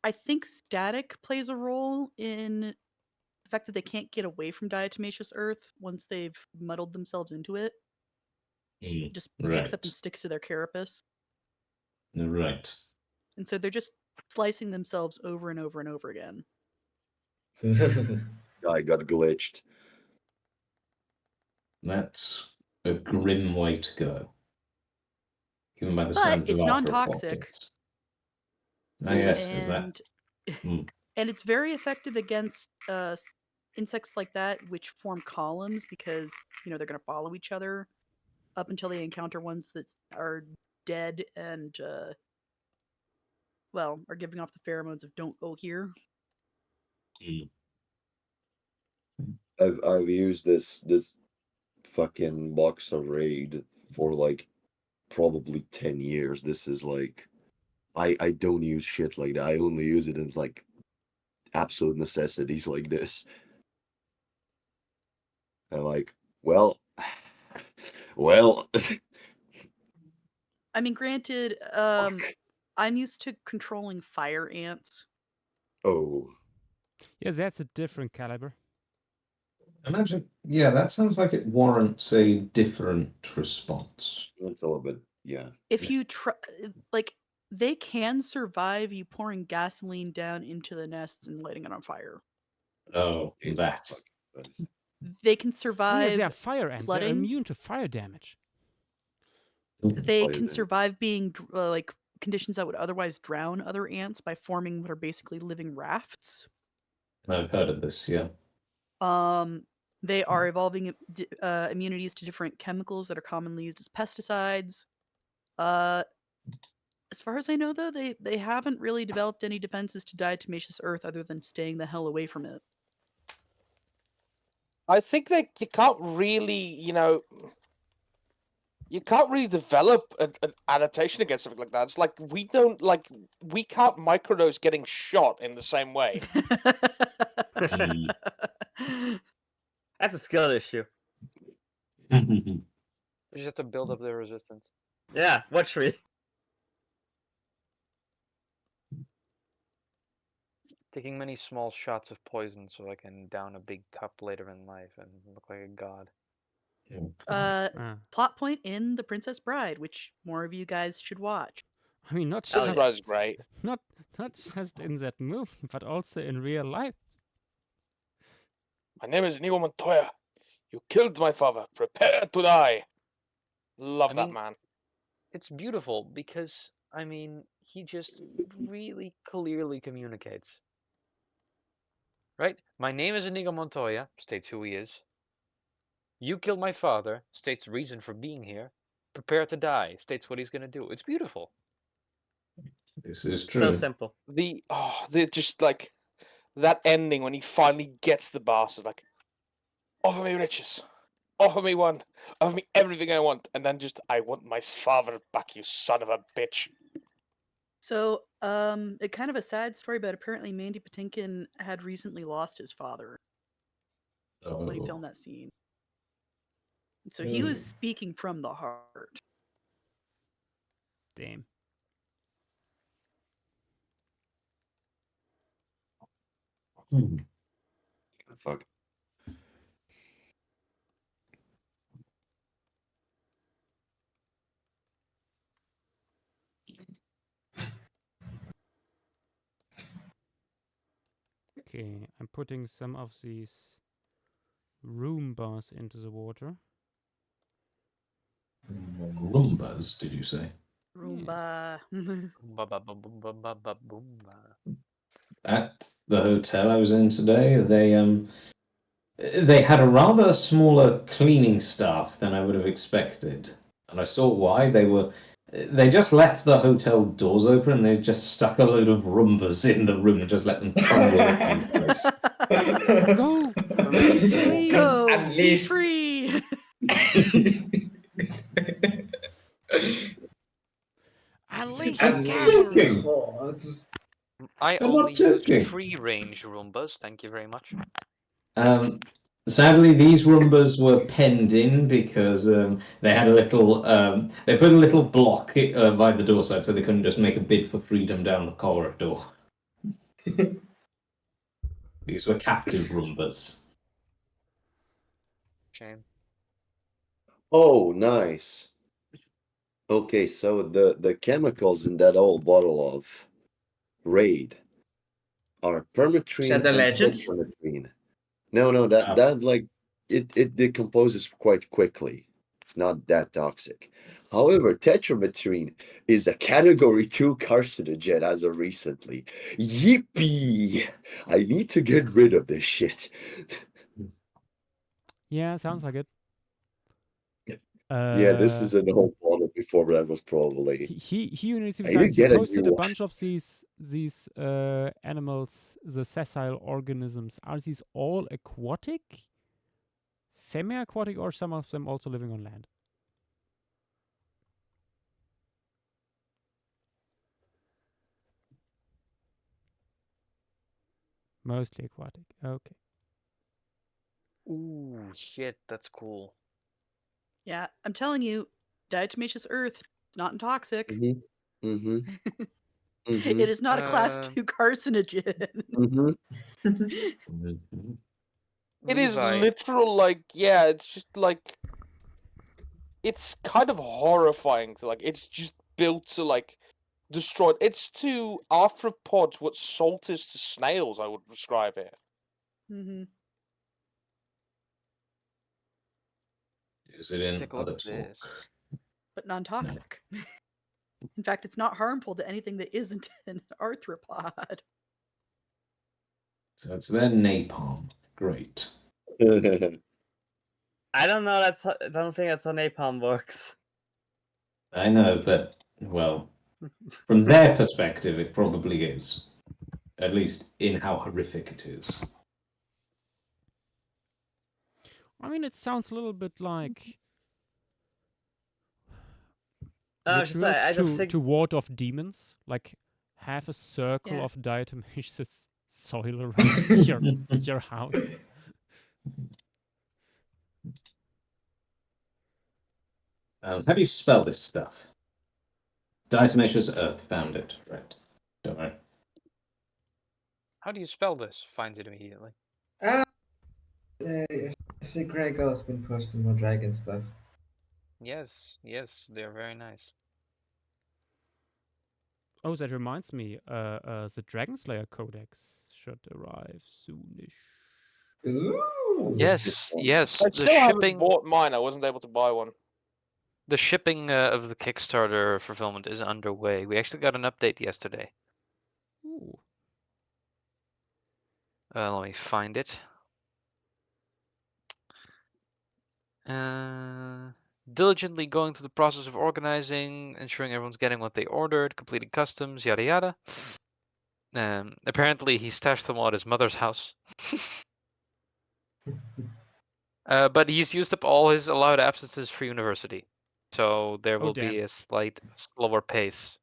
I think static plays a role in the fact that they can't get away from diatomaceous earth once they've muddled themselves into it. It just picks up and sticks to their carapace. Right. And so they're just slicing themselves over and over and over again. I got glitched. That's a grim way to go. Even by the But standards it's of non-toxic. Ah, yes, is that? And it's very effective against insects like that, which form columns because they're going to follow each other up until they encounter ones that are dead and are giving off the pheromones of "don't go here." I've used this fucking box of raid for like probably 10 years. This is like, I don't use shit like that. I only use it in like absolute necessities like this. And like, well, well. I mean, granted, I'm used to controlling fire ants. Oh. Yeah, that's a different caliber. Imagine, yeah, that sounds like it warrants a different response. It's a little bit, yeah. If you try, like, they can survive you pouring gasoline down into the nests and lighting it on fire. Oh, that. They can Oh, yeah, survive they are fire ants. They're flooding. immune to fire damage. They can survive being like conditions that would otherwise drown other ants by forming what are basically living rafts. I've heard of this, yeah. They are evolving immunities to different chemicals that are commonly used as pesticides. As far as I know, though, they haven't really developed any defenses to diatomaceous earth other than staying the hell away from it. I think that you can't really, you can't really develop an adaptation against something like that. It's like we can't microdose getting shot in the same way. That's a skill issue. You just have to build up their resistance. Yeah, watch me. Taking many small shots of poison so I can down a big cup later in life and look like a god. Plot point in The Princess Bride, which more of you guys should watch. I mean, not That just was great. Not just in that movie, but also in real life. My name is Inigo Montoya. You killed my father. Prepare to die. Love that man. It's beautiful because, I mean, he just really clearly communicates. Right? My name is Inigo Montoya, states who he is. You killed my father, states reason for being here. Prepare to die, states what he's going to do. It's beautiful. This is true. So simple. The just like that ending when he finally gets the bastard, like, offer me riches, offer me one, offer me everything I want, and then just, I want my father back, you son of a bitch. So, it kind of a sad story, but apparently Mandy Patinkin had recently lost his father when he filmed that scene. So he was speaking from the heart. Damn. Fuck. Okay, I'm putting some of these Roombas into the water. Roombas, did you say? Roomba. At the hotel I was in today, they had a rather smaller cleaning staff than I would have expected, and I saw why. They just left the hotel doors open and they just stuck a load of Roombas in the room and just let them tumble around the place. Go! Be free! Go! At Be least- free! Unleash At the least cat! hordes. I They're only not use joking. free-range Roombas, thank you very much. Sadly, these Roombas were penned in because they had a little. They put a little block by the door side so they couldn't just make a bid for freedom down the corridor. These were captive Roombas. Shame. Oh, nice. Okay, so the chemicals in that old bottle of Raid are permethrin Is that the and legends? tetramethrine. No, that like it decomposes quite quickly. It's not that toxic. However, tetramethrine is a category 2 carcinogen as of recently. Yippee! I need to get rid of this shit. Yeah, sounds like it. Yeah, this is an old bottle before that was probably. He needs to I need to besides you get a posted new a one. bunch of these animals, the sessile organisms. Are these all aquatic, semi-aquatic, or some of them also living on land? Mostly aquatic. Okay. Ooh, shit, that's cool. Yeah, I'm telling you, diatomaceous earth, not toxic. Mm-hmm. Mm-hmm. It is not a class Uh, 2 carcinogen. Mm-hmm. It is Levi. literal, like, yeah, it's just like, it's kind of horrifying to, like, it's just built to, like, destroy. It's to arthropods what salt is to snails, I would describe it. Mm-hmm. Use it in Take a look other at talk. this. But non-toxic. In fact, it's not harmful to anything that isn't an arthropod. So it's their napalm. Great. I don't know. I don't think that's how napalm works. I know, but, well, from their perspective, it probably is. At least in how horrific it is. I mean, it sounds a little bit like I just think to ward off demons. Like, have a circle Yeah. of diatomaceous soil around your house. How do you spell this stuff? Diatomaceous earth, found it. Right. Don't worry. How do you spell this? Finds it immediately. I see Gregor has been posting more dragon stuff. Yes, they're very nice. Oh, that reminds me. The Dragon Slayer Codex should arrive soonish. Ooh. Yes. I The still haven't shipping, bought mine. I wasn't able to buy one. the shipping of the Kickstarter fulfillment is underway. We actually got an update yesterday. Ooh. Let me find it. Diligently going through the process of organizing, ensuring everyone's getting what they ordered, completing customs, yada yada. Apparently he stashed them all at his mother's house. But he's used up all his allowed absences for university. So there will be a slight slower pace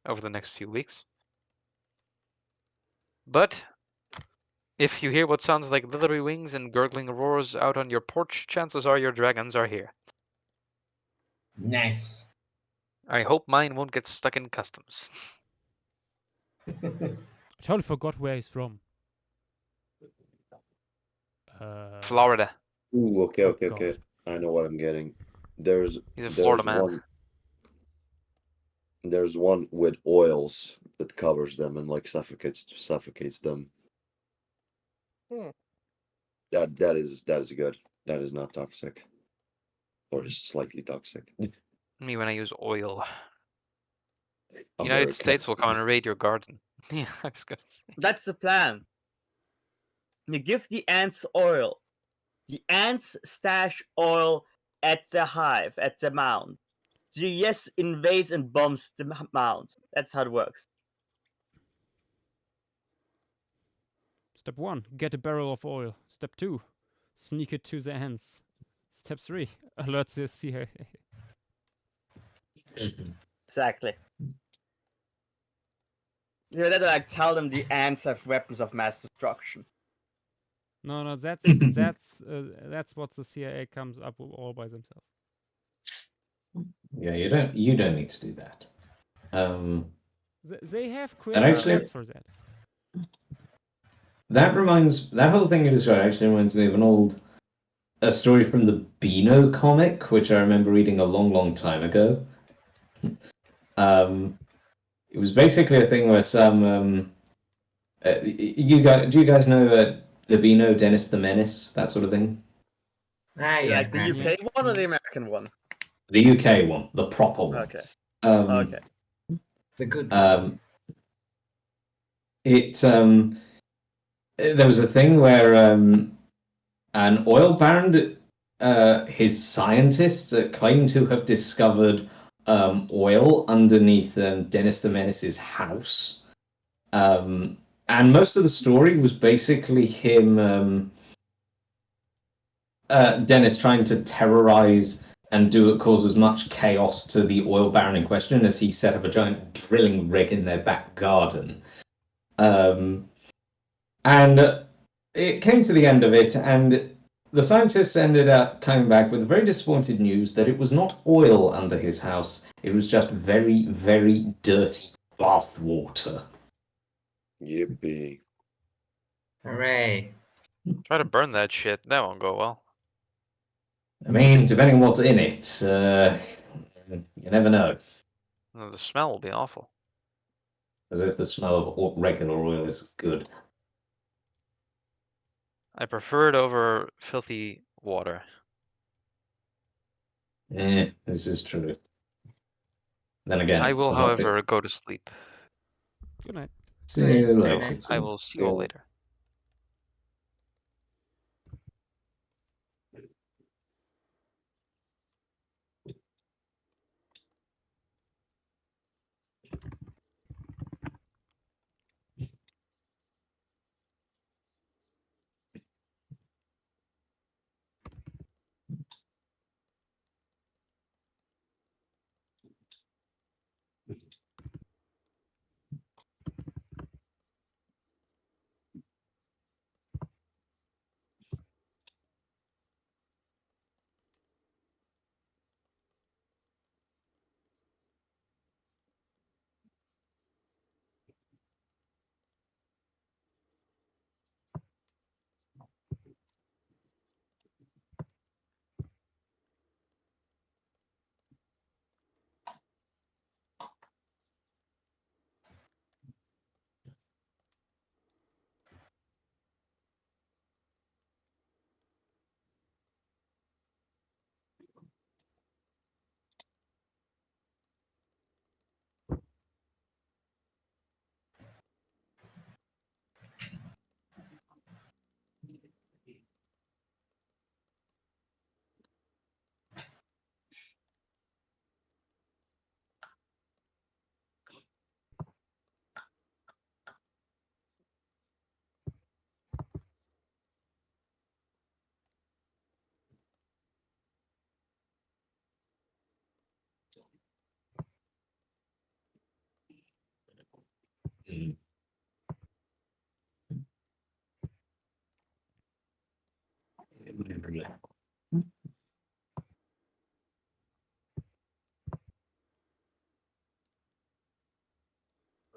over the next few weeks. But if you hear what sounds like leathery wings and gurgling roars out on your porch, chances are your dragons are here. Nice. I hope mine won't get stuck in customs. I totally forgot where he's from. Florida. Ooh, okay. God. I know what I'm getting. He's a Florida man. There's one with oils that covers them and like suffocates them. That is good. That is not toxic, or is slightly toxic. Me when I use oil. America. United States will come and raid your garden. Yeah, I was gonna say. that's the plan. You give the ants oil. The ants stash oil at the hive, at the mound. So yes, invades and bombs the mound. That's how it works. Step 1, get a barrel of oil. Step 2, sneak it to the ants. Step 3, alert the CIA. Exactly. You know, like tell them the ants have weapons of mass destruction. No, that's what the CIA comes up with all by themselves. Yeah, you don't need to do that. They have actually- created for that. That whole thing you described actually reminds me of a story from the Beano comic, which I remember reading a long time ago. It was basically a thing where some do you guys know the Beano, Dennis the Menace, that sort of thing? Yes, like the UK one or the American one? The UK one, the proper one. Okay. Okay. It's a good one. There was a thing where an oil baron, his scientists claimed to have discovered oil underneath Dennis the Menace's house. And most of the story was basically him, Dennis, trying to terrorize and cause as much chaos to the oil baron in question as he set up a giant drilling rig in their back garden. And it came to the end of it, and the scientists ended up coming back with very disappointed news that it was not oil under his house. It was just very, very dirty bath water. Yippee. Hooray. Try to burn that shit. That won't go well. I mean, depending on what's in it, you never know. No, the smell will be awful. As if the smell of regular oil is good. I prefer it over filthy water. This is true. Then again, I will, I'm not however, go to sleep. Good night. See you Good later. night. I will see you all later.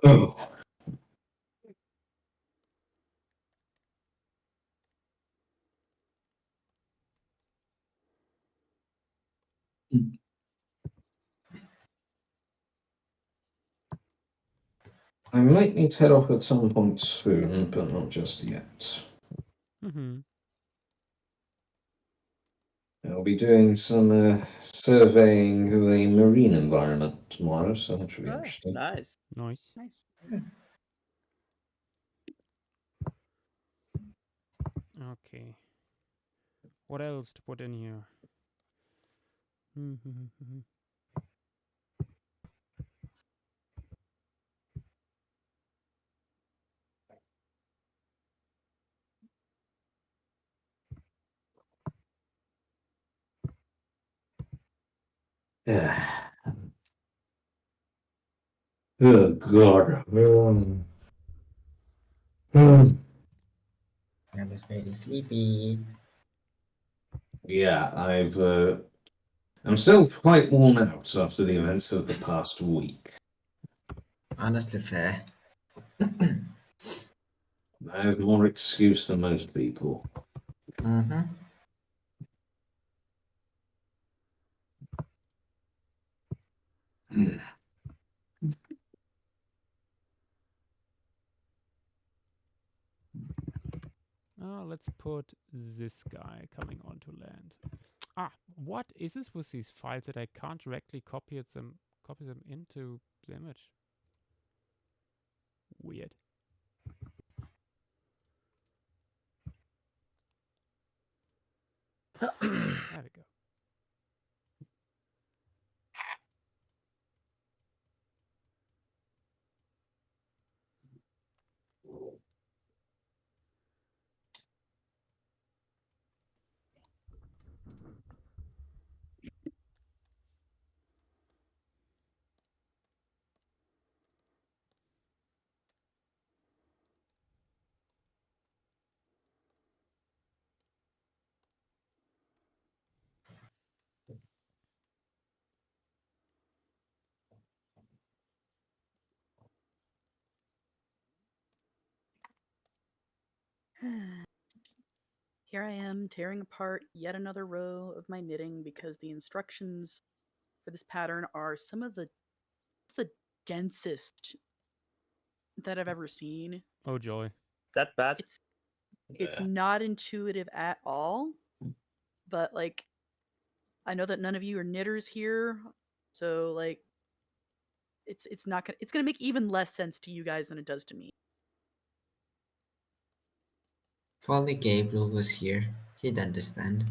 Oh. I might need to head off at some point soon, but not just yet. Mm-hmm. I'll be doing some surveying of a marine environment tomorrow, so that should be interesting. Nice. Nice. Nice. Okay. What else to put in here? Mm-hmm. Oh God. I was very sleepy. Yeah, I'm still quite worn out after the events of the past week. Honestly, fair. I have more excuse than most people. Mm-hmm. Let's put this guy coming onto land. What is this with these files that I can't directly copy them into the image? Weird. There we go. Here I am tearing apart yet another row of my knitting because the instructions for this pattern are some of the densest that I've ever seen. Oh joy. That bad? It's not intuitive at all, but like I know that none of you are knitters here, so like it's not gonna it's gonna make even less sense to you guys than it does to me. If only Gabriel was here, he'd understand.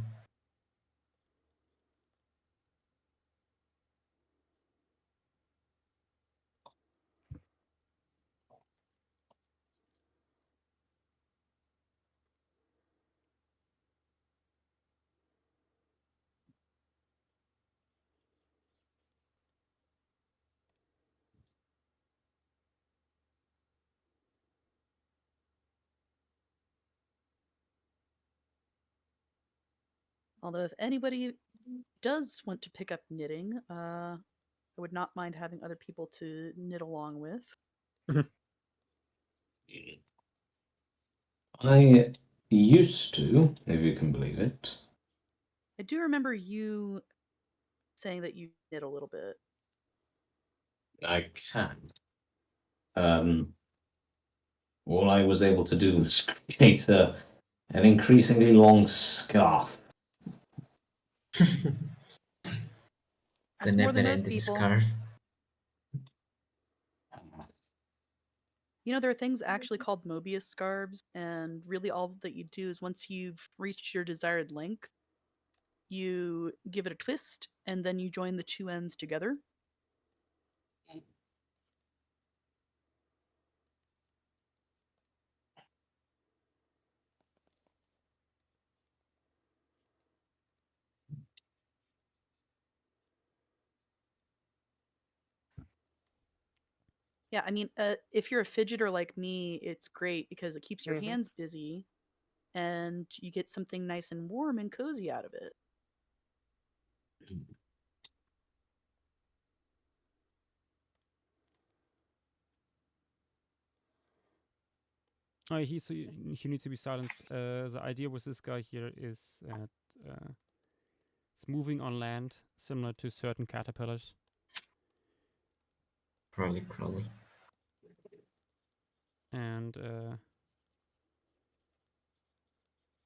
Although if anybody does want to pick up knitting, I would not mind having other people to knit along with. I used to, if you can believe it. I do remember you saying that you knit a little bit. I can. All I was able to do was create an increasingly long scarf. The That's more than most never-ending people. scarf. You know, there are things actually called Mobius scarves, and really all that you do is once you've reached your desired length, you give it a twist, and then you join the two ends together. Yeah, I mean, if you're a fidgeter like me, it's great because it keeps your hands busy, and you get something nice and warm and cozy out of it. Oh, he needs to be silenced. The idea with this guy here is that it's moving on land, similar to certain caterpillars. Crawly. And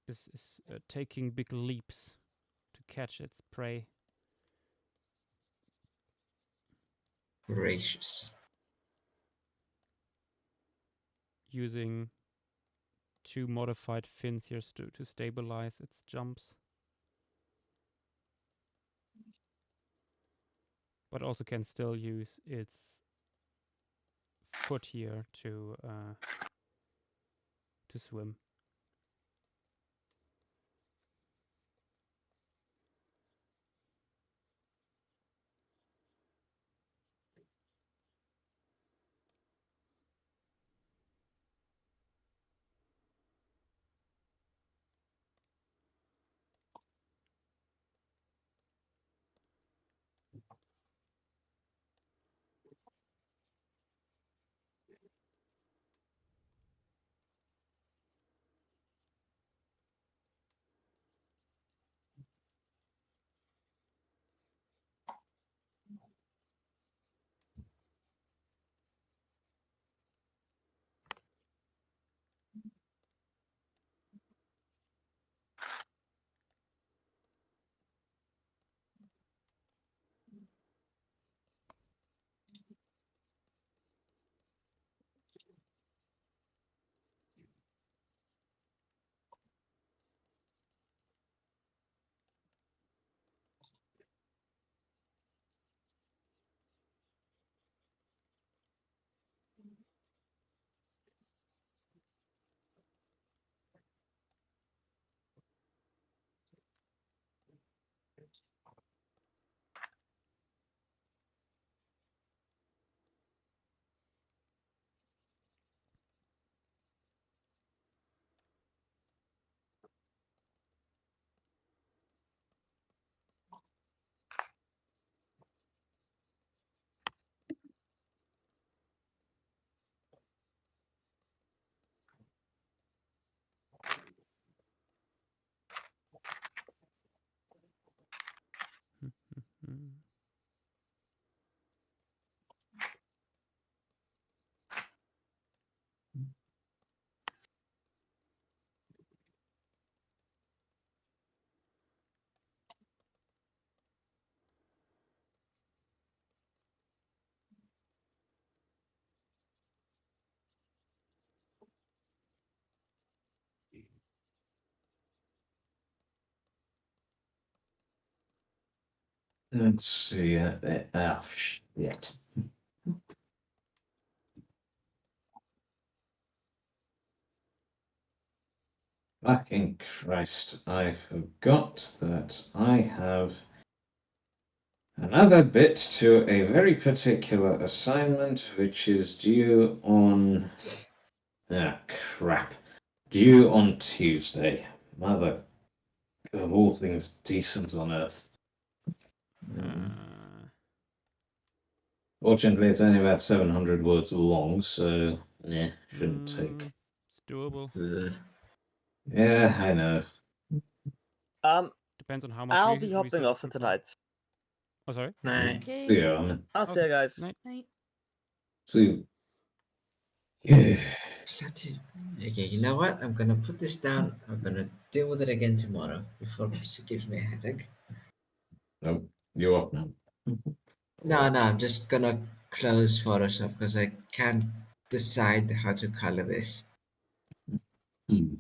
is taking big leaps to catch its prey. Gracious. Using 2 modified fins here to stabilize its jumps. But also can still use its foot here to swim. Let's see. Shit. Fucking Christ, I forgot that I have another bit to a very particular assignment, which is due on... crap. Due on Tuesday. Mother of all things decent on earth. Fortunately, it's only about 700 words long, so shouldn't take. It's doable. Yeah, I know. Depends on how much I'll be hopping research off for you can tonight. Oh, sorry. Night. Okay. Yeah, I'll see you guys. Night. Night. see. Yeah. Bloody. Okay, you know what? I'm gonna put this down. I'm gonna deal with it again tomorrow before it gives me a headache. No, you're up now. No, I'm just gonna close Photoshop because I can't decide how to color this. Hmm.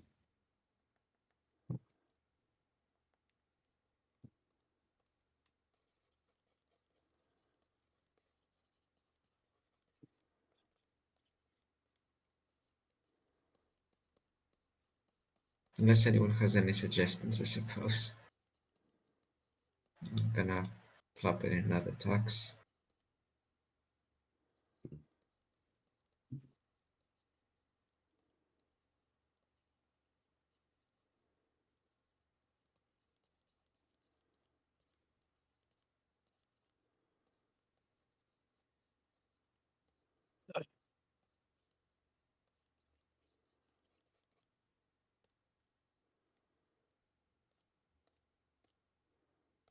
Unless anyone has any suggestions, I suppose. I'm gonna plop it in another tux.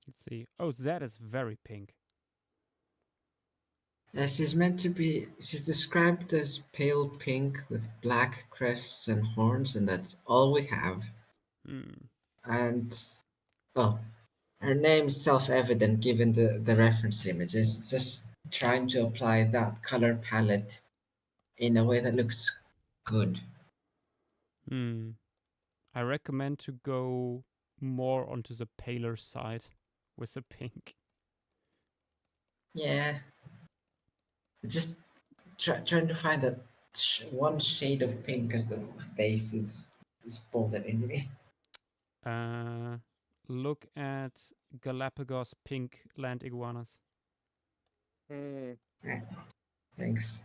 Let's see. Oh, that is very pink. Yeah, she's meant to be. She's described as pale pink with black crests and horns, and that's all we have. And well, her name's self-evident given the reference images. It's just trying to apply that color palette in a way that looks good. I recommend to go more onto the paler side with the pink. Yeah, just trying to find that one shade of pink as the base is bothering me. Look at Galapagos pink land iguanas. Right. Thanks.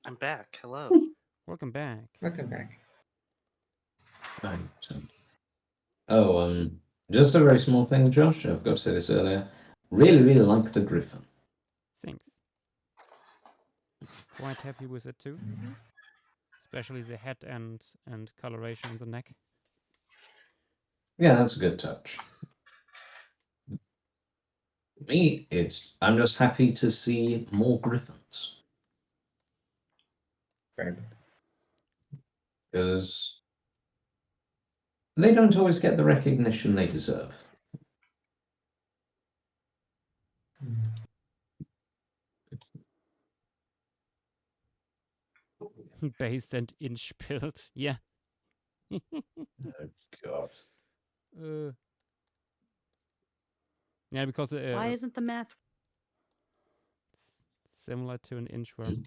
I'm back. Hello. Welcome back. Welcome back. Right. Oh, just a very small thing, Josh. I've got to say this earlier. Really like the griffin. Thanks. Quite happy with it too. Especially the head and coloration on the neck. Yeah, that's a good touch. Me, I'm just happy to see more griffins. Because they don't always get the recognition they deserve. Based and inch build. Yeah. Oh, God. Yeah, because why isn't the math similar to an inchworm?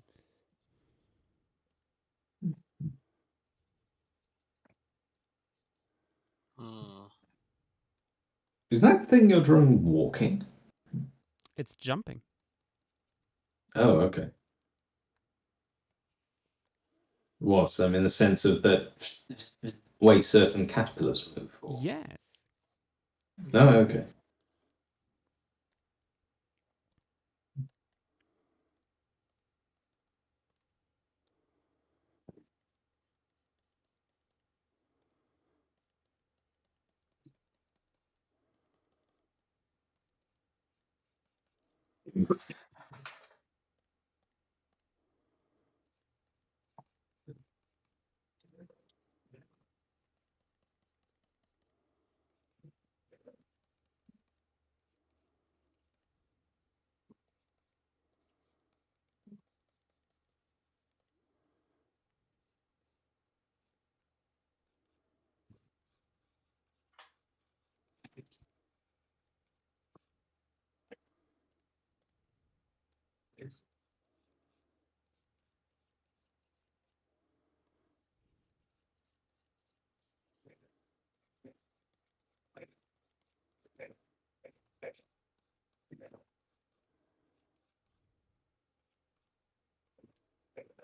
Is that thing you're drawing walking? It's jumping. Oh, okay. What? In the sense of that way certain caterpillars move? Or... Yes. Oh, okay.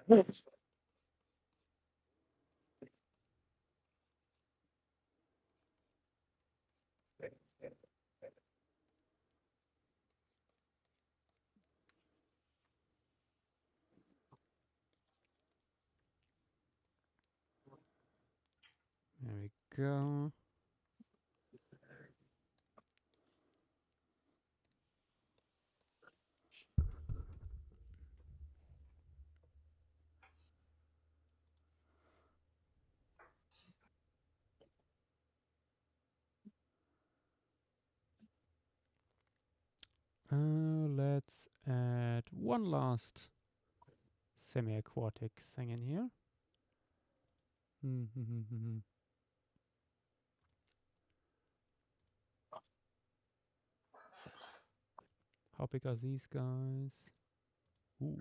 There we go. Let's add one last semi-aquatic thing in here. How big are these guys? Ooh.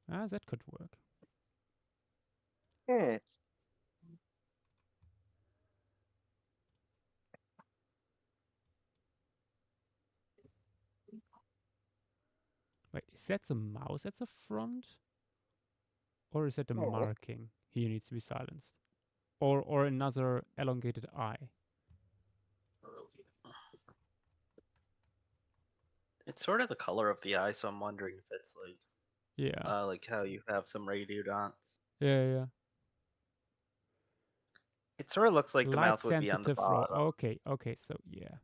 That could work. Wait, is that the mouse at the front? Or is that the marking? He needs to be silenced. Or another elongated eye. It's sort of the color of the eye, so I'm wondering if it's like how you have some radio dots. Yeah. It sort of looks like the Light mouth would be on the sensitive raw. bottom. Okay, so yeah.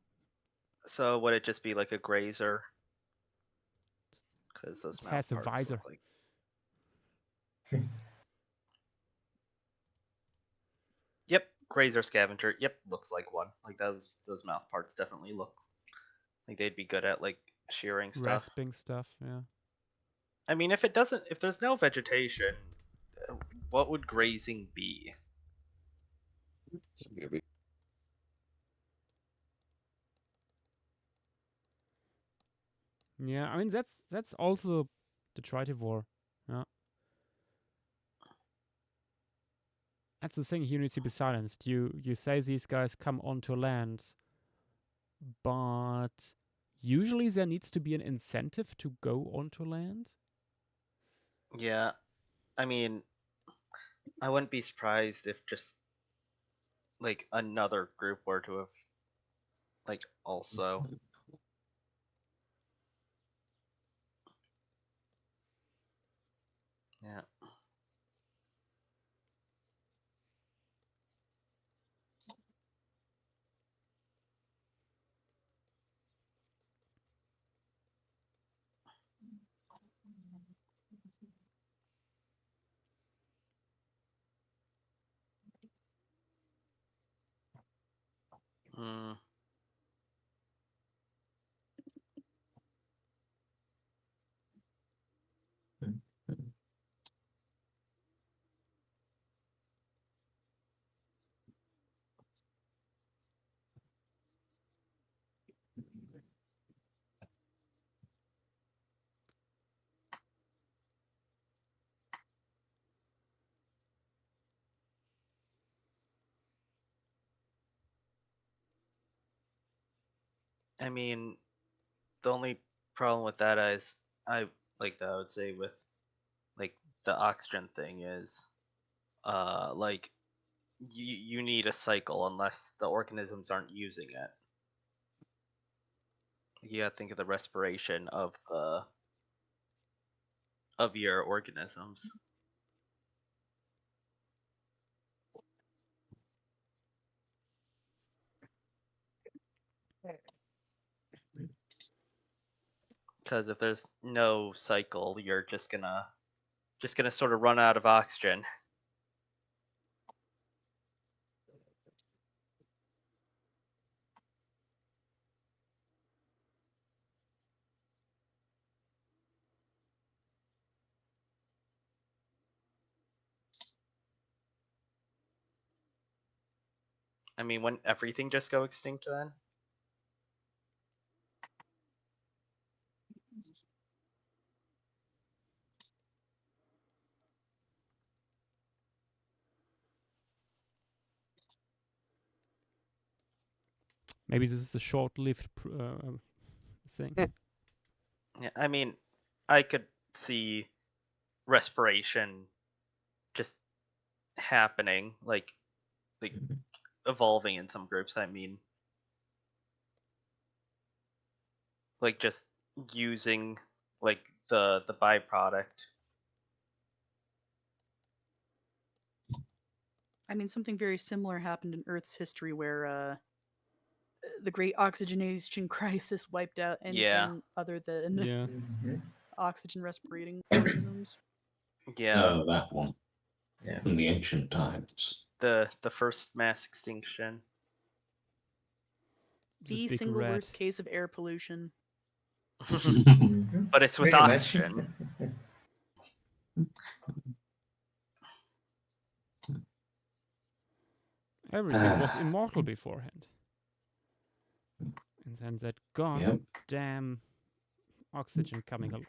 So would it just be like a grazer? Because those It mouth has a parts visor. look like. Yep, grazer scavenger. Yep, looks like one. Like those mouth parts definitely look like they'd be good at like shearing stuff. Rasping stuff, yeah. I mean, if there's no vegetation, what would grazing be? Yeah, I mean that's also the tritivore. Yeah. That's the thing, he needs to be silenced. You say these guys come onto land, but usually there needs to be an incentive to go onto land. Yeah, I mean, I wouldn't be surprised if just like another group were to have like also. Yeah. Hmm. I mean, the only problem with that is I would say with like the oxygen thing is like you need a cycle unless the organisms aren't using it. You gotta think of the respiration of your organisms. Because if there's no cycle, you're just gonna sort of run out of oxygen. I mean, wouldn't everything just go extinct then? Maybe this is a short-lived thing. Yeah, I mean, I could see respiration just happening, like evolving in some groups. I mean, like just using like the byproduct. I mean, something very similar happened in Earth's history where the Great Oxygenation Crisis wiped out anything other than Yeah. oxygen respirating organisms. Yeah. Oh, that one. Yeah. From the ancient times. The first mass extinction. The big single rat. worst case of air pollution. But it's with Pretty much. oxygen. Everything was immortal beforehand. And then that goddamn oxygen coming along.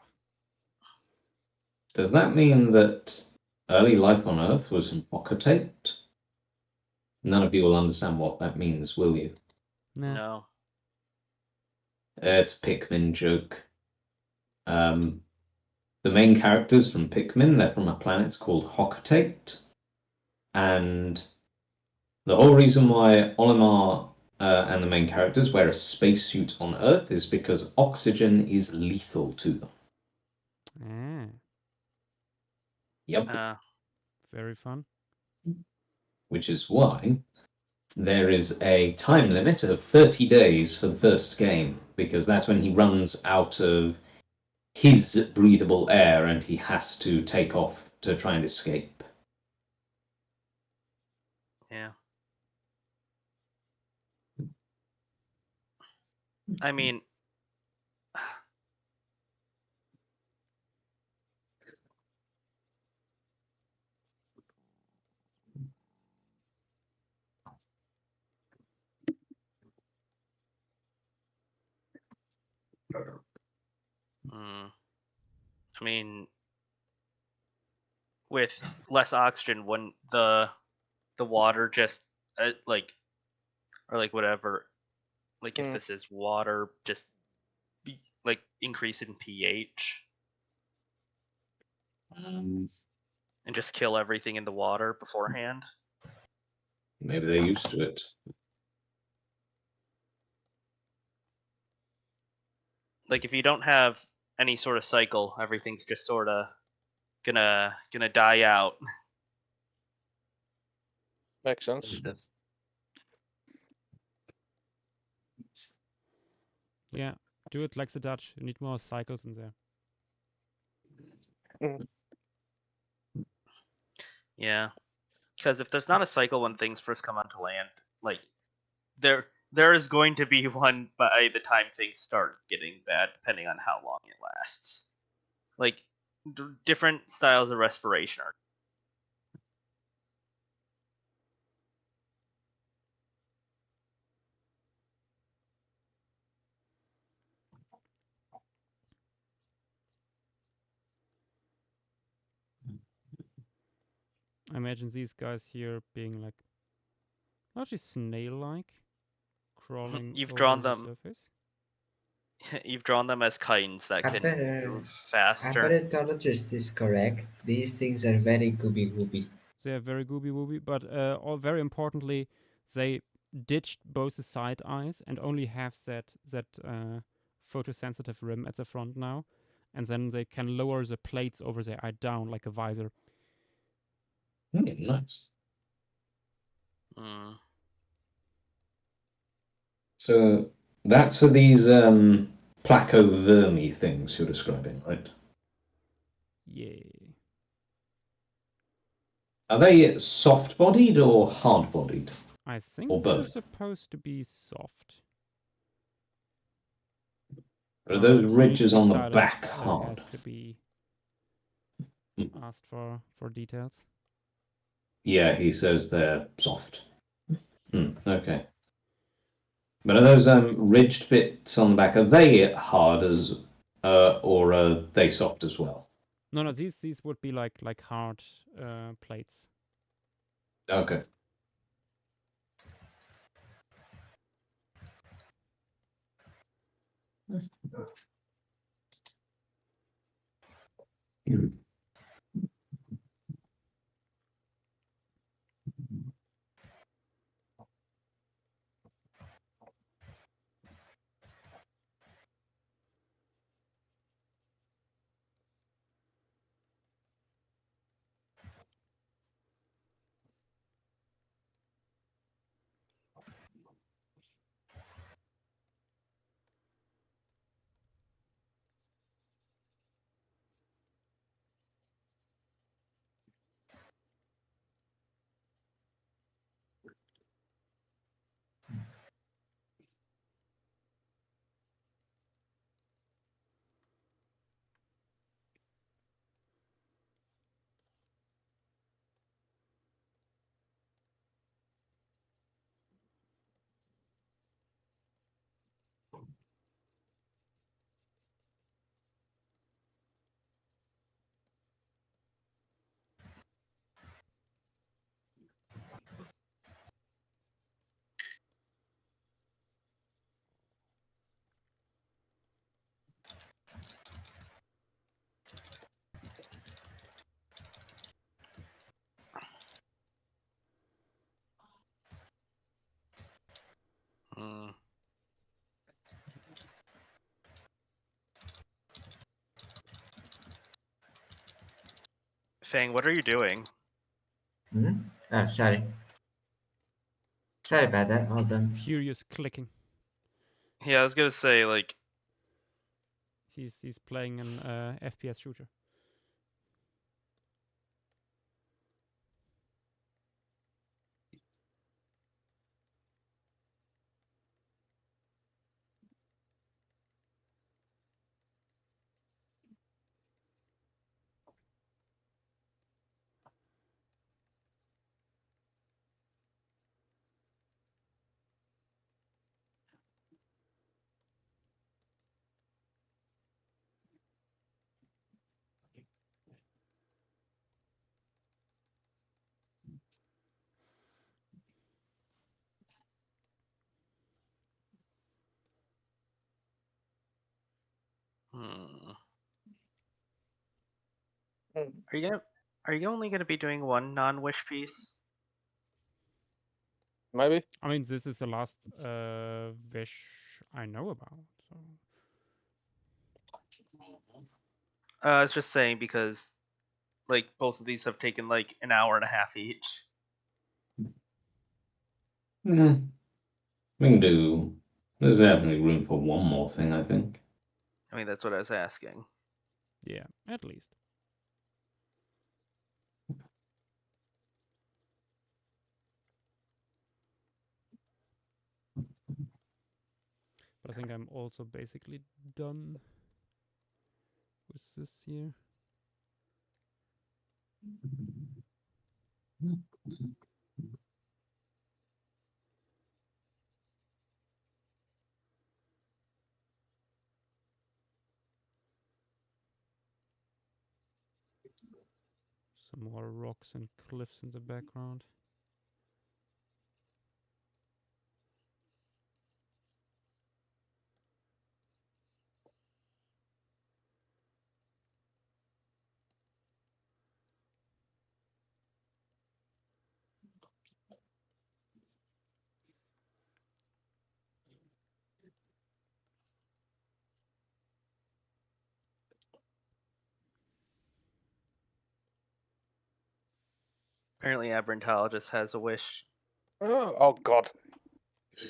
Does that mean that early life on Earth was impocatate? None of you will understand what that means, will you? No. It's a Pikmin joke. The main characters from Pikmin, they're from a planet called Hocotate. And the whole reason why Olimar and the main characters wear a spacesuit on Earth is because oxygen is lethal to them. Yep. Very fun. Which is why there is a time limit of 30 days for the first game, because that's when he runs out of his breathable air and he has to take off to try and escape. Yeah. I mean, I mean, with less oxygen, when the water just like, or like whatever, like if this is water, just like increase in pH and just kill everything in the water beforehand. Maybe they're used to it. Like if you don't have any sort of cycle, everything's just sort of gonna die out. Makes sense. Yeah, do it like the Dutch. You need more cycles in there. Yeah, because if there's not a cycle when things first come onto land, like there is going to be one by the time things start getting bad, depending on how long it lasts. Like different styles of respiration are. I imagine these guys here being like largely snail-like, crawling You've over drawn the them. surface. You've drawn them as kinds that can move faster. Apparatus is correct. These things are very gooby. They are very gooby-wooby, but all very importantly, they ditched both the side eyes and only have that photosensitive rim at the front now, and then they can lower the plates over their eye down like a visor. Nice. Mm. So that's for these placovermi things you're describing, right? Yeah. Are they soft-bodied or hard-bodied? I think or they're both? supposed to be soft. Are those ridges on the Silence, back hard? Has to be asked for details. Yeah, he says they're soft. Okay. But are those ridged bits on the back, are they hard as, or are they soft as well? No, these would be like hard plates. Okay. Hmm. Fang, what are you doing? Oh, sorry. Sorry about that. Hold on. Furious clicking. Yeah, I was gonna say, like, He's playing an FPS shooter. hmm. Hmm. Are you only gonna be doing one non-wish piece? Maybe. I mean, this is the last wish I know about. So I was just saying because, like, both of these have taken like an hour and a half each. Yeah, we can do. There's definitely room for one more thing, I think. I mean, that's what I was asking. yeah, at least. But I think I'm also basically done with this here. Some more rocks and cliffs in the background. Apparently, Abrantologist has a wish. Oh God!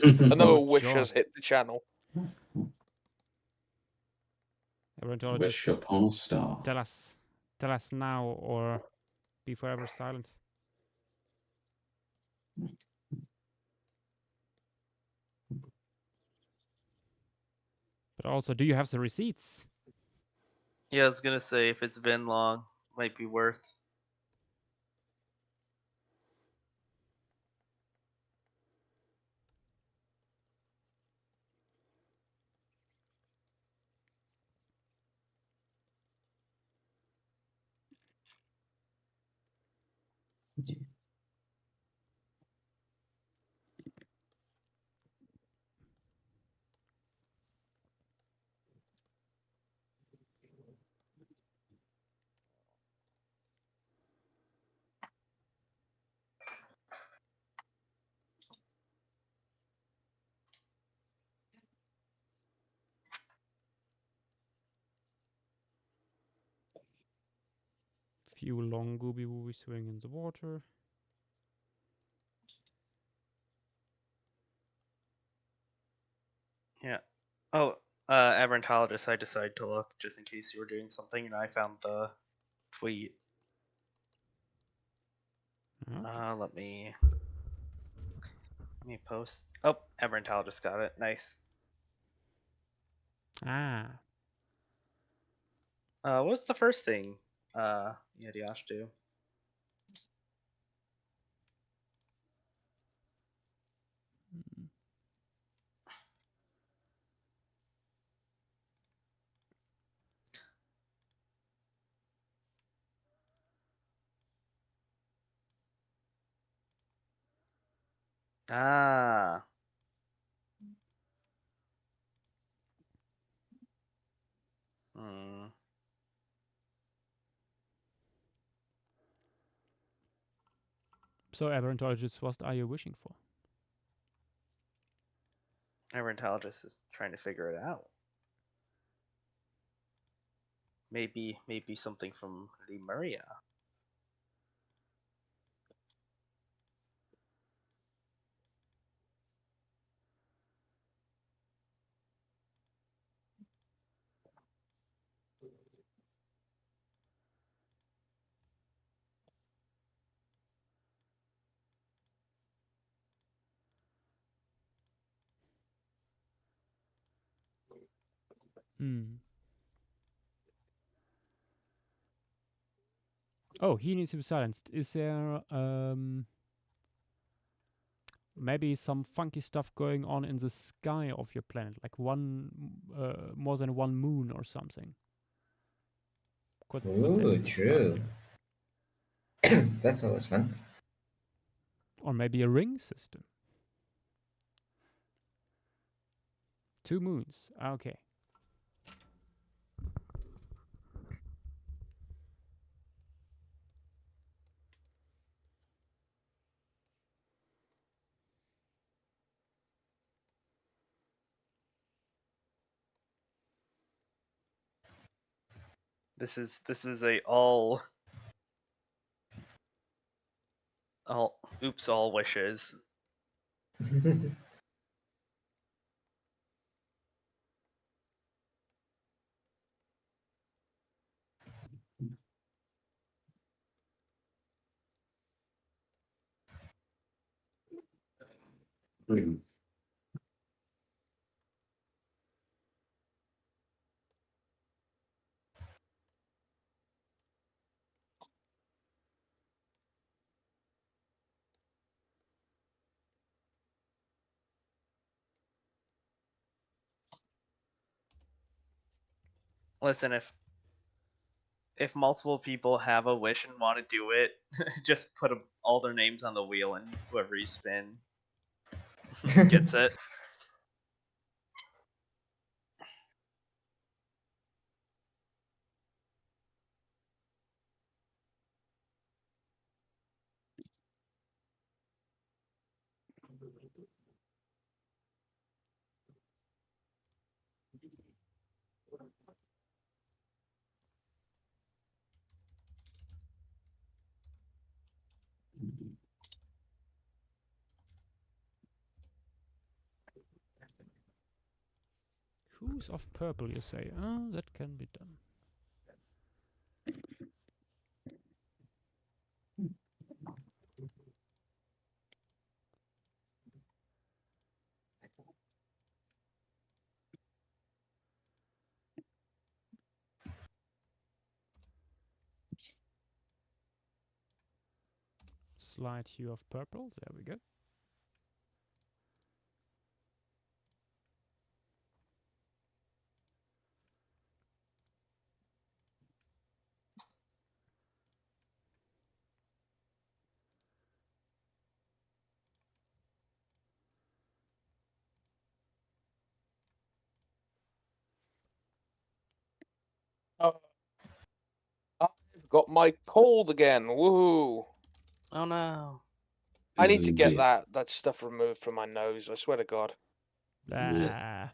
Another Oh, wish God. has hit the channel. Wish Herpetologist, upon a star. tell us now or be forever silent. But also, do you have the receipts? Yeah, I was gonna say if it's been long, might be worth. Few long gooby wooby swing in the water. Yeah. Oh, Aberrantologist, I decided to look just in case you were doing something, and I found the tweet. Let me post. Oh, Aberrantologist got it. Nice. What's the first thing you had Yash do? Ah. Hmm. So, Aberrantologist, what are you wishing for? Aberrantologist is trying to figure it out. Maybe something from Lemuria. Oh, he needs to be silenced. Is there maybe some funky stuff going on in the sky of your planet, like more than one moon or something? Ooh, true. That's always fun. Or maybe a ring system. 2 moons. Okay. This is a all wishes. Listen, if multiple people have a wish and want to do it, just put all their names on the wheel, and whoever you spin gets it. Who's of purple, you say? Oh, that can be done. Slight hue of purple. There we go. I've got my cold again. Woohoo! Oh no. I need to get that stuff removed from my nose. I swear to God. Ah.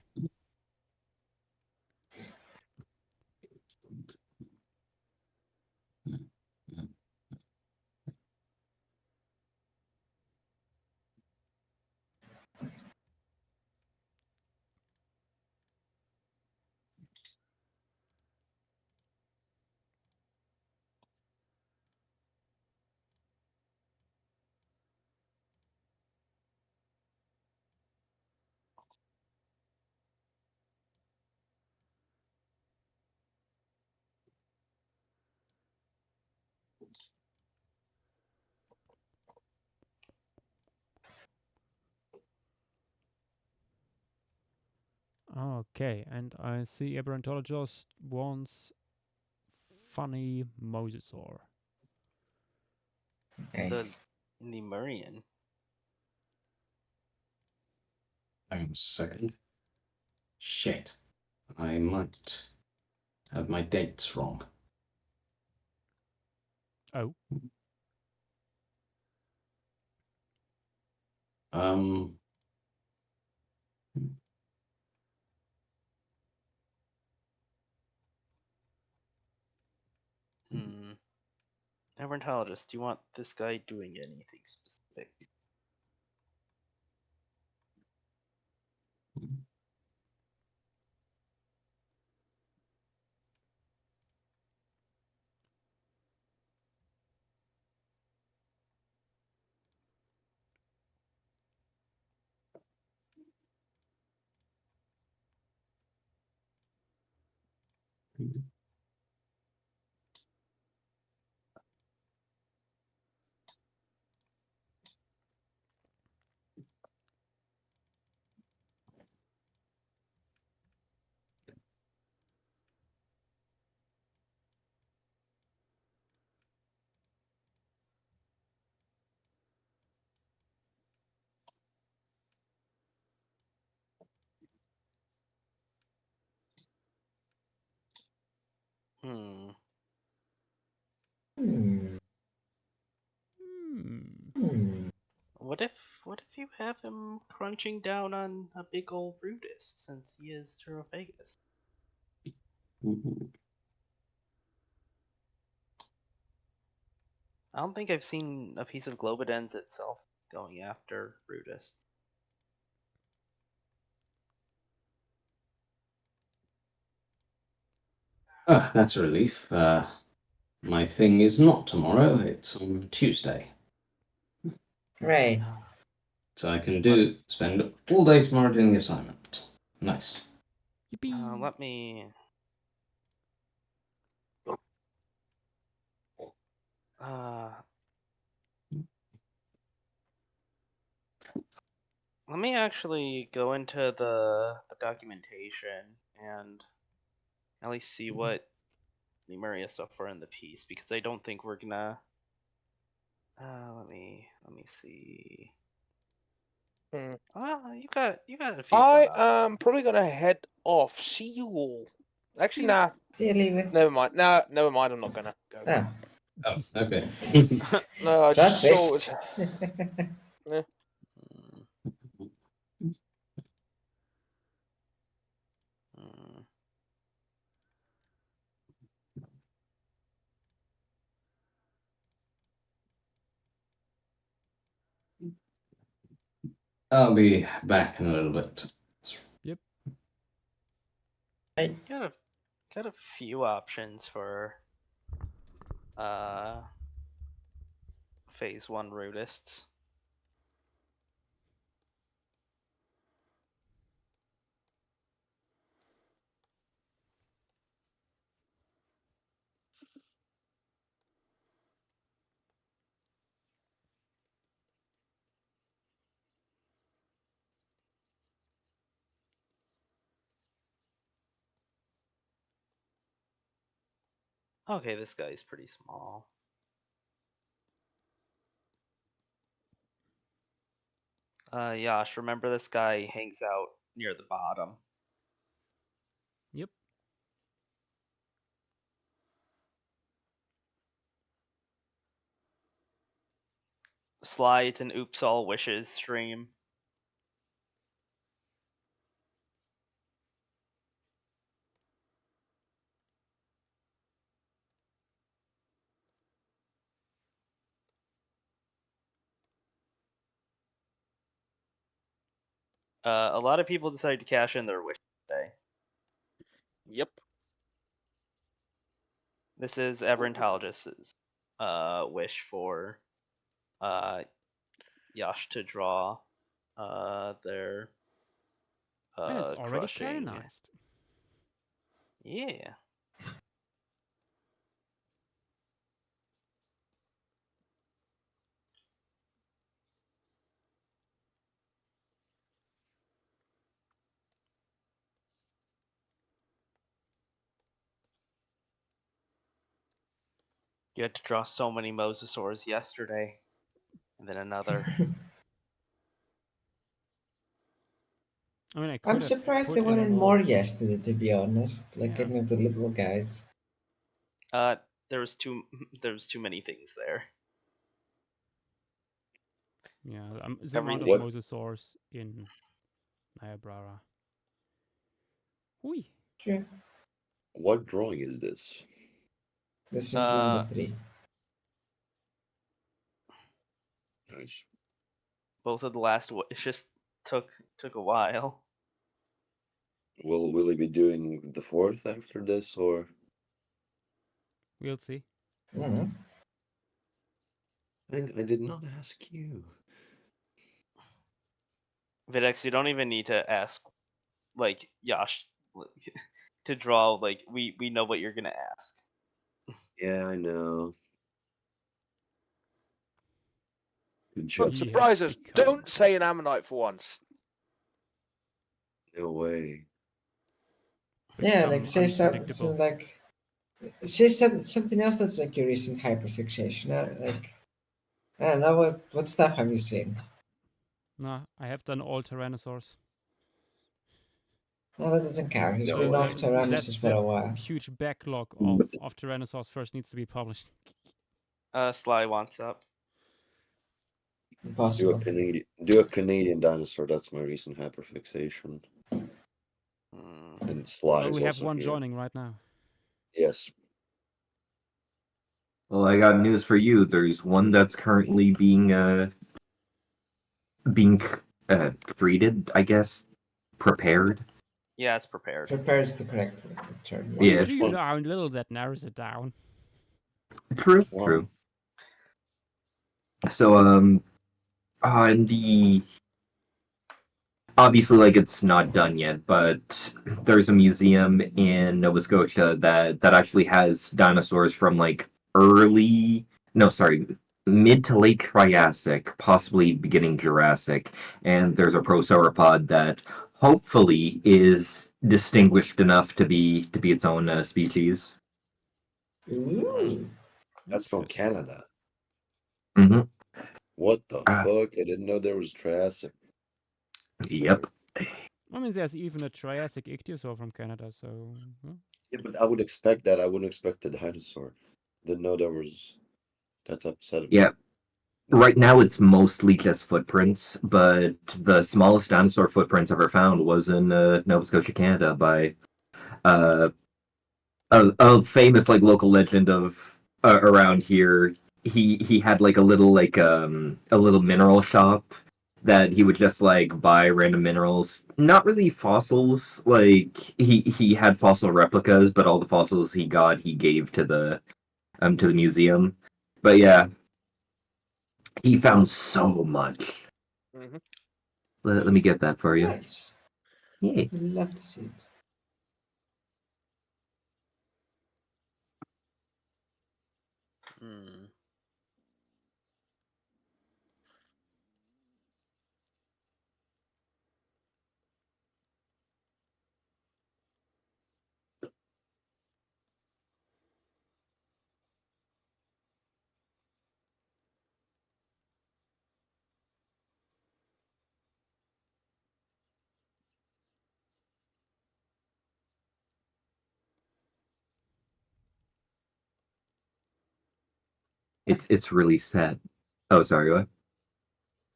Okay, and I see Aberrantologist wants funny Mosasaur. Nice. The Lemurian. Hang on a second. Shit. I might have my dates wrong. Oh. Um. Aberrantologist, do you want this guy doing anything specific? Hmm. Hmm. Hmm. What if you have him crunching down on a big old Rudist since he is Vegas? I don't think I've seen a piece of Globidens itself going after Rudist. Ah, that's a relief. My thing is not tomorrow, it's on Tuesday. Right. So I can spend all day tomorrow doing the assignment. Nice. Yippee! Let me. Let me actually go into the documentation and at least see what Lemuria stuff are in the piece, because I don't think we're gonna. Let me see. You got a few. I am probably gonna head off. See you all. Actually, nah. See you, Levi. Never mind. Nah, never mind. I'm not gonna go. Oh. Oh, okay. No, I Plot just saw. twist. Yeah. I'll be back in a little bit. Yep. Got a few options for phase 1 Rudists. Okay, this guy's pretty small. Yash, remember this guy hangs out near the bottom. Yep. Slides and oops all wishes stream. A lot of people decided to cash in their wish today. Yep. This is Aberrantologist's wish for Yash to draw their And it's already crushing. canonized. Yeah. You had to draw so many mosasaurs yesterday, and then another. I mean, I'm surprised there weren't more yesterday, to be honest. Like any of the little guys. There was too many things there. Yeah, the amount of mosasaurs in Niobrara. Hui. Sure. What drawing is this? This is number 3. Nice. Both of the last it just took a while. Will he be doing the 4th after this, or? We'll see. Mm-hmm. I did not ask you. Videx, you don't even need to ask, like, Yash to draw. Like, we know what you're gonna ask. Yeah, I know. But surprises, don't say an ammonite for once. No way. Yeah, like say something like say something else that's like your recent hyperfixation. Like I don't know what stuff have you seen? No, I have done all Tyrannosaurs. No, that doesn't count. He's been off Tyrannosaurs for a while. Huge backlog of Tyrannosaurs first needs to be published. Sly wants up. Impossible. Do a Canadian dinosaur. That's my recent hyperfixation. And Sly Well, is we have also one here. joining right now. Yes. Well, I got news for you. There's one that's currently being treated, I guess, prepared. Yeah, it's prepared. Prepared is the correct term. What do you know how little that narrows it down? True. So, and the obviously, like, it's not done yet, but there's a museum in Nova Scotia that actually has dinosaurs from like mid to late Triassic, possibly beginning Jurassic, and there's a prosauropod that hopefully is distinguished enough to be its own species. Ooh. That's from Canada. Mm-hmm. What the fuck? I didn't know there was Triassic. Yep. I mean, there's even a Triassic ichthyosaur from Canada, so... Yeah, but I would expect that. I wouldn't expect a dinosaur. Didn't know there was that type of sediment. Yeah. Right now it's mostly just footprints, but the smallest dinosaur footprints ever found was in Nova Scotia, Canada by a famous like local legend of around here. He had like a little mineral shop that he would just like buy random minerals, not really fossils. Like he had fossil replicas, but all the fossils he got he gave to the museum. But yeah, he found so much. Mm-hmm. Let me get that for you. Nice. Yeah. I'd love to see it. It's really sad. Oh, sorry, what?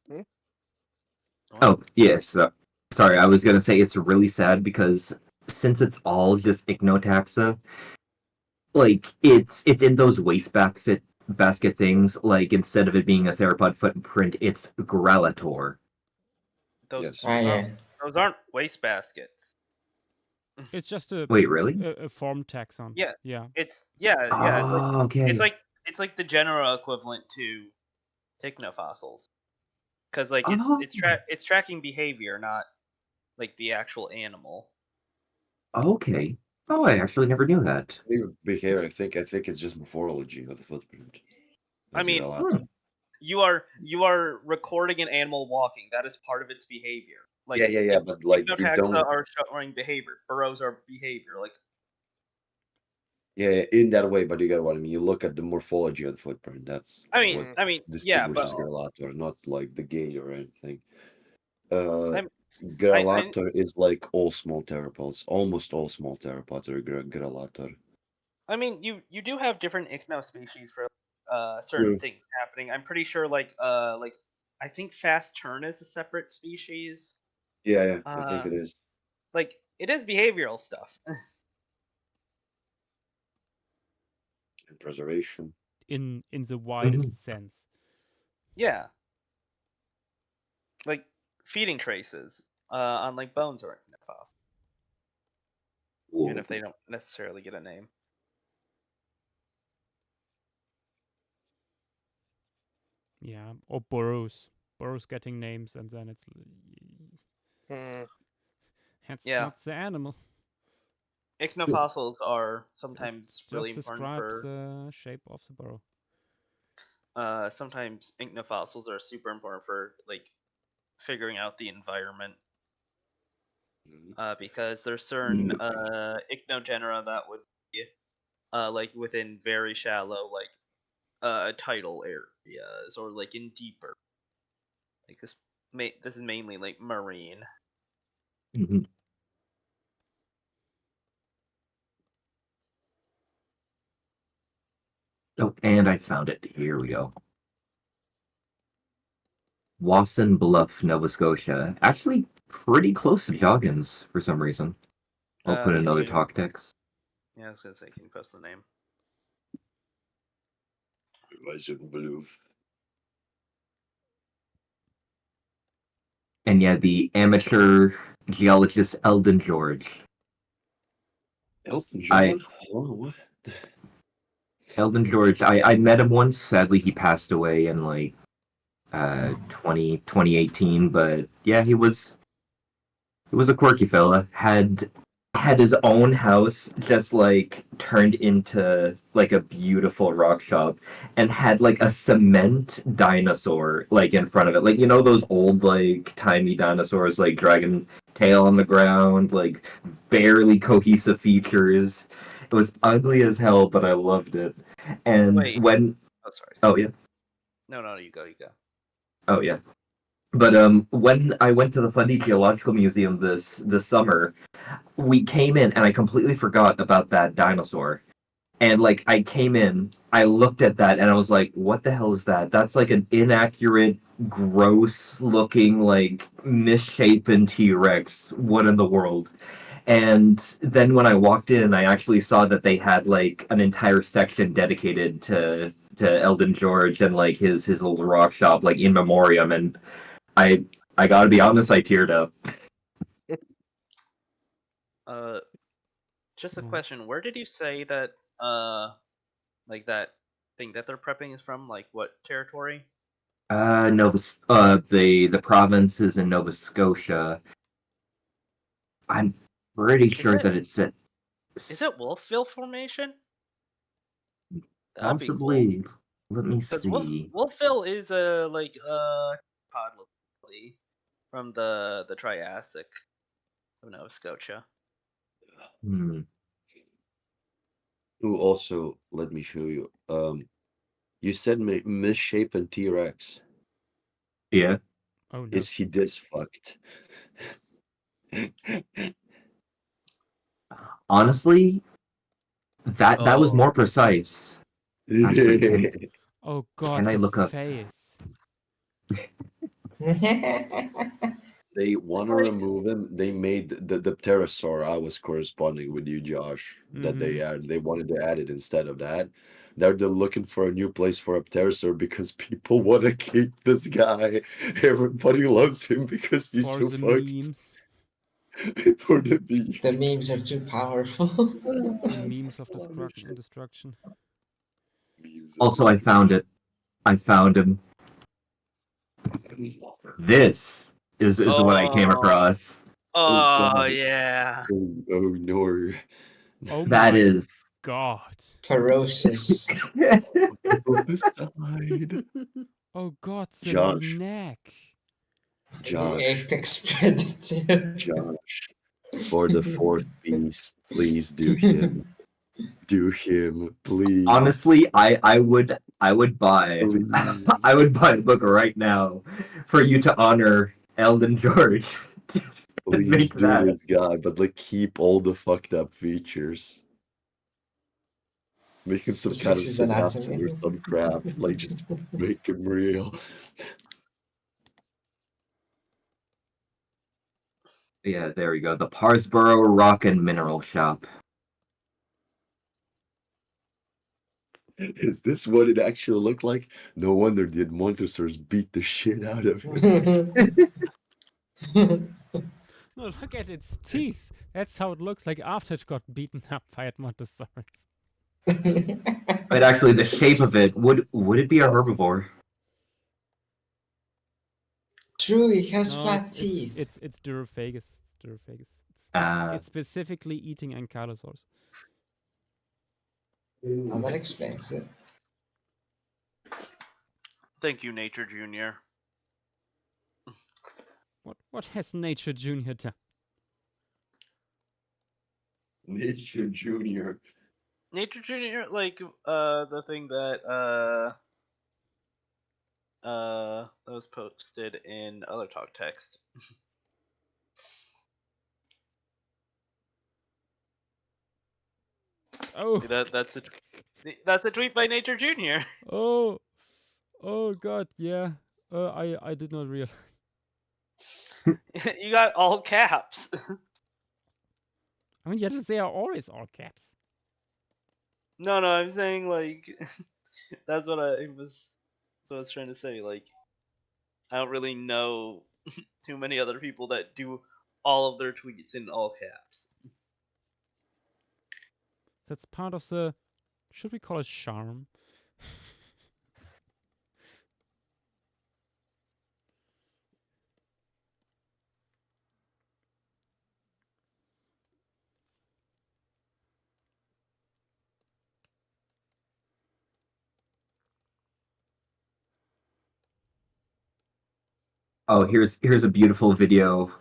Hmm? Oh, yes. Sorry, I was gonna say it's really sad because since it's all just ichnotaxa, like it's in those basket things. Like instead of it being a theropod footprint, it's Gralator. Those yeah. those aren't waste baskets. It's just a Wait, really? a form taxon. Yeah. Yeah. It's It's like okay. it's like the general equivalent to technofossils, because like it's tracking behavior, not like the actual animal. Okay. Oh, I actually never knew that. Behavior. I think it's just morphology of the footprint. I mean, you are recording an animal walking. That is part of its behavior. Like yeah. But like you Hypnotaxa don't. are showing behavior. Burrows are behavior. Like Yeah, in that way, but you get what I mean. You look at the morphology of the footprint. That's I what mean, yeah, distinguishes Gralator, not like the gate or anything. I'm, Gralator is like all small theropods. Almost all small theropods are Gralator. I mean, you do have different ichno species for certain True. things happening. I'm pretty sure, like I think fast turn is a separate species. Yeah, I think it is. Like it is behavioral stuff. And preservation. In the widest sense. Yeah. Like feeding traces on like bones or ichnofossils. Even if they don't necessarily get a name. Yeah, or burrows. Burrows getting names, and then it's that's not the animal. Ichnofossils are sometimes Just really important describes for. the shape of the burrow. Sometimes ichnofossils are super important for like figuring out the environment. Because there's certain ichnogenera that would be like within very shallow like tidal areas or like in deeper. Like this is mainly like marine. Oh, and I found it. Here we go. Wasson Bluff, Nova Scotia. Actually, pretty close to Joggins for some reason. I'll put another talk text. Yeah, I was gonna say, can you post the name? And yeah, the amateur geologist Eldon George. Elton John? What? Eldon George, I met him once. Sadly, he passed away in like 2018. But yeah, he was a quirky fella. Had his own house just like turned into like a beautiful rock shop, and had like a cement dinosaur like in front of it, like those old like timey dinosaurs, like dragon tail on the ground, like barely cohesive features. It was ugly as hell, but I loved it. And Wait. when sorry. Oh yeah. No, you go. Oh yeah. But when I went to the Fundy Geological Museum this summer, we came in and I completely forgot about that dinosaur. And like I came in, I looked at that and I was like, what the hell is that? That's like an inaccurate, gross looking, like misshapen T-Rex. What in the world? And then when I walked in, I actually saw that they had like an entire section dedicated to Eldon George and like his little rock shop, like in memoriam. And I gotta be honest, I teared up. Just a question. Where did you say that like that thing that they're prepping is from? Like what territory? The province is in Nova Scotia. I'm pretty sure that it's at. Is it Wolfville Formation? That'd Possibly. be cool. Let me see. Wolfville is a like pod locality from the Triassic of Nova Scotia. Ooh, also, let me show you. You said misshapen T-Rex. Yeah. Oh no. Is he this fucked? Honestly, that was more precise. Actually, oh god, can I look up? Face. They want to remove him. They made the pterosaur. I was corresponding with you, Josh. That they wanted to add it instead of that. They're looking for a new place for a pterosaur because people want to keep this guy. Everybody loves him because he's for so the fucked. Memes. For the memes. The memes are too powerful. The memes of destruction. Also, I found it. I found him. This is what I came across. Oh yeah. Oh no. Oh that my is god. Ferocious. Oh god, the Josh. neck. The apex predator. Josh. For the fourth piece, please do him. Do him, please. Honestly, I would buy Please. I would buy a book right now for you to honor Eldon George. Please make do that. this guy, but like keep all the fucked up features. Make him some Just kind of fix his synapse or anatomy. some crap. Like just make him real. Yeah, there we go. The Parsboro Rock and Mineral Shop. Is this what it actually looked like? No wonder the Montessors beat the shit out of it. No, look at its teeth. That's how it looks like after it got beaten up by Edmontosaurus. But actually, the shape of it would it be a herbivore? True, it has No, flat teeth. it's Durophagus. Durophagus. It's specifically eating ankylosaurs. And that explains it. Thank you, Nature Junior. What has Nature Junior done? Nature Junior. Nature Junior, like the thing that was posted in other talk text. Oh, that's a tweet by Nature Junior. oh God, yeah. I did not realize. You got all caps. I mean, yes, they are always all caps. No, I'm saying like that's what I was trying to say. Like, I don't really know too many other people that do all of their tweets in all caps. That's part of the, should we call it charm? Oh, here's a beautiful video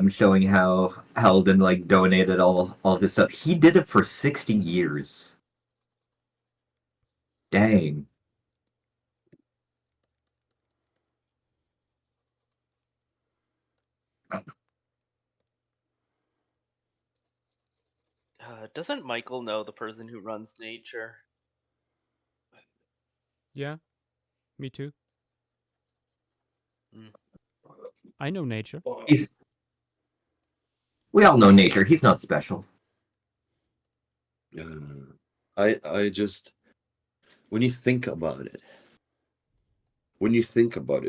showing how Eldon like donated all this stuff. He did it for 60 years. Dang. Doesn't Michael know the person who runs Nature? Yeah, me too. Mm. I know Nature. We all know Nature. He's not special. I just when you think about it,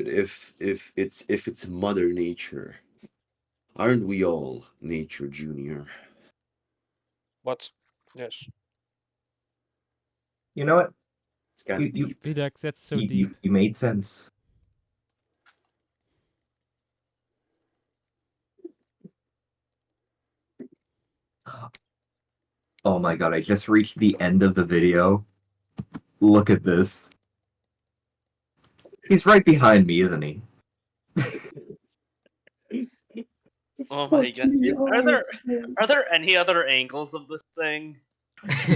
if it's Mother Nature, aren't we all Nature Junior? What? Yes. You know what? It's kind of deep. Vidax, that's so deep. You made sense. Oh my god, I just reached the end of the video. Look at this. He's right behind me, isn't he? Oh my god! Are there any other angles of this thing?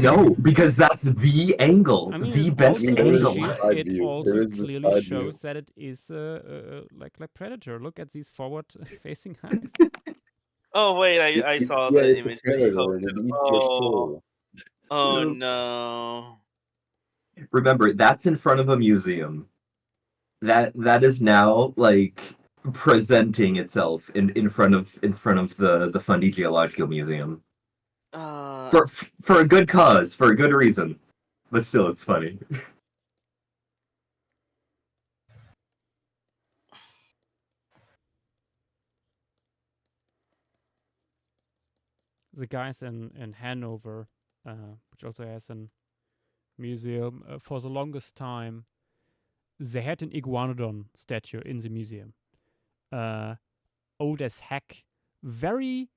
No, because that's the angle, I mean, the it best also angle. it also clearly shows that it is like Predator. Look at these forward-facing hands. Oh wait, I saw the image that you posted. Oh no! Remember, that's in front of a museum. That is now like presenting itself in front of the Fundy Geological Museum. For a good cause, for a good reason. But still, it's funny. The guys in Hanover, which also has a museum, for the longest time, they had an iguanodon statue in the museum. Old as heck, very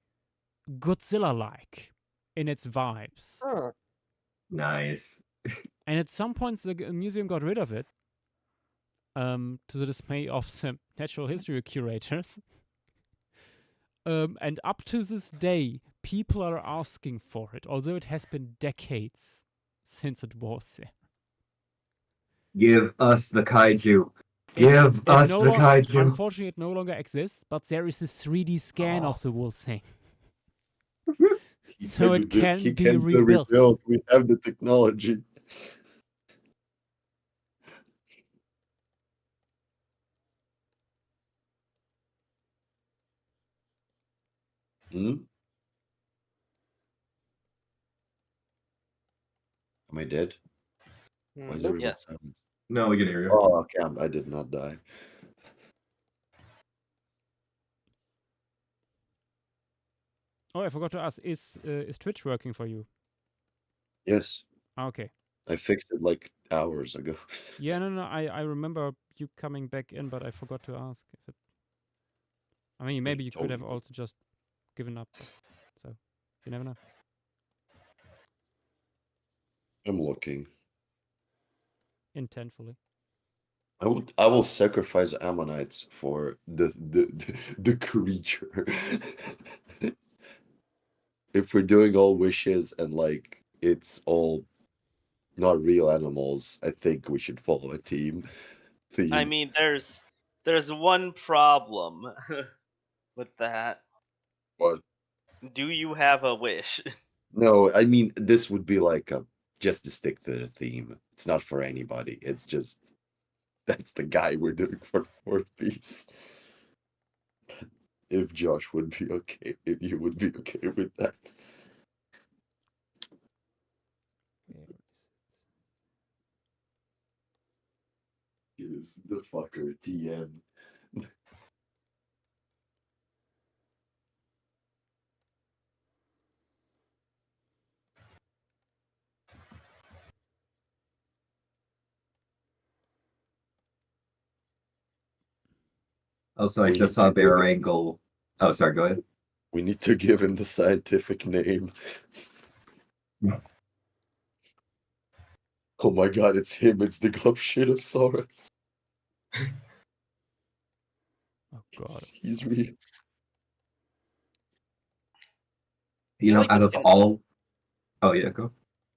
Godzilla-like in its vibes. Oh. Nice. And at some point, the museum got rid of it, to the dismay of the natural history curators. And up to this day, people are asking for it, although it has been decades since it was there. Give us the kaiju. Give us the kaiju. Unfortunately, it no longer exists, but there is a 3D scan of the whole thing. So it can be rebuilt. We have the technology. Hmm? Am I dead? Why is everyone Yes. silent? No, we can hear you. Oh, okay, I did not die. Oh, I forgot to ask, is Twitch working for you? Yes. Okay. I fixed it like hours ago. Yeah, no, I remember you coming back in, but I forgot to ask if it. I mean, maybe you could have also just given up. But, so you never know. I'm looking. Intentfully. I will sacrifice ammonites for the creature. If we're doing all wishes and like it's all not real animals, I think we should follow a team theme. I mean, there's one problem with that. What? Do you have a wish? No, I mean this would be like a just to stick to the theme. It's not for anybody. It's just that's the guy we're doing for fourth piece. If Josh would be okay, if you would be okay with that. Is the fucker TM. Also, I just saw Bear Angle. Oh, sorry, go ahead. We need to give him the scientific name. Oh my god, it's him. It's the Glopshitosaurus. Oh god. He's real. You know, like out this of can- all. Oh, yeah, go.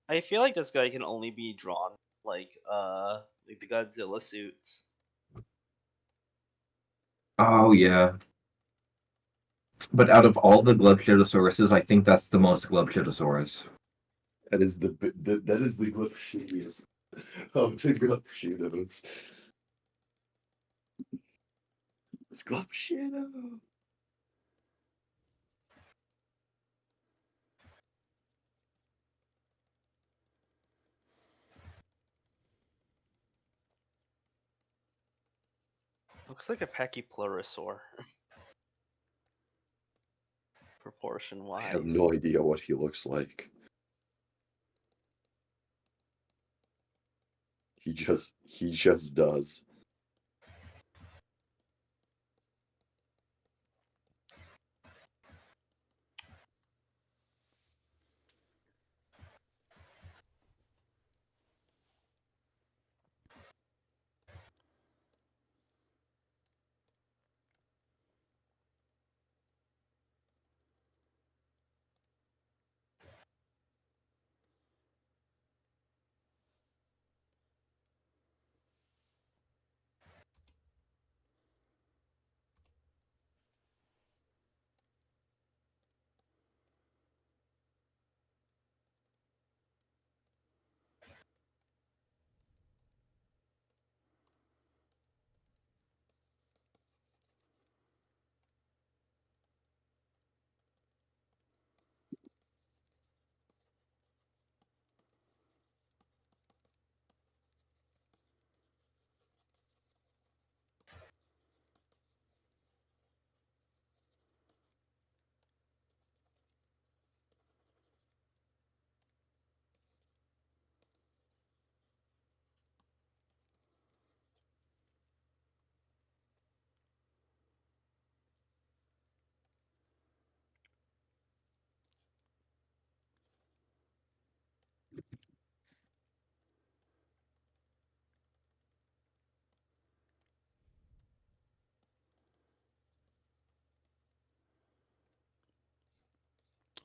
I feel like this guy can only be drawn like the Godzilla suits. Oh, yeah. But out of all the Globshittosauruses, I think that's the most Globshittosaurus. That is the Glopshitius of the Glopshitos. It's Glopshito. Looks like a Pachypleurosaur. Proportion wise. I have no idea what he looks like. He just does.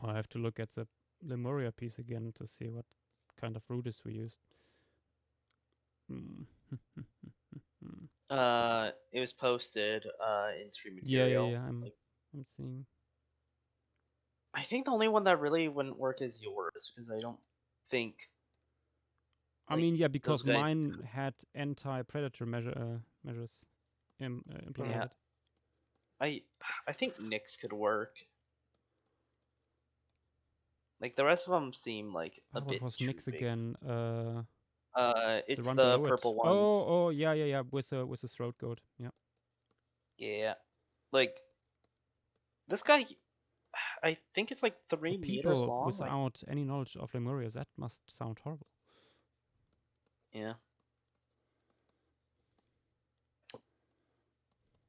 I have to look at the Lemuria piece again to see what kind of rudis we used. It was posted in stream Yeah, material. I'm seeing. I think the only one that really wouldn't work is yours, because I don't think. I mean, yeah, because guys... mine had anti-predator measures implemented. Yeah. I think Nick's could work. Like the rest of them seem like a bit. What was Nick's again? It's the the purple ones. Oh, yeah, with the throat goat. Yeah. Yeah, like this guy. I think it's like 3 meters People long. without any knowledge of Lemuria, that must sound horrible. Yeah.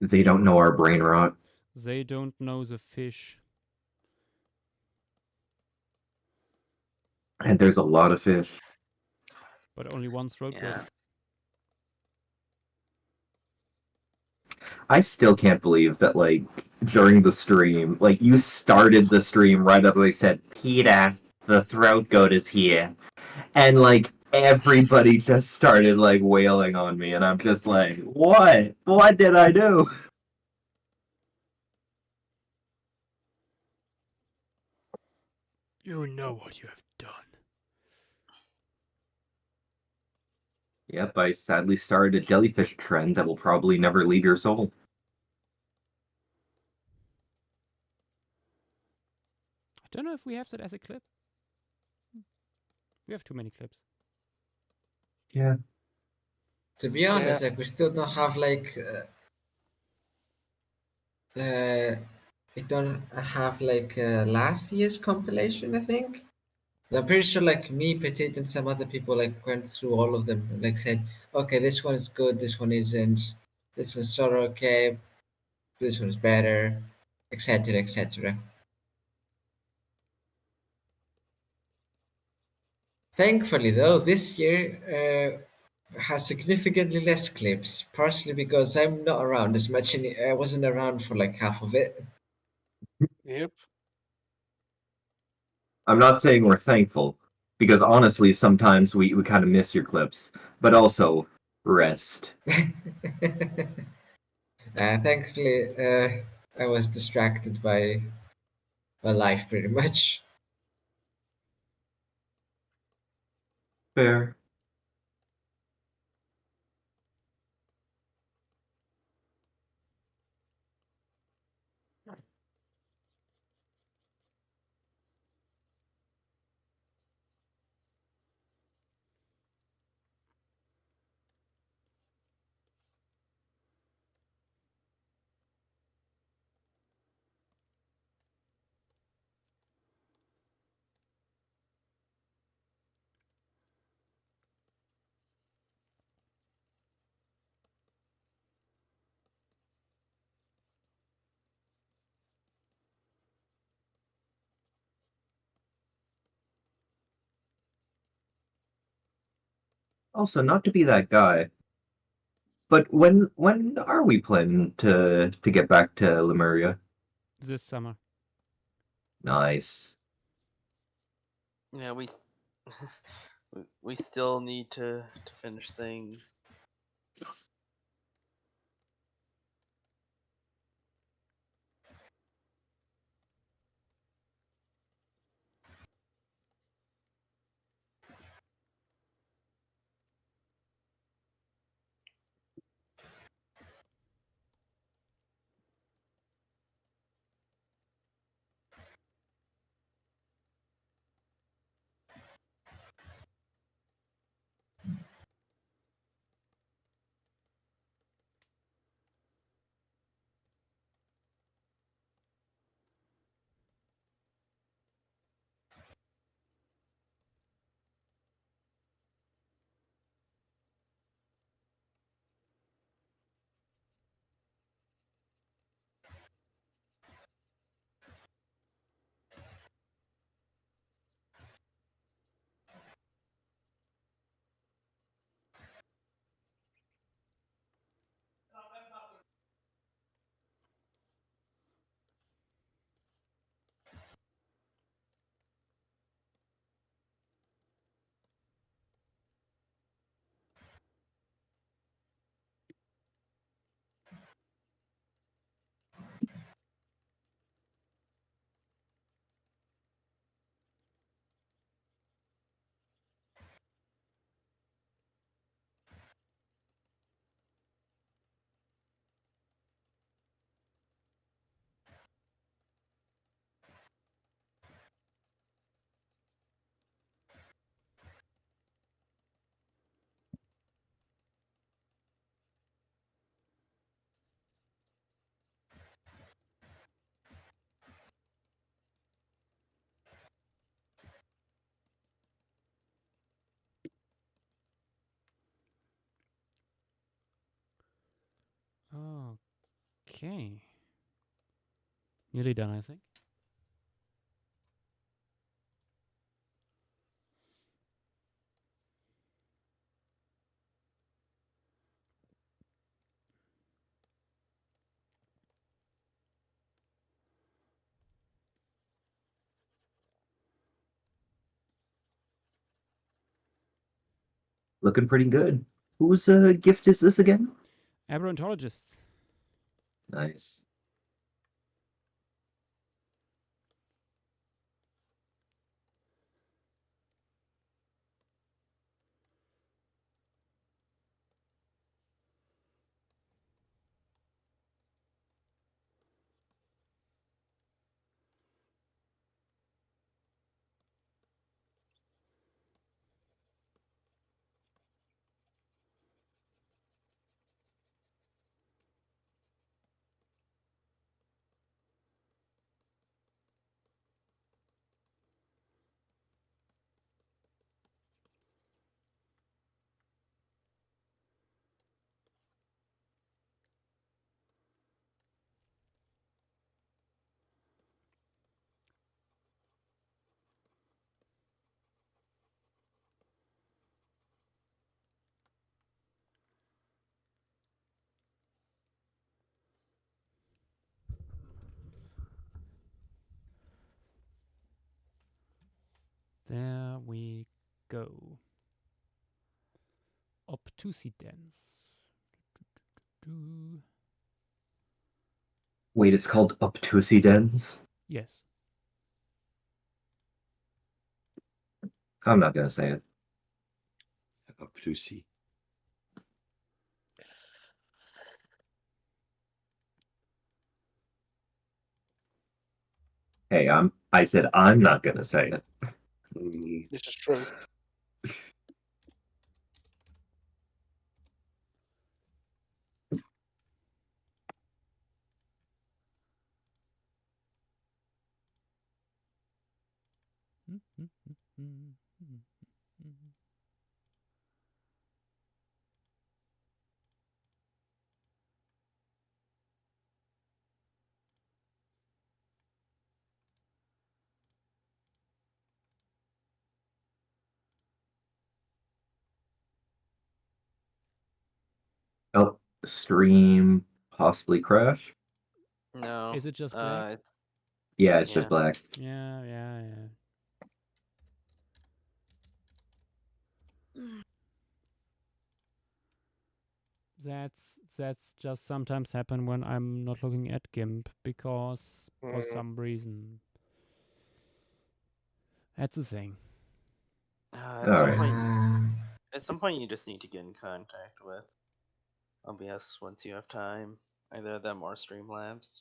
They don't know our brain rot. They don't know the fish. And there's a lot of fish. But only one throat goat. I still can't believe that, like, during the stream, like, you started the stream right after they said, Peter, the throat goat is here. And, like, everybody just started, like, wailing on me, and I'm just like, what? What did I do? You know what you have done. Yep, I sadly started a jellyfish trend that will probably never leave your soul. I don't know if we have that as a clip. We have too many clips. Yeah. To be honest, like we still don't have like we don't have like last year's compilation. I think I'm pretty sure like me, Petit, and some other people like went through all of them and like said, okay, this one is good, this one isn't, this one's sort of okay, this one's better, etc., etc. Thankfully, though, this year has significantly less clips, partially because I'm not around as much. I wasn't around for like half of it. Yep. I'm not saying we're thankful, because honestly, sometimes we kind of miss your clips, but also rest. Thankfully, I was distracted by my life pretty much. Fair. Also, not to be that guy, but when are we planning to get back to Lemuria? This summer. Nice. Yeah, we still need to finish things. Okay. Nearly done, I think. Looking pretty good. Whose gift is this again? Aberrantologists. Nice. There we go. Obtusidens. Wait, it's called Obtusidens? Yes. I'm not gonna say it. Obtusi. Hey, I said I'm not gonna say it. This is true. Oh, stream possibly crash. No. Is it just black? It's, Yeah, it's yeah. just black. Yeah. That's just sometimes happen when I'm not looking at GIMP because for some reason. That's the thing. At some point, you just need to get in contact with OBS once you have time. Either them or Streamlabs.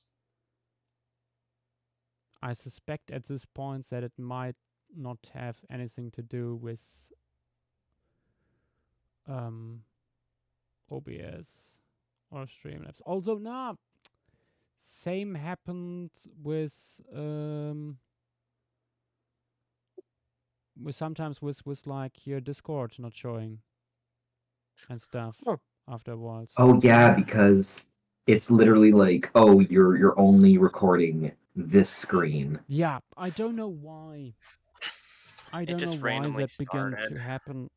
I suspect at this point that it might not have anything to do with OBS or Streamlabs. Also, nah. Same happened with sometimes with like your Discord not showing and stuff after a while. So. Oh yeah, because it's literally like, oh, you're only recording this screen. Yeah, I don't know why. I don't know why that began to happen.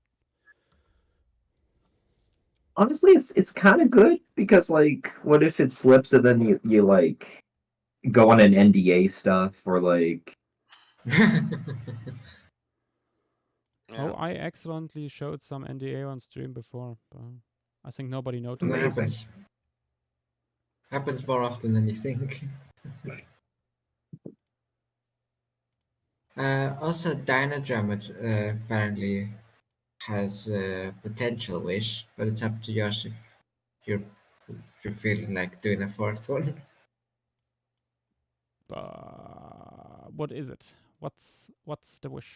Honestly, it's kind of good because like, what if it slips and then you like go on an NDA stuff or like. Oh, I accidentally showed some NDA on stream before, but I think nobody noticed. That happens more often than you think. Also, Dynadram apparently has a potential wish, but it's up to Josh if you're feeling like doing a fourth one. What is it? What's the wish?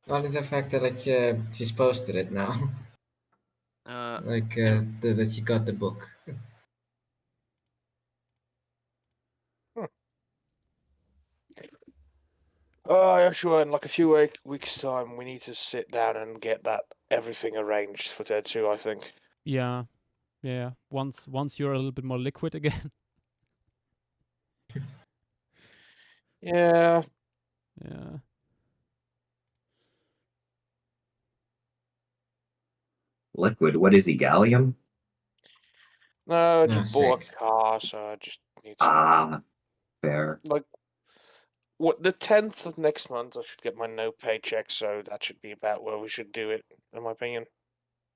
Only the fact that like she's posted it now. That she got the book. Oh, sure. In like a few weeks' time, we need to sit down and get that everything arranged for Dead 2, I think. Yeah, yeah. Once you're a little bit more liquid again. Yeah. Yeah. Liquid. What is he? Gallium? No, I No, just bought sick. a car, so I just need some. Ah, fair. Like, what, the 10th of next month, I should get my no paycheck, so that should be about where we should do it, in my opinion.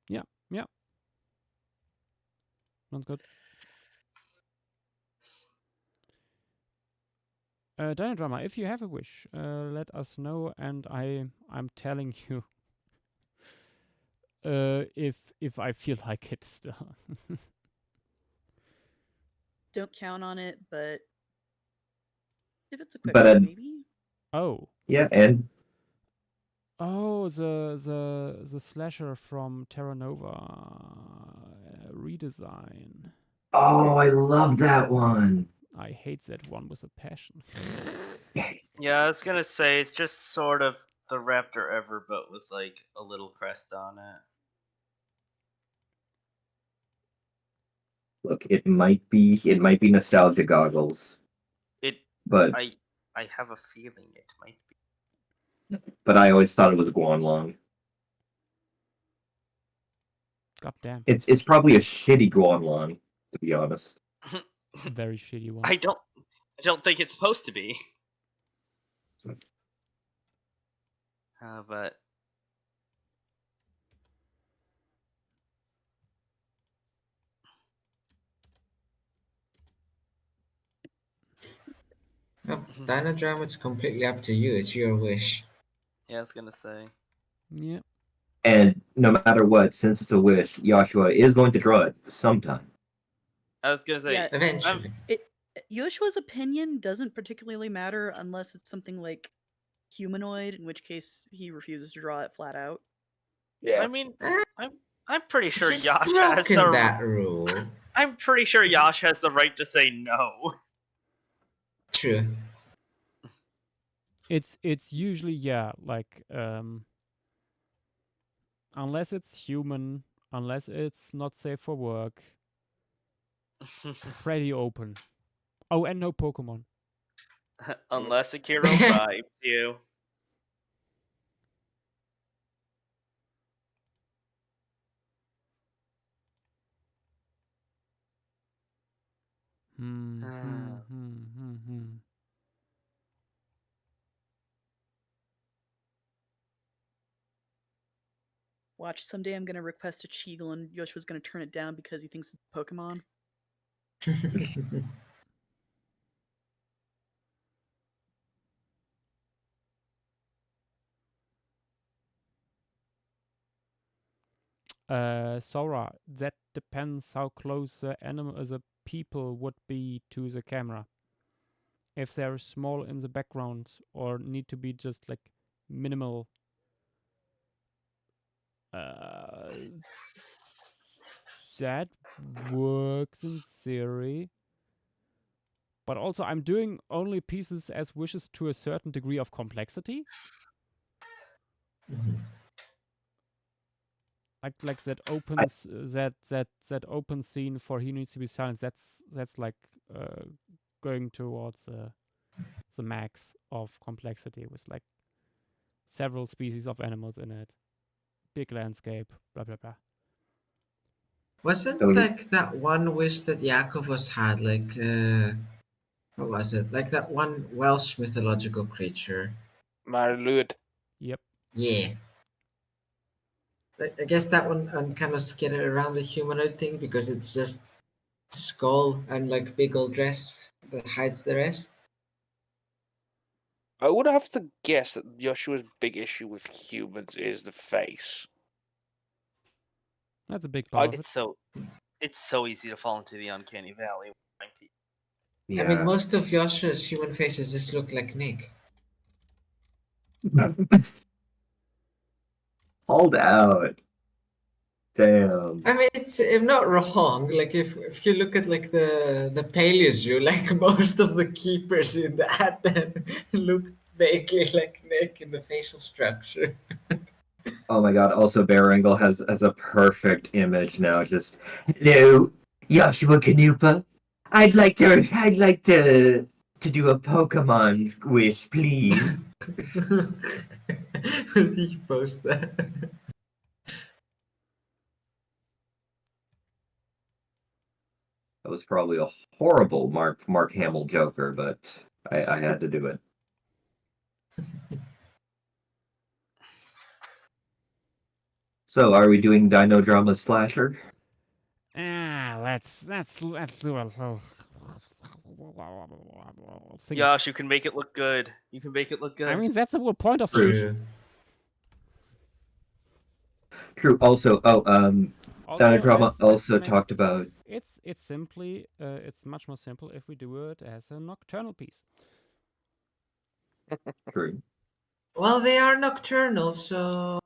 Yeah. Yeah. Sounds good. Dino Drama, if you have a wish, let us know, and I'm telling you, if I feel like it still. Don't count on it, but if it's a quick But one, maybe. Oh. Yeah, and Oh, the slasher from Terra Nova redesign. oh, I love that one. I hate that one with a passion. Yeah, I was gonna say it's just sort of the Raptor ever, but with like a little crest on it. Look, it might be nostalgia goggles, but I have a feeling it might be. I always thought it was Guanlong. God damn. It's probably a shitty Guanlong, to be honest. Very shitty one. I don't think it's supposed to be. But No, Dino Drama, it's completely up to you. It's your wish. yeah, I was gonna say. Yeah. And no matter what, since it's a wish, Joshua is going to draw it sometime. I was gonna say Yeah, Eventually. Yoshua's opinion doesn't particularly matter unless it's something like humanoid, in which case he refuses to draw it flat out. Yeah. I mean, I'm pretty sure He's Yash has broken the. that rule. I'm pretty sure Yash has the right to say no. True. It's usually, yeah, like unless it's human, unless it's not safe for work, pretty open. Oh, and no Pokemon. Unless Akiro bribes you. Watch, someday I'm gonna request a Cheagle and Yoshua's gonna turn it down because he thinks it's Pokemon. Sora, that depends how close the people would be to the camera. If they're small in the background or need to be just like minimal, that works in theory. But also, I'm doing only pieces as wishes to a certain degree of complexity. Like that opens that open scene for He Needs to Be Silent. That's like going towards the max of complexity with like several species of animals in it, big landscape, blah blah blah. Wasn't like that one wish that Yakovos had, like what was it? Like that one Welsh mythological creature. Mariluid. Yep. Yeah. I guess that one kind of scattered around the humanoid thing because it's just skull and like big old dress that hides the rest. I would have to guess that Yoshua's big issue with humans is the face. That's a big part of it. It's so easy to fall into the uncanny valley. I mean, most of Yoshua's human faces just look like Nick. Hold out. Damn. I mean, I'm not wrong. Like if you look at like the Paleo like most of the keepers in that then look vaguely like Nick in the facial structure. Oh my god, also Berengal has a perfect image now, just hello, Joshua Canupa. I'd like to do a Pokemon wish, please. Where did you post that? That was probably a horrible Mark Hamill Joker, but I had to do it. So, are we doing Dino Drama Slasher? Let's do a Yash, you can make it look good. You can make it look good. I mean, that's the whole point of True. True. Also, Dino Drama also talked about. It's simply it's much more simple if we do it as a nocturnal piece. True. Well, they are nocturnal, so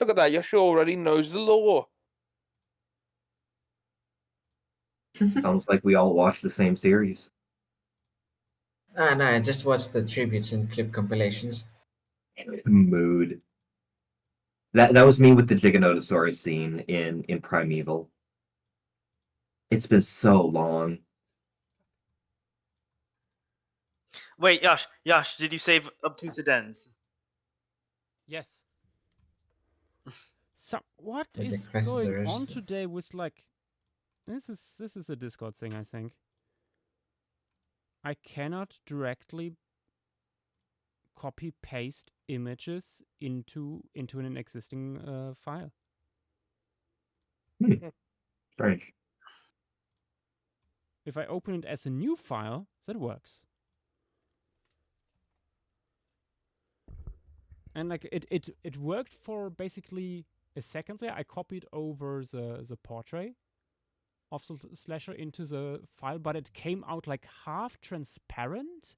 Look at that, Yoshi already knows the law. Sounds like we all watched the same series. no, I just watched the tributes and clip compilations. Mood. That was me with the Giganotosaurus scene in Primeval. It's been so long. Wait, Yash, did you save Obtuse Dens? Yes. So what Like is requests going are on registered. today with like this is a Discord thing, I think. I cannot directly copy paste images into an existing file. Strange. If I open it as a new file, that works. And like it worked for basically a second there. I copied over the portrait of the slasher into the file, but it came out like half transparent,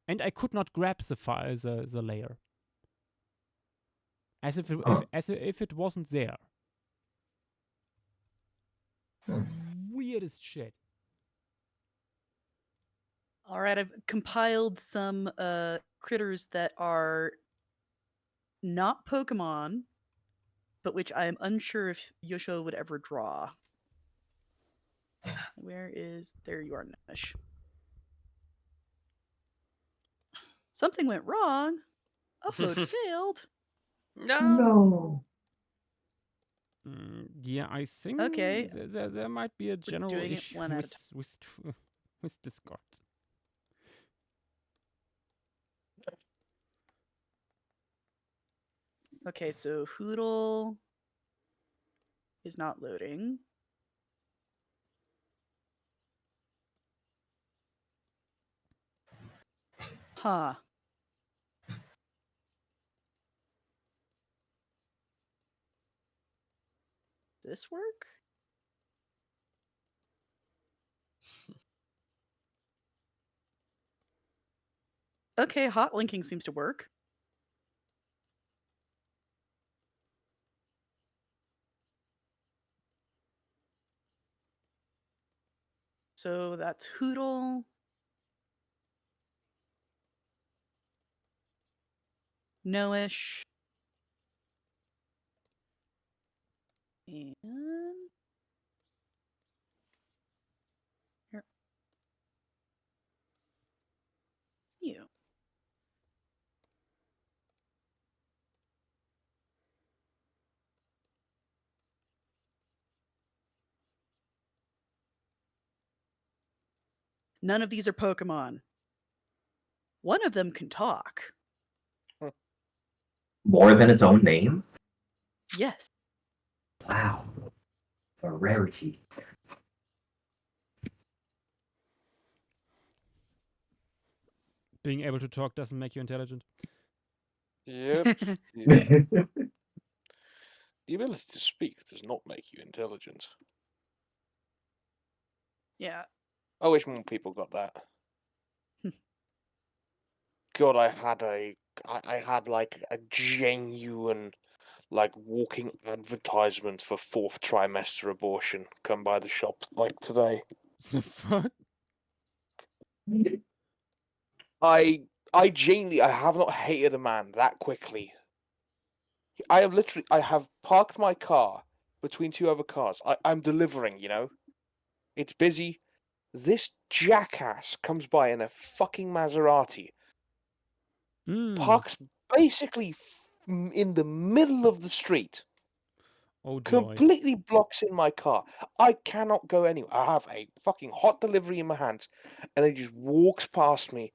and I could not grab the file, the layer, as if it wasn't there. Weirdest shit. All right, I've compiled some critters that are not Pokemon, but which I am unsure if Yosho would ever draw. Where is... There you are, Nash. Something went wrong. Upload failed. No. Yeah, I think Okay. there might be a general doing it issue one at a with Discord. Okay, so Hoodle is not loading. Huh. Does this work? Okay, hot linking seems to work. So that's Hoodle. No-ish. And here. You. None of these are Pokemon. One of them can talk. More than its own name? Yes. Wow. A rarity. Being able to talk doesn't make you intelligent. Yep. The ability to speak does not make you intelligent. Yeah. I wish more people got that. God, I had like a genuine, like, walking advertisement for 4th trimester abortion come by the shop like today. The fuck? I I genuinely, I have not hated a man that quickly. I have parked my car between two other cars. I'm delivering, you know? It's busy. This jackass comes by in a fucking Maserati, parks basically in the middle of the street, Oh, joy. completely blocks in my car. I cannot go anywhere. I have a fucking hot delivery in my hands, and he just walks past me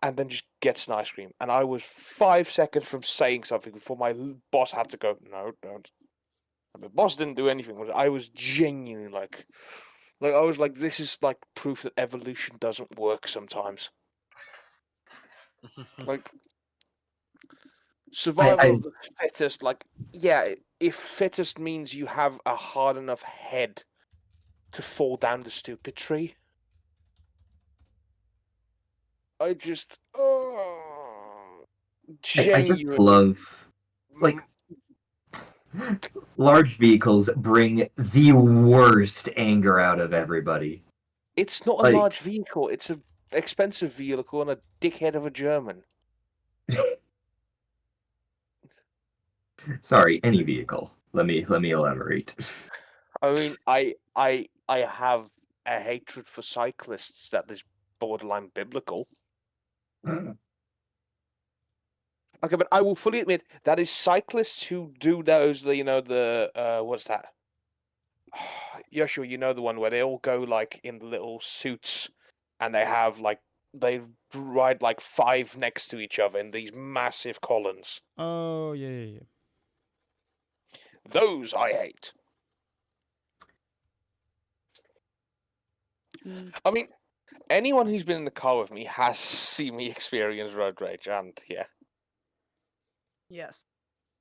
and then just gets an ice cream. And I was 5 seconds from saying something before my boss had to go, no, don't. And the boss didn't do anything. I was genuinely like I was like, this is like proof that evolution doesn't work sometimes. Like, survival of the fittest, like, yeah, if fittest means you have a hard enough head to fall down the stupid tree. I just, I just love, like, large vehicles bring the worst anger out of everybody. It's not a Like, large vehicle. It's an expensive vehicle and a dickhead of a German. Sorry, any vehicle. Let me elaborate. I mean, I have a hatred for cyclists that is borderline biblical. Okay, but I will fully admit that is cyclists who do those, you know, the what's that? Joshua, you know the one where they all go like in little suits, and they have like they ride like 5 next to each other in these massive columns. Oh, yeah. Those I hate. I mean, anyone who's been in the car with me has seen me experience road rage, and yeah. Yes.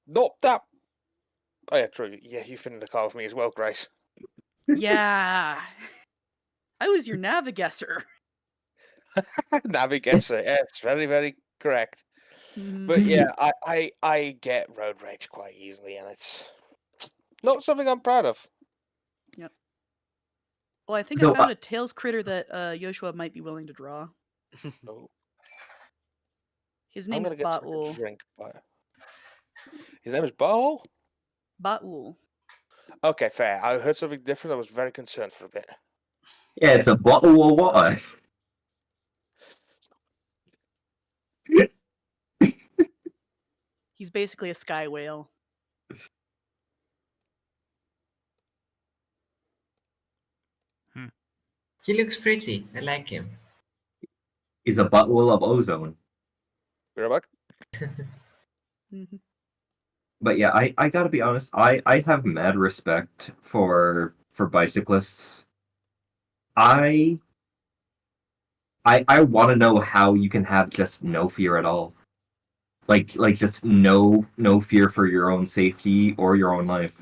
Not that. Oh yeah, true. Yeah, you've been in the car with me as well, Grace. Yeah. I was your navigator. Navigator, yes, very, very correct. But yeah, I get road rage quite easily, and it's not something I'm proud of. Yep. Well, I think I found a Tails critter that Joshua might be willing to draw. Oh. His I'm name is gonna get something to Baul. drink, but his name is Baul? Baul. Okay, fair. I heard something different. I was very concerned for a bit. Yeah, it's a bottle of water. He's basically a sky whale. He looks pretty. I like him. He's a bottle of ozone. You're back? But yeah, I gotta be honest, I have mad respect for bicyclists. I want to know how you can have just no fear at all. Like just no fear for your own safety or your own life.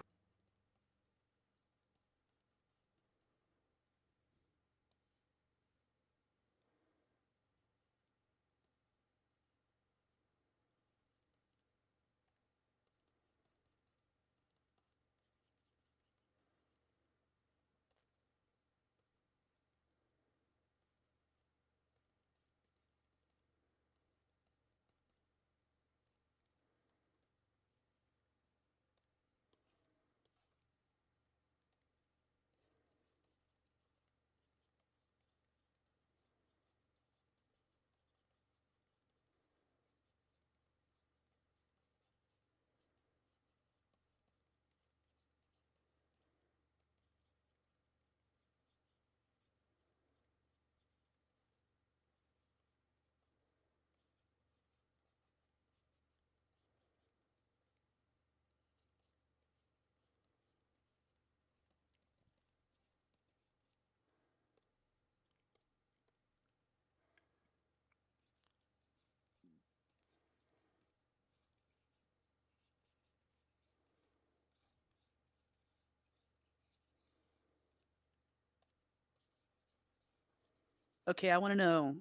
Okay, I want to know,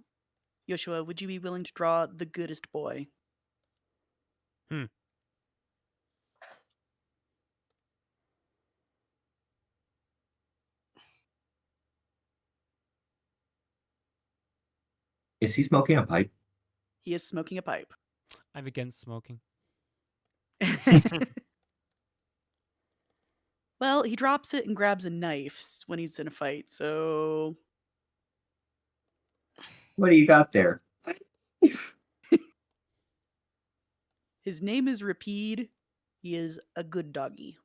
Joshua, would you be willing to draw the goodest boy? Is he smoking a pipe? He is smoking a pipe. I'm against smoking. Well, he drops it and grabs a knife when he's in a fight, so... What do you got there? His name is Rapide. He is a good doggy.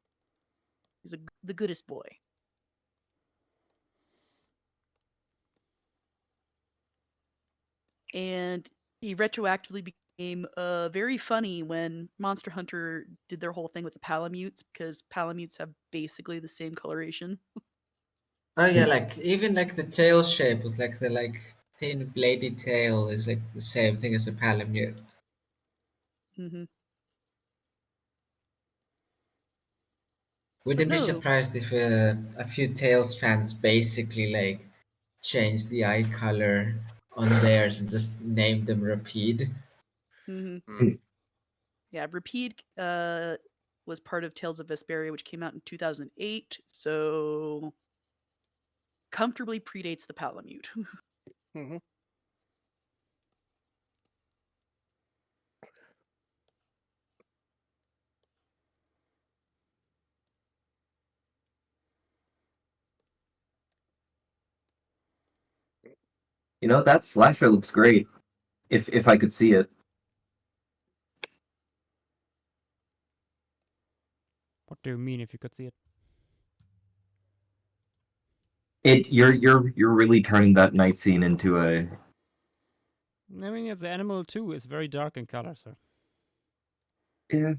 He's the goodest boy. And he retroactively became very funny when Monster Hunter did their whole thing with the Palamutes, because Palamutes have basically the same coloration. Oh yeah, like even like the tail shape with like the thin bladed tail is like the same thing as a Palamute. Mm-hmm. Wouldn't be no. surprised if a few Tails fans basically like changed the eye color on theirs and just named them Rapide. Mm-hmm. Yeah, Rapide was part of Tales of Vesperia, which came out in 2008, so comfortably predates the Palamute. Mm-hmm. You know, that slasher looks great. If I could see it. What do you mean if you could see it? You're really turning that night scene into a... I mean, it's the animal too. It's very dark in color, so. Yeah.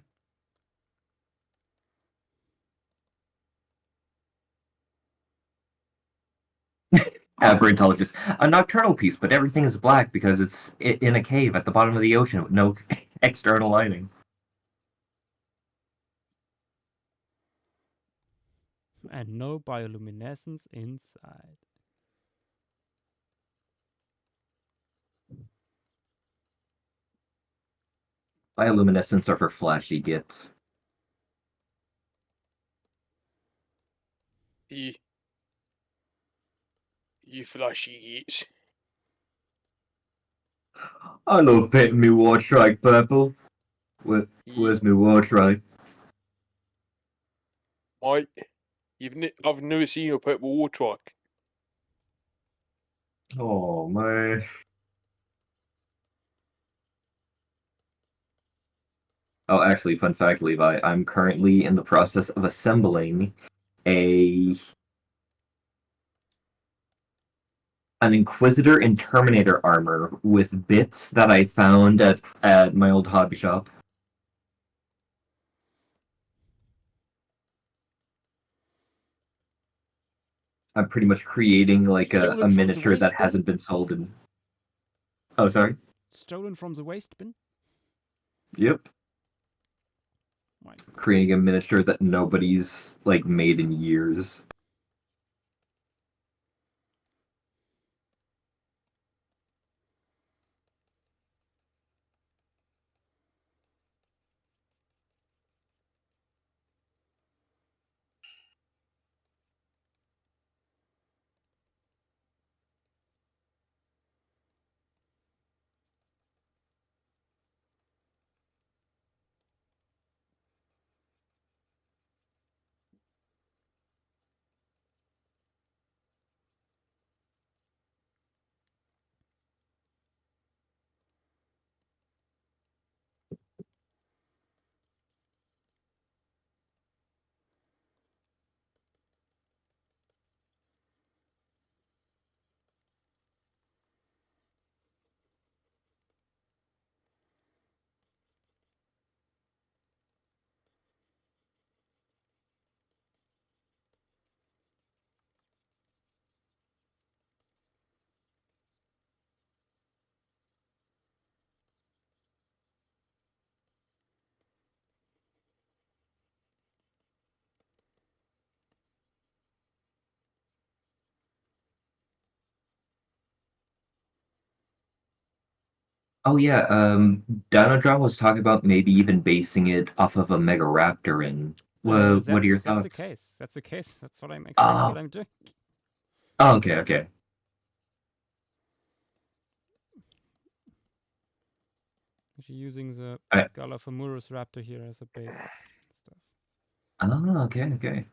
Aberrant intelligence. A nocturnal piece, but everything is black because it's in a cave at the bottom of the ocean with no external lighting. And no bioluminescence inside. Bioluminescence are for flashy gits. You flashy geeks. I love painting me Warstrike purple. Where's me Warstrike? Mate, I've never seen you put war truck. Oh man. Oh, actually, fun fact, Levi, I'm currently in the process of assembling an Inquisitor and Terminator armor with bits that I found at my old hobby shop. I'm pretty much creating like a miniature that hasn't been sold in... Oh, sorry? Stolen from the waste bin? Yep. My Creating a miniature that nobody's like made in years. Oh yeah, Dinodron was talking about maybe even basing it off of a Megaraptorin. What are your thoughts? That's the case. That's the case. That's what I'm Oh. what I'm doing. Oh, okay. actually using the Alright. Galaphamurus raptor here as a base stuff. Oh, okay.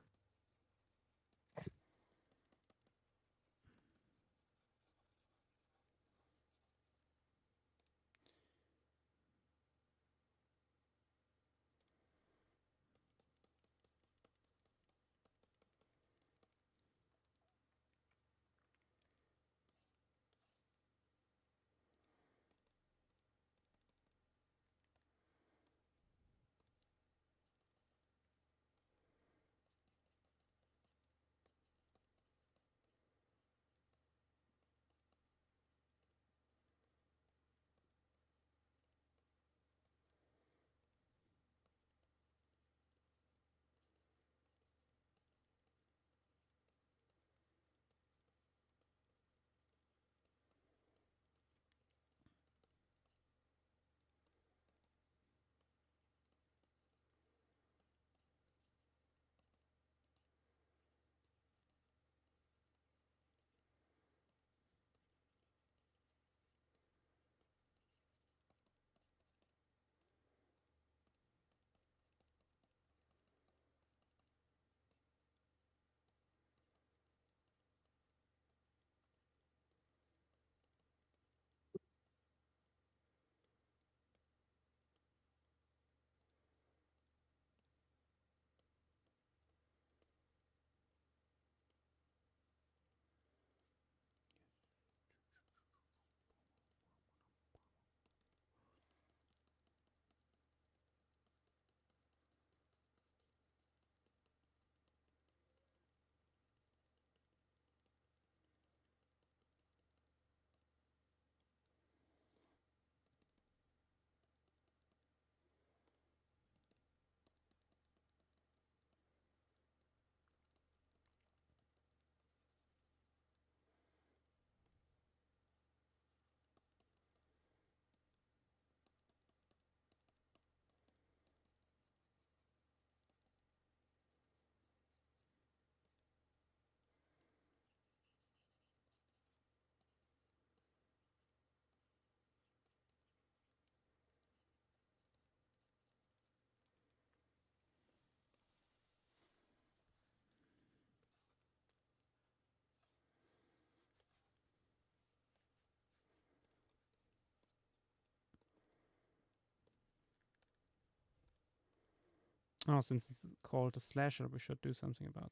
Oh, since it's called a slasher, we should do something about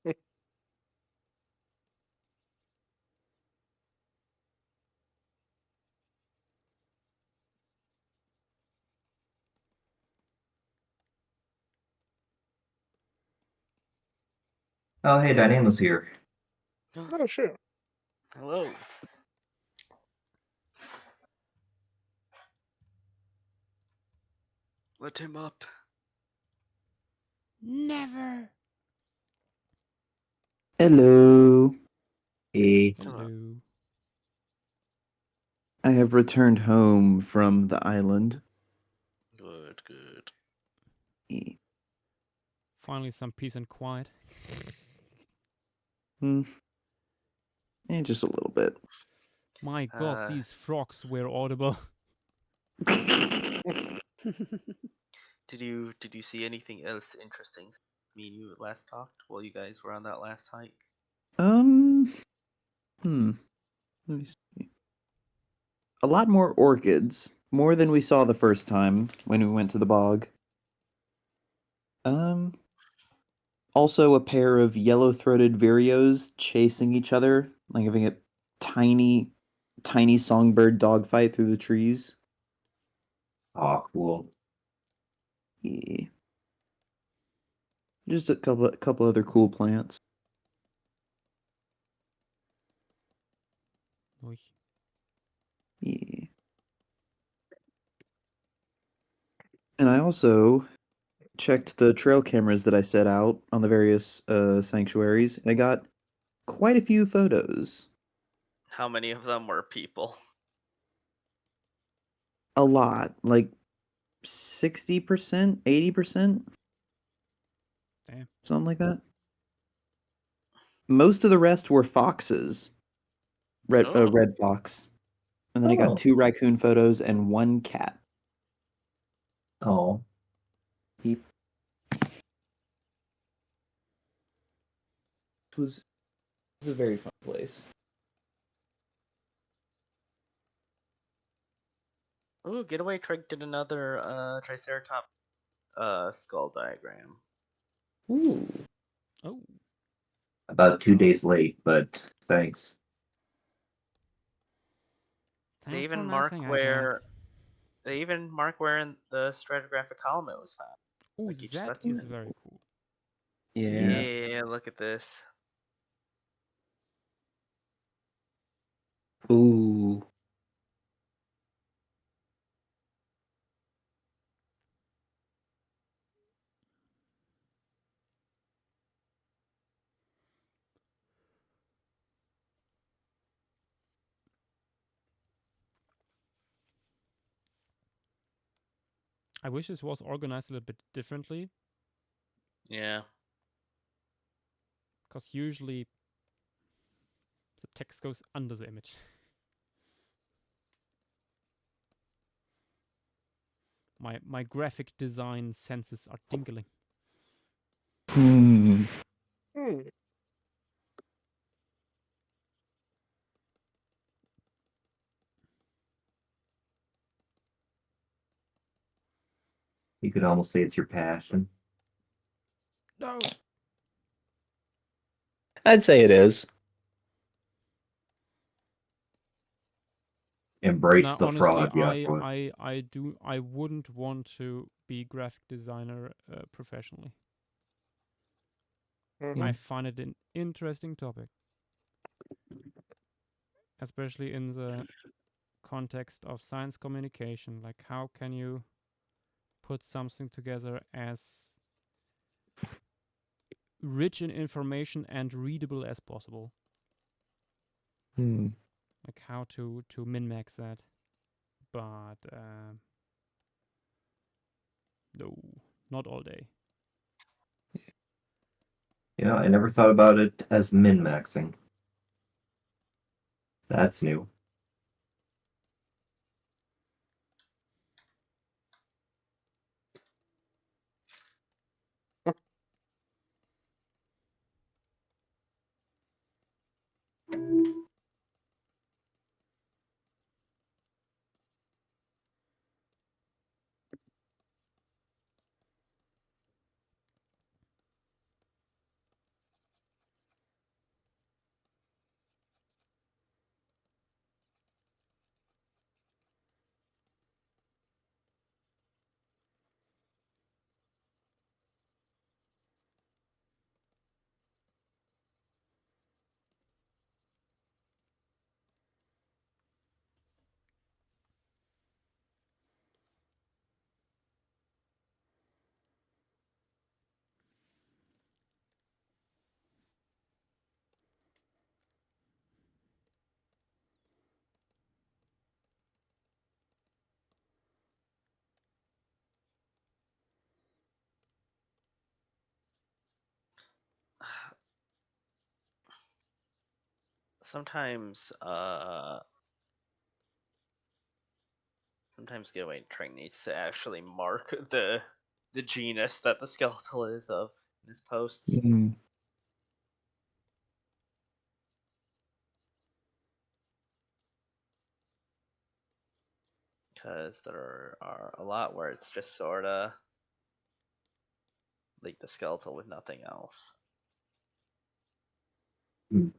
it. Oh, hey, Dynamo's here. Oh, sure. Hello. Let him up. Never. Hello. Hey. Hello. I have returned home from the island. Good. Yeah. Finally, some peace and quiet. Just a little bit. My God, these frogs were audible. Did you see anything else interesting since me and you last talked while you guys were on that last hike? Let me see. A lot more orchids, more than we saw the first time when we went to the bog. Also a pair of yellow-throated vireos chasing each other, like having a tiny songbird dogfight through the trees. Oh, cool. Yeah. Just a couple other cool plants. Oy. Yeah. And I also checked the trail cameras that I set out on the various sanctuaries, and I got quite a few photos. How many of them were people? A lot, like 60%, 80%. Damn. Something like that. Most of the rest were foxes. Oh. red fox, and then I Oh. got 2 raccoon photos and 1 cat. Oh. It was a very fun place. Ooh, Getaway Trick did another Triceratops skull diagram. Ooh. Oh. About 2 days late, but thanks. They Thanks for even messing, mark I where guess. they even mark where in the stratigraphic column it was found. Oh, Like each that is specimen. very cool. Yeah. Yeah, look at this. Ooh. I wish this was organized a little bit differently. Yeah. Because usually the text goes under the image. My graphic design senses are tingling. Hmm. You could almost say it's your passion. No. I'd say it is. Embrace Now, the honestly, fraud, Joshua. I wouldn't want to be graphic designer professionally. Mhm. I find it an interesting topic, especially in the context of science communication. Like, how can you put something together as rich in information and readable as possible? Hmm. Like how to min-max that, but no, not all day. You know, I never thought about it as min-maxing. That's new. Sometimes sometimes Getaway Trick needs to actually mark the genus that the skeletal is of in his posts. Hmm. Because there are a lot where it's just sort of like the skeletal with nothing else. Hmm.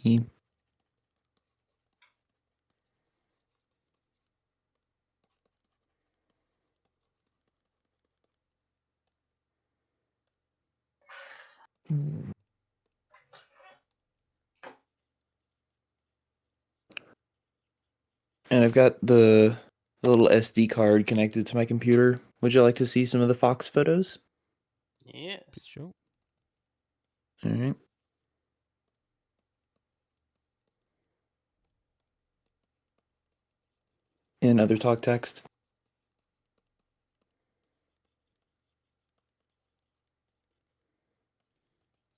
Hmm. And I've got the little SD card connected to my computer. Would you like to see some of the fox photos? Yes. Please show. All right. Another talk text.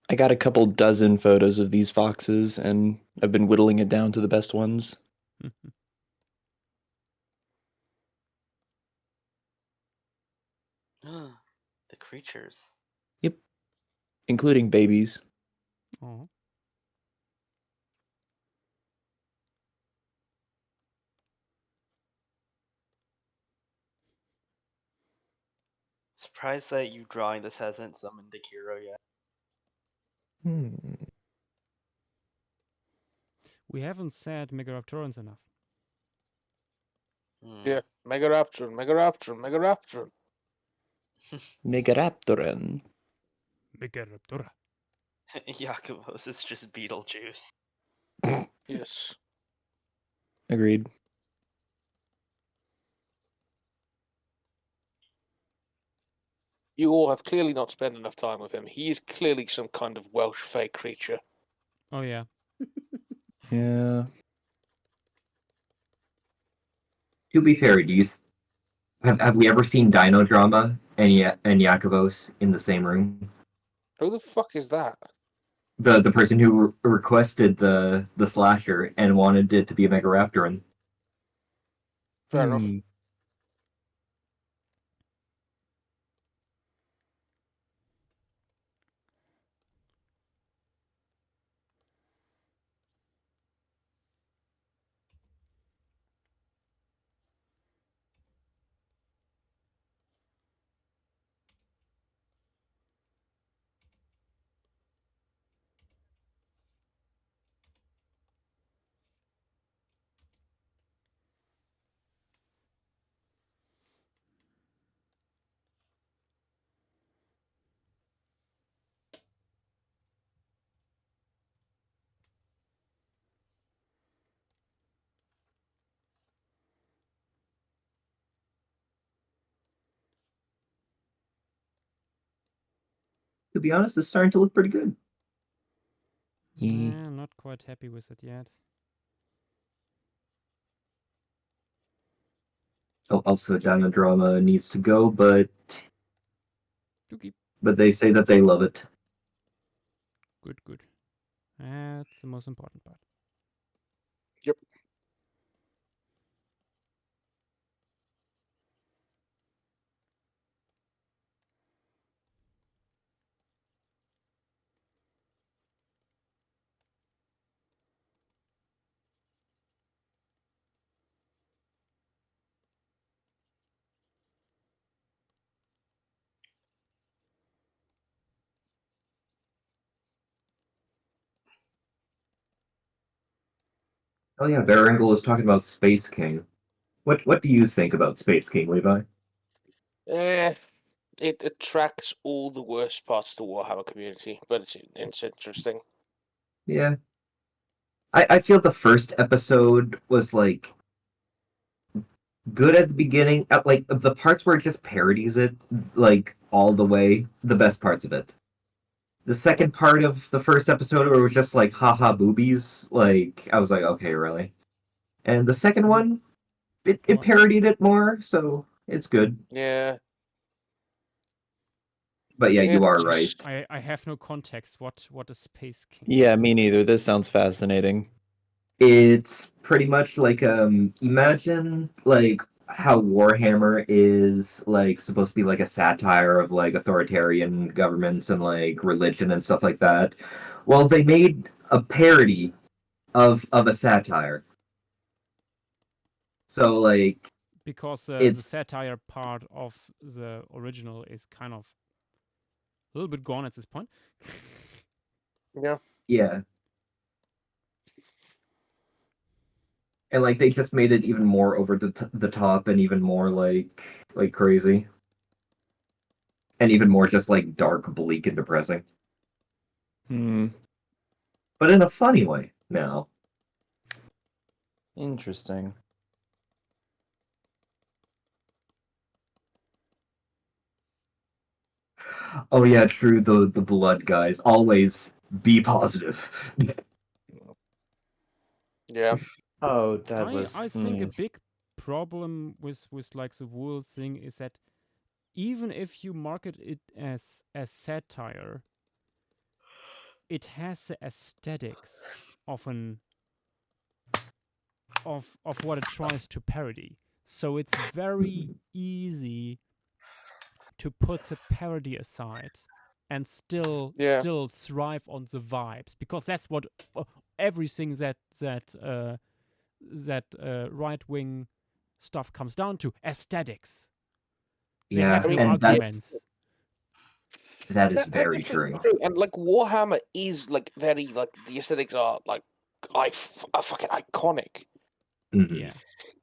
I got a couple dozen photos of these foxes, and I've been whittling it down to the best ones. The creatures. Yep. Including babies. Oh. Surprised that you drawing this hasn't summoned Akiro yet. We haven't said Megaraptorans enough. Yeah, Megaraptor, Megaraptor, Megaraptor. Megaraptoran. Megaraptora. Yakubos is just Beetlejuice. Yes. Agreed. You all have clearly not spent enough time with him. He is clearly some kind of Welsh fey creature. Oh yeah. Yeah. To be fair, do you have we ever seen Dino Drama and Yakovos in the same room? Who the fuck is that? The person who requested the slasher and wanted it to be a Megaraptoran. Fair enough. To be honest, it's starting to look pretty good. Yeah, not quite happy with it yet. Also, Dino Drama needs to go, but Dookie. but they say that they love it. Good, good. That's the most important part. Yep. Oh yeah, Berengal was talking about Space King. What do you think about Space King, Levi? It attracts all the worst parts of the Warhammer community, but it's interesting. Yeah. I feel the first episode was like good at the beginning. Like the parts where it just parodies it, like all the way, the best parts of it. The second part of the first episode where it was just like haha boobies, like I was like, okay, really? And the second one, it parodied it more, so it's good. Yeah. But yeah, you are right. I have no context. What is Space King? Yeah, me neither. This sounds fascinating. It's pretty much like imagine like how Warhammer is like supposed to be like a satire of like authoritarian governments and like religion and stuff like that. Well, they made a parody of a satire. So like because the it's satire part of the original is kind of a little bit gone at this point. Yeah. Yeah. And like they just made it even more over the top and even more like crazy. And even more just like dark, bleak, and depressing. But in a funny way now. Interesting. Oh yeah, true. The blood guys always be positive. Yeah. Oh, that was. I think a big problem with like the wool thing is that even if you market it as satire, it has the aesthetics of of what it tries to parody. So it's very easy to put the parody aside and still Yeah. thrive on the vibes, because that's what everything that right wing stuff comes down to: aesthetics. They Yeah, have no and arguments. that is That's very absolutely true. true. And like Warhammer is like very like the aesthetics are like are fucking iconic. Mhm. Yeah.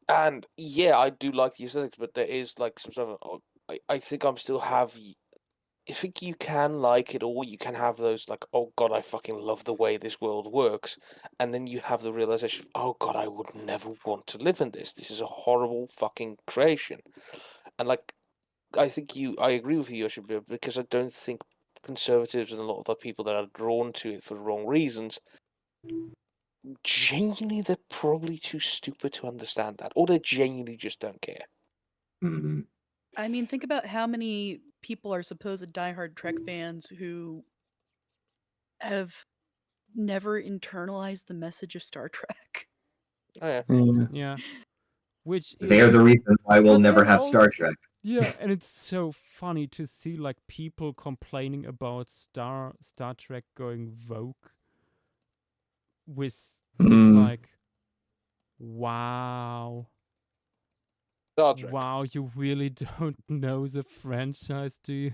And yeah, I do like the aesthetics, but there is like some sort of I think I'm still have. I think you can like it, or you can have those like, oh god, I fucking love the way this world works, and then you have the realization, oh god, I would never want to live in this. This is a horrible fucking creation, and like, I agree with you, Yoshi, because I don't think conservatives and a lot of the people that are drawn to it for the wrong reasons, genuinely, they're probably too stupid to understand that, or they genuinely just don't care. Mhm. I mean, think about how many people are supposed diehard Trek fans who have never internalized the message of Star Trek. Oh yeah. Yeah. Which They're is the reason why we'll But never then have all- Star Trek. yeah, and it's so funny to see like people complaining about Star Trek going woke with like, wow. Star Trek. Wow, you really don't know the franchise, do you?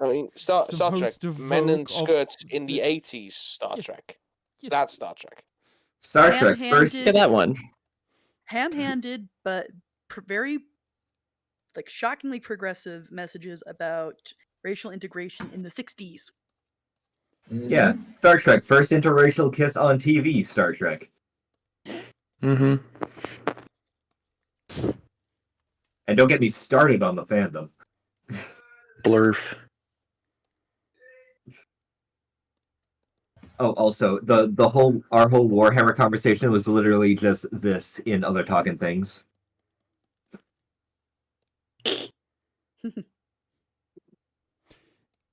I mean, Star Trek, Supposed to men in woke of skirts in the the- 80s Star Yeah. Trek. Yeah. That's Star Trek. Star Trek first. Ham-handed- Yeah, that one. ham-handed, but very like shockingly progressive messages about racial integration in the 60s. Yeah, Star Trek first interracial kiss on TV. Star Trek. Mm-hmm. And don't get me started on the fandom. Blurf. Oh, also the our whole Warhammer conversation was literally just this in Other Talking Things.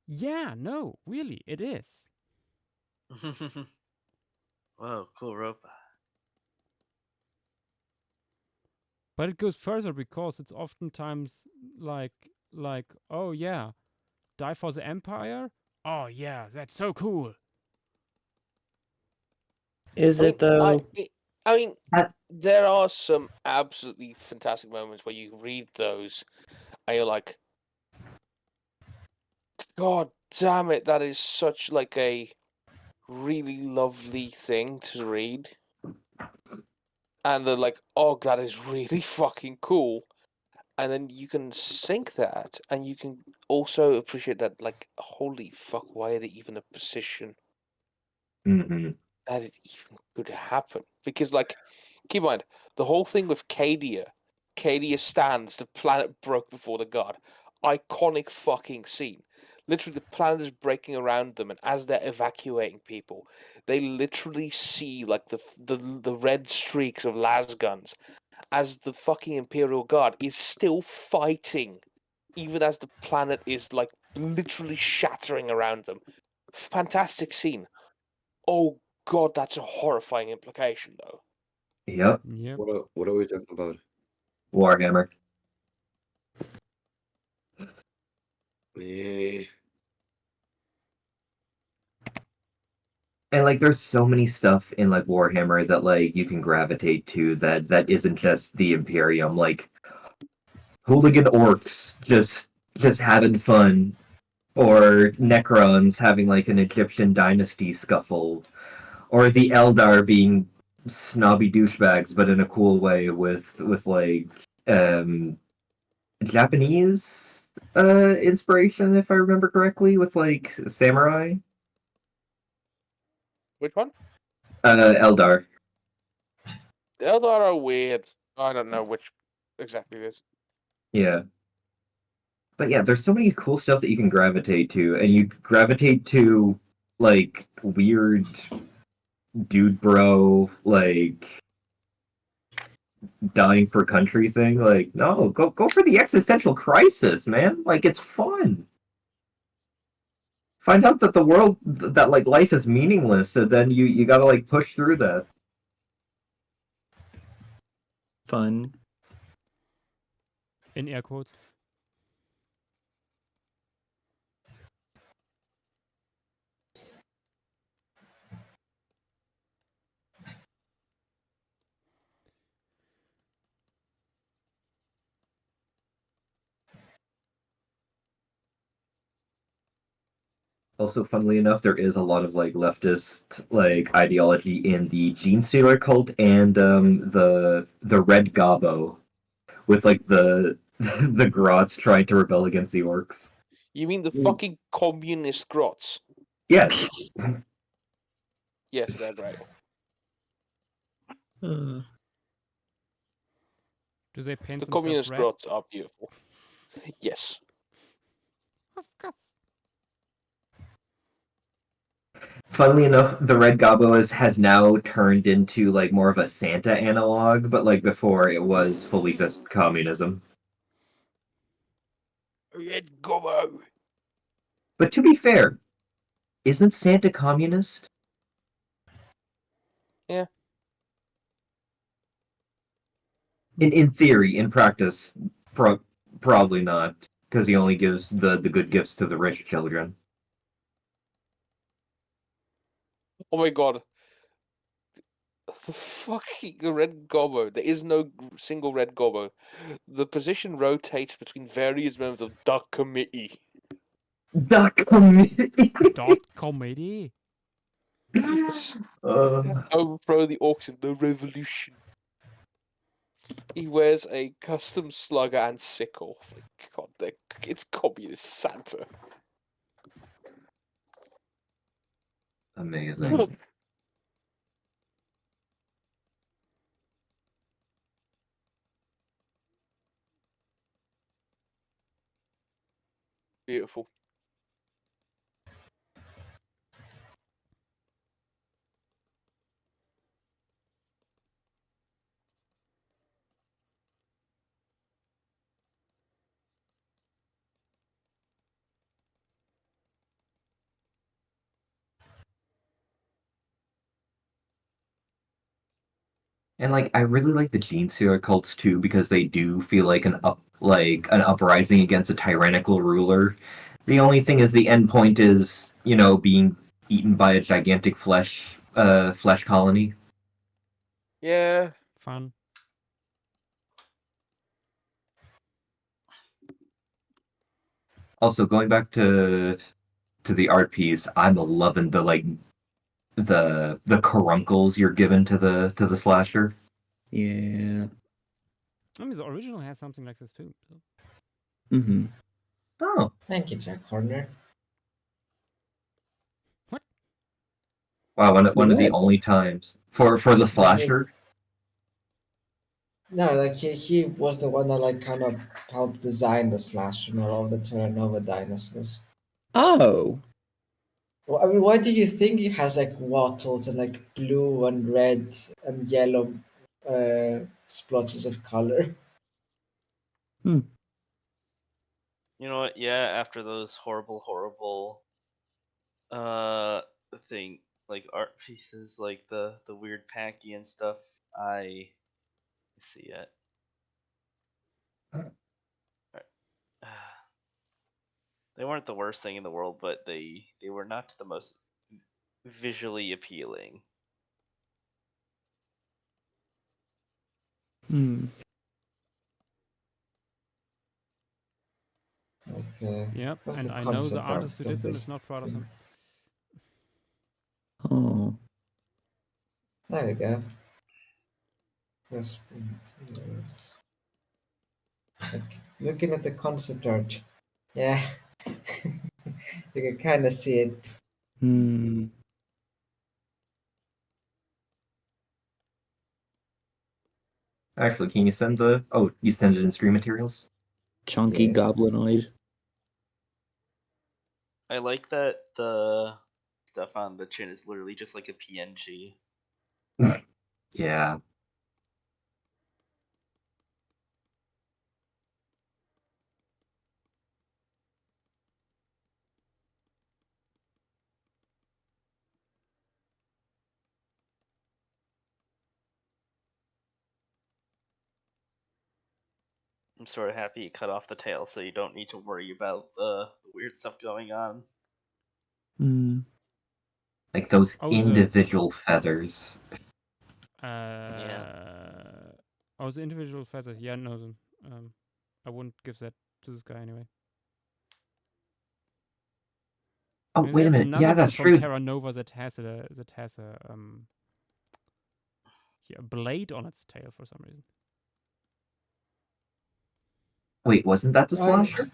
Yeah, no, really, it is. Whoa, cool robot. But it goes further because it's oftentimes like, oh yeah, die for the Empire? Oh yeah, that's so cool. Is it though? I mean, there are some absolutely fantastic moments where you read those and you're like, God damn it, that is such like a really lovely thing to read. And they're like, oh, that is really fucking cool. And then you can sync that, and you can also appreciate that, like, holy fuck, why are they even a position Mm-hmm. that it even could happen? Because, like, keep in mind, the whole thing with Cadia stands, the planet broke before the god. Iconic fucking scene. Literally, the planet is breaking around them, and as they're evacuating people, they literally see, like, the red streaks of las guns as the fucking Imperial Guard is still fighting, even as the planet is, like, literally shattering around them. Fantastic scene. Oh god, that's a horrifying implication, though. Yep. Yep. What are we talking about? Warhammer. Yeah. And like there's so many stuff in like Warhammer that like you can gravitate to that isn't just the Imperium, like hooligan orcs just having fun, or Necrons having like an Egyptian dynasty scuffle, or the Eldar being snobby douchebags but in a cool way with like Japanese inspiration, if I remember correctly, with like samurai. Which one? Eldar. The Eldar are weird. I don't know which exactly it is. Yeah. But yeah, there's so many cool stuff that you can gravitate to, and you gravitate to like weird dude bro like dying for country thing. Like, no, go for the existential crisis, man. Like, it's fun. Find out that the world that like life is meaningless, and then you gotta like push through that. Fun. In air quotes. Also, funnily enough, there is a lot of like leftist like ideology in the Gene Stealer cult and the Red Gobbo, with like the the Grots trying to rebel against the orcs. You mean the fucking communist grots? Yes. Yes, they're right. Do they paint The themselves communist red? grots are beautiful. Yes. Of course. Funnily enough, the Red Gobbo has now turned into like more of a Santa analog, but like before it was fully just communism. Red Gobbo. But to be fair, isn't Santa communist? Yeah. In theory, in practice, probably not, because he only gives the good gifts to the rich children. Oh my god. The fucking Red Gobbo. There is no single Red Gobbo. The position rotates between various members of the committee. The committee. Dot comedy. Yes. Overthrow the orcs in the revolution. He wears a custom slugger and sickle. God, it's communist Santa. Amazing. Beautiful. And like I really like the Gene Stealer cults too, because they do feel like an uprising against a tyrannical ruler. The only thing is the end point is, being eaten by a gigantic flesh colony. Yeah. Fun. Also, going back to the art piece, I'm loving the caruncles you're given to the slasher. Yeah. I mean, the original has something like this too. So. Mm-hmm. Oh. Thank you, Jack Horner. What? Wow, one of the only times for the slasher. No, like he was the one that like kind of helped design the slasher, not all the Terra Nova dinosaurs. Oh. Well, I mean, why do you think it has like wattles and like blue and red and yellow splotches of color? You know what? Yeah, after those horrible thing like art pieces, like the weird packy and stuff, I see it. They weren't the worst thing in the world, but they were not the most visually appealing. Okay. Yep, What's and the I know the concept art artist who of did them this is not proud of thing? him. Oh. There we go. Yes. Yes. Like, looking at the concept art, yeah, you can kind of see it. Actually, can you send you send it in stream materials? Chunky Yes. goblinoid. I like that the stuff on the chin is literally just like a PNG. Yeah. I'm sort of happy you cut off the tail, so you don't need to worry about the weird stuff going on. Like those Oh, individual feathers. Oh, the individual feathers. Yeah, no, I wouldn't give that to this guy anyway. Oh, wait a minute. Another Yeah, one that's from true. Terra Nova that has a blade on its tail for some reason. Wait, wasn't that the Oh, slasher?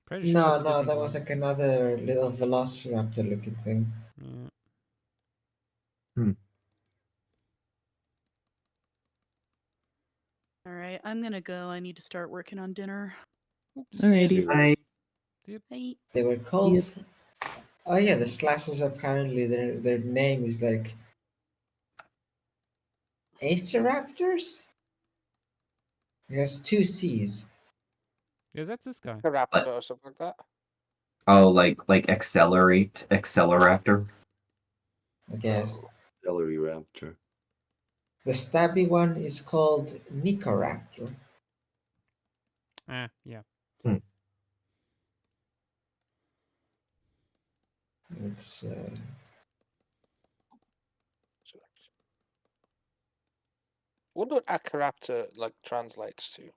Pretty sure no, that's a no, different that one. was like another little velociraptor looking thing. Yeah. All right, I'm gonna go. I need to start working on dinner. Alrighty. Bye. Bye. They were called. Yep. Oh yeah, the slashers apparently their name is like Aceraptors? It has two C's. Yeah, that's this guy. Raptor or something like that. Oh, like Acceleraptor. I guess. Celery raptor. The stabby one is called Nicoraptor. Yeah. It's What would Acaraptor like translates to?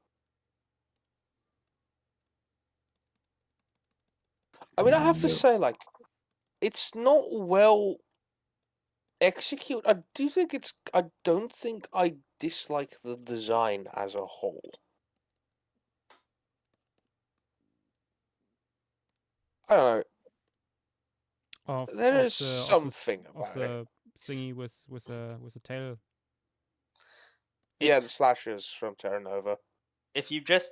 I mean, I have to say, like, it's not well executed. I don't think I dislike the design as a whole. I don't know. There is something about it. Thingy with a tail. Yeah, the slashers from Terra Nova. If you just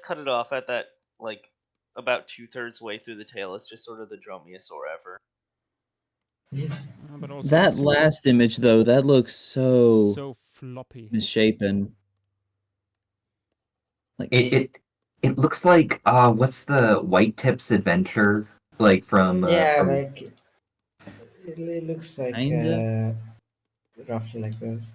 cut it off at that like about 2/3 way through the tail, it's just sort of the Dromaeosaur ever. But also That last image though, that looks so floppy, misshapen. Like It looks like what's the White Tips Adventure like from yeah, from like it looks like Kinda. roughly like those.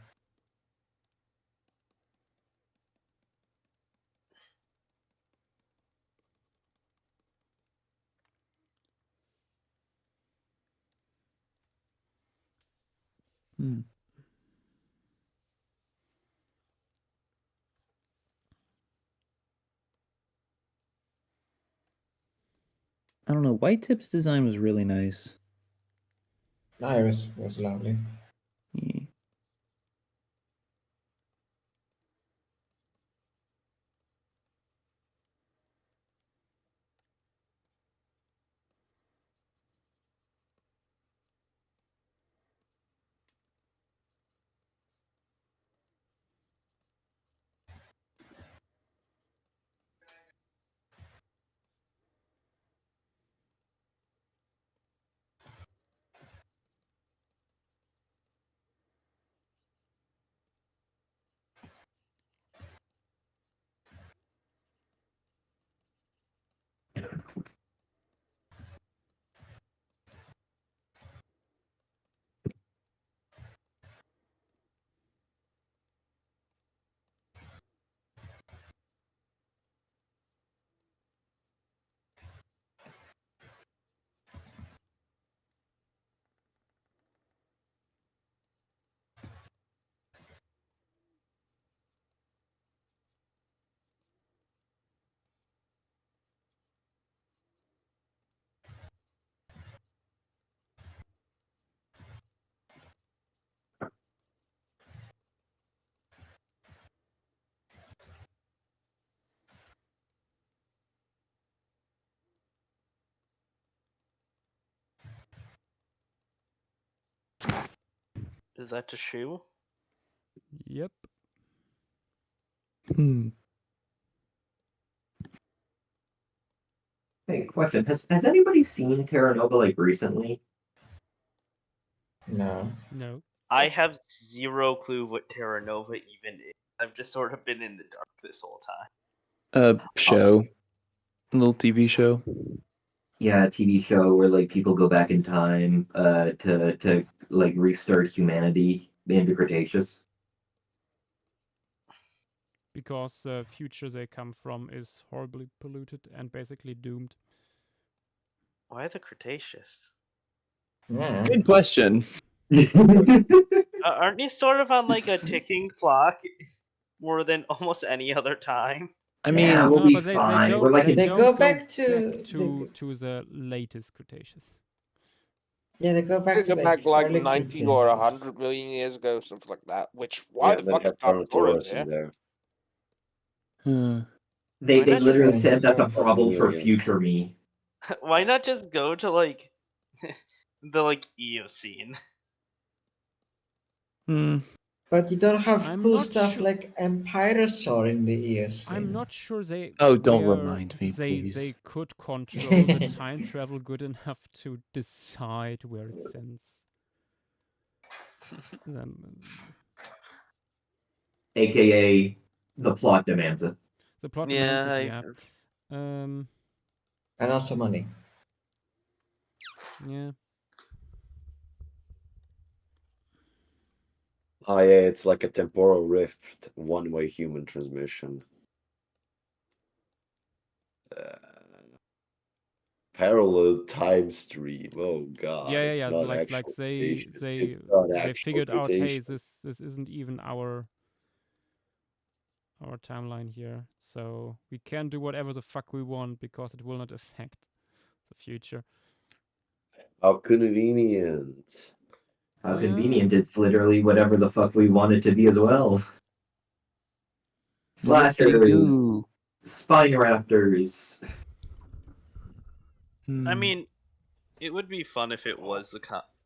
I don't know. White Tip's design was really nice. No, it was lovely. Yeah. Is that to shoe? Yep. Hey, question: Has anybody seen Terra Nova like recently? No. No. I have zero clue what Terra Nova even is. I've just sort of been in the dark this whole time. Show, a little TV show. Yeah, a TV show where like people go back in time to like restart humanity in the Cretaceous. Because the future they come from is horribly polluted and basically doomed. Why the Cretaceous? Yeah. Good question. Aren't you sort of on like a ticking clock more than almost any other time? I mean, Yeah, we'll No, be but they fine. don't. We're like They They don't go go back to to the latest Cretaceous. yeah, they go back They to go back like early 90 or Cretaceous. 100 million years ago, something like that. Which, why Yeah, the they fuck is have Pandora Carnotaurus there? in there. They Why they not literally just said that's a 100 problem for million. future me. why not just go to like the like Eocene? But you don't have I'm cool not stuff sure. like Empyrosaur in the Eocene. I'm not sure they. Oh, don't where remind me, they please. could control the time travel good enough to decide where it sends them. AKA the plot demands it. The plot Yeah, demands it. Yeah. And also money. Yeah. Oh yeah, it's like a temporal rift, one-way human transmission. Parallel time stream. Oh god, Yeah, yeah, it's yeah. not Like actual they Cretaceous. they It's not they actual figured out, hey, Cretaceous. this isn't even our timeline here, so we can do whatever the fuck we want because it will not affect the future. How convenient. How Yeah. convenient! It's literally whatever the fuck we want it to be as well. Yes, they Slashers, do. spine raptors. I mean, it would be fun if it was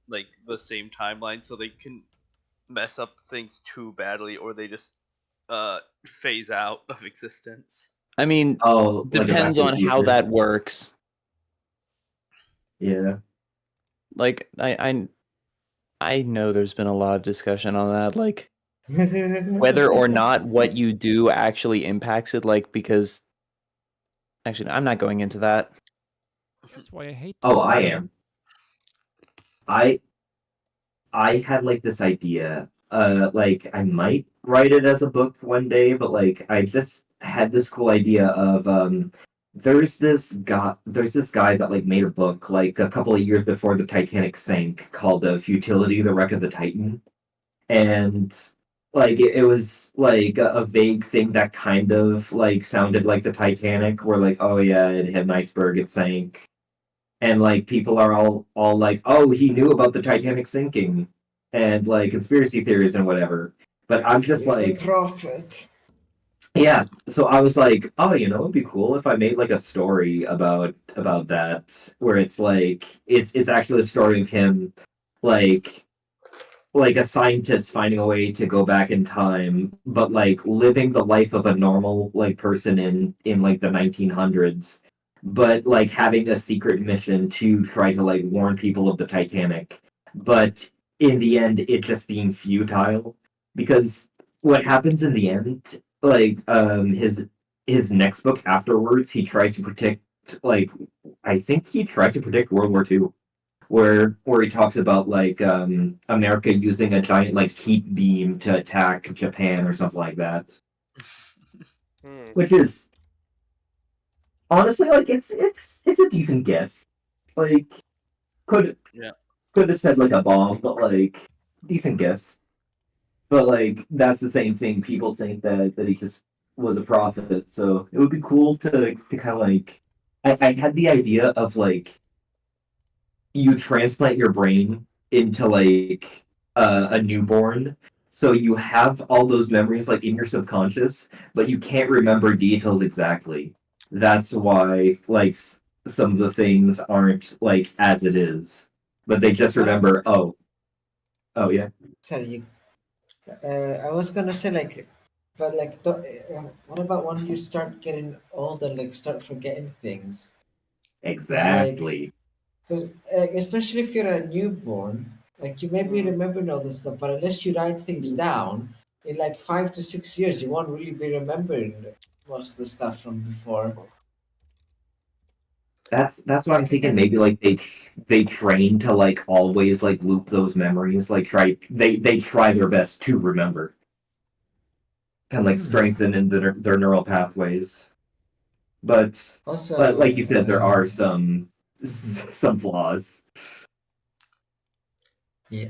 like the same timeline, so they can mess up things too badly, or they just phase out of existence. I mean, Oh, like a Back depends to the on how Future. that works. Yeah. Like I know there's been a lot of discussion on that, like whether or not what you do actually impacts it, like because actually I'm not going into that. That's why I hate. Oh, I am. I had like this idea. Like I might write it as a book one day, but like I just had this cool idea of there's this guy that like made a book like a couple of years before the Titanic sank called Futility, the Wreck of the Titan. And like it was like a vague thing that kind of like sounded like the Titanic, where like, oh yeah, it hit an iceberg, it sank. And like people are all like, oh, he knew about the Titanic sinking and like conspiracy theories and whatever. But I'm just He's the like, prophet. yeah. So I was like, oh, it'd be cool if I made like a story about that, where it's like it's actually a story of him, like like a scientist finding a way to go back in time, but like living the life of a normal like person in like the 1900s, but like having a secret mission to try to like warn people of the Titanic, but in the end it just being futile, because what happens in the end, like his next book afterwards, he tries to predict, like I think he tries to predict World War II, where he talks about like America using a giant like heat beam to attack Japan or something like that. Which is honestly like it's a decent guess. Like could Yeah. could have said like a bomb, but like decent guess. But like that's the same thing. People think that he just was a prophet. So it would be cool to kind of like I had the idea of like you transplant your brain into like a newborn, so you have all those memories like in your subconscious, but you can't remember details exactly. That's why like some of the things aren't like as it is, but they just remember, oh yeah. Sorry, I was gonna say like, but like, what about when you start getting old and like start forgetting things? Exactly. Because especially if you're a newborn, like you maybe remembering all this stuff, but unless you write things down, in like 5 to 6 years, you won't really be remembering most of the stuff from before. That's what I'm thinking. Maybe like they train to like always like loop those memories. Like they try their best to remember. Kind of like strengthen in their neural pathways. But Also, like you said, there are some flaws. Yeah.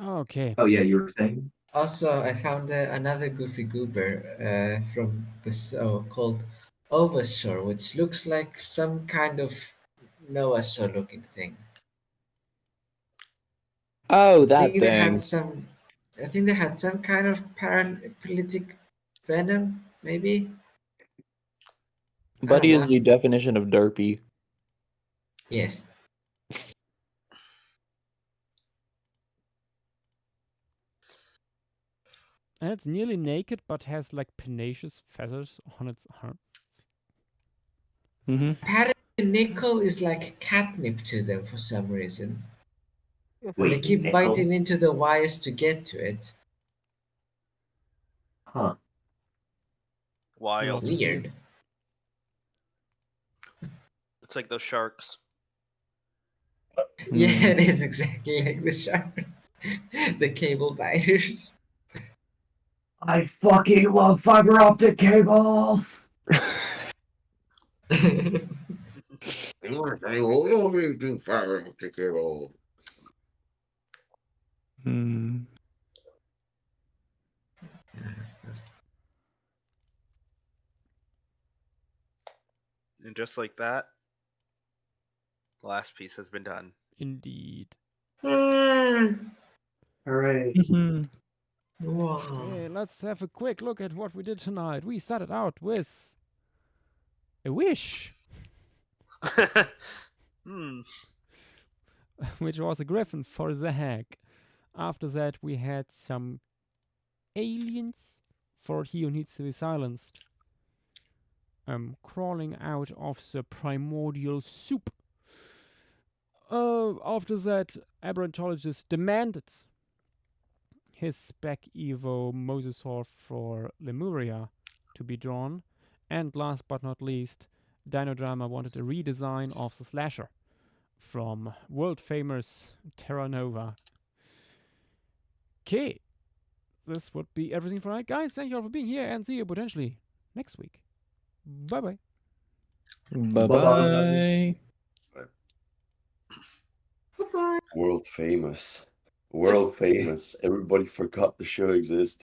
Okay. Oh yeah, you were saying? Also, I found another goofy goober from the so-called Overshore, which looks like some kind of Noah shore looking thing. Oh, I that think they had thing. some. I think they had some kind of paralytic venom, maybe. I don't Buddy is know. the definition of derpy. Yes. And it's nearly naked, but has like panaceous feathers on its arms. Apparently, nickel is like catnip to them for some reason. And they Wait, keep nickel? biting into the wires to get to it. Huh. Wild. Weird. It's like those sharks. Yeah, it is exactly like the sharks. The cable biters. I fucking love fiber optic cables. Fiber optic cable. And just like that, the last piece has been done. Indeed. Hooray. Okay, let's have a quick look at what we did tonight. We started out with a wish. Which was a griffin for Zach. After that, we had some aliens for He Who Needs to Be Silenced. Crawling out of the primordial soup. After that, Aberrantologist demanded his spec Evo Mosasaur for Lemuria to be drawn. And last but not least, Dino Drama wanted a redesign of the Slasher from world famous Terra Nova. Okay, this would be everything for tonight, guys. Thank you all for being here, and see you potentially next week. Bye bye. Bye-bye. World famous. World famous. Everybody forgot the show existed.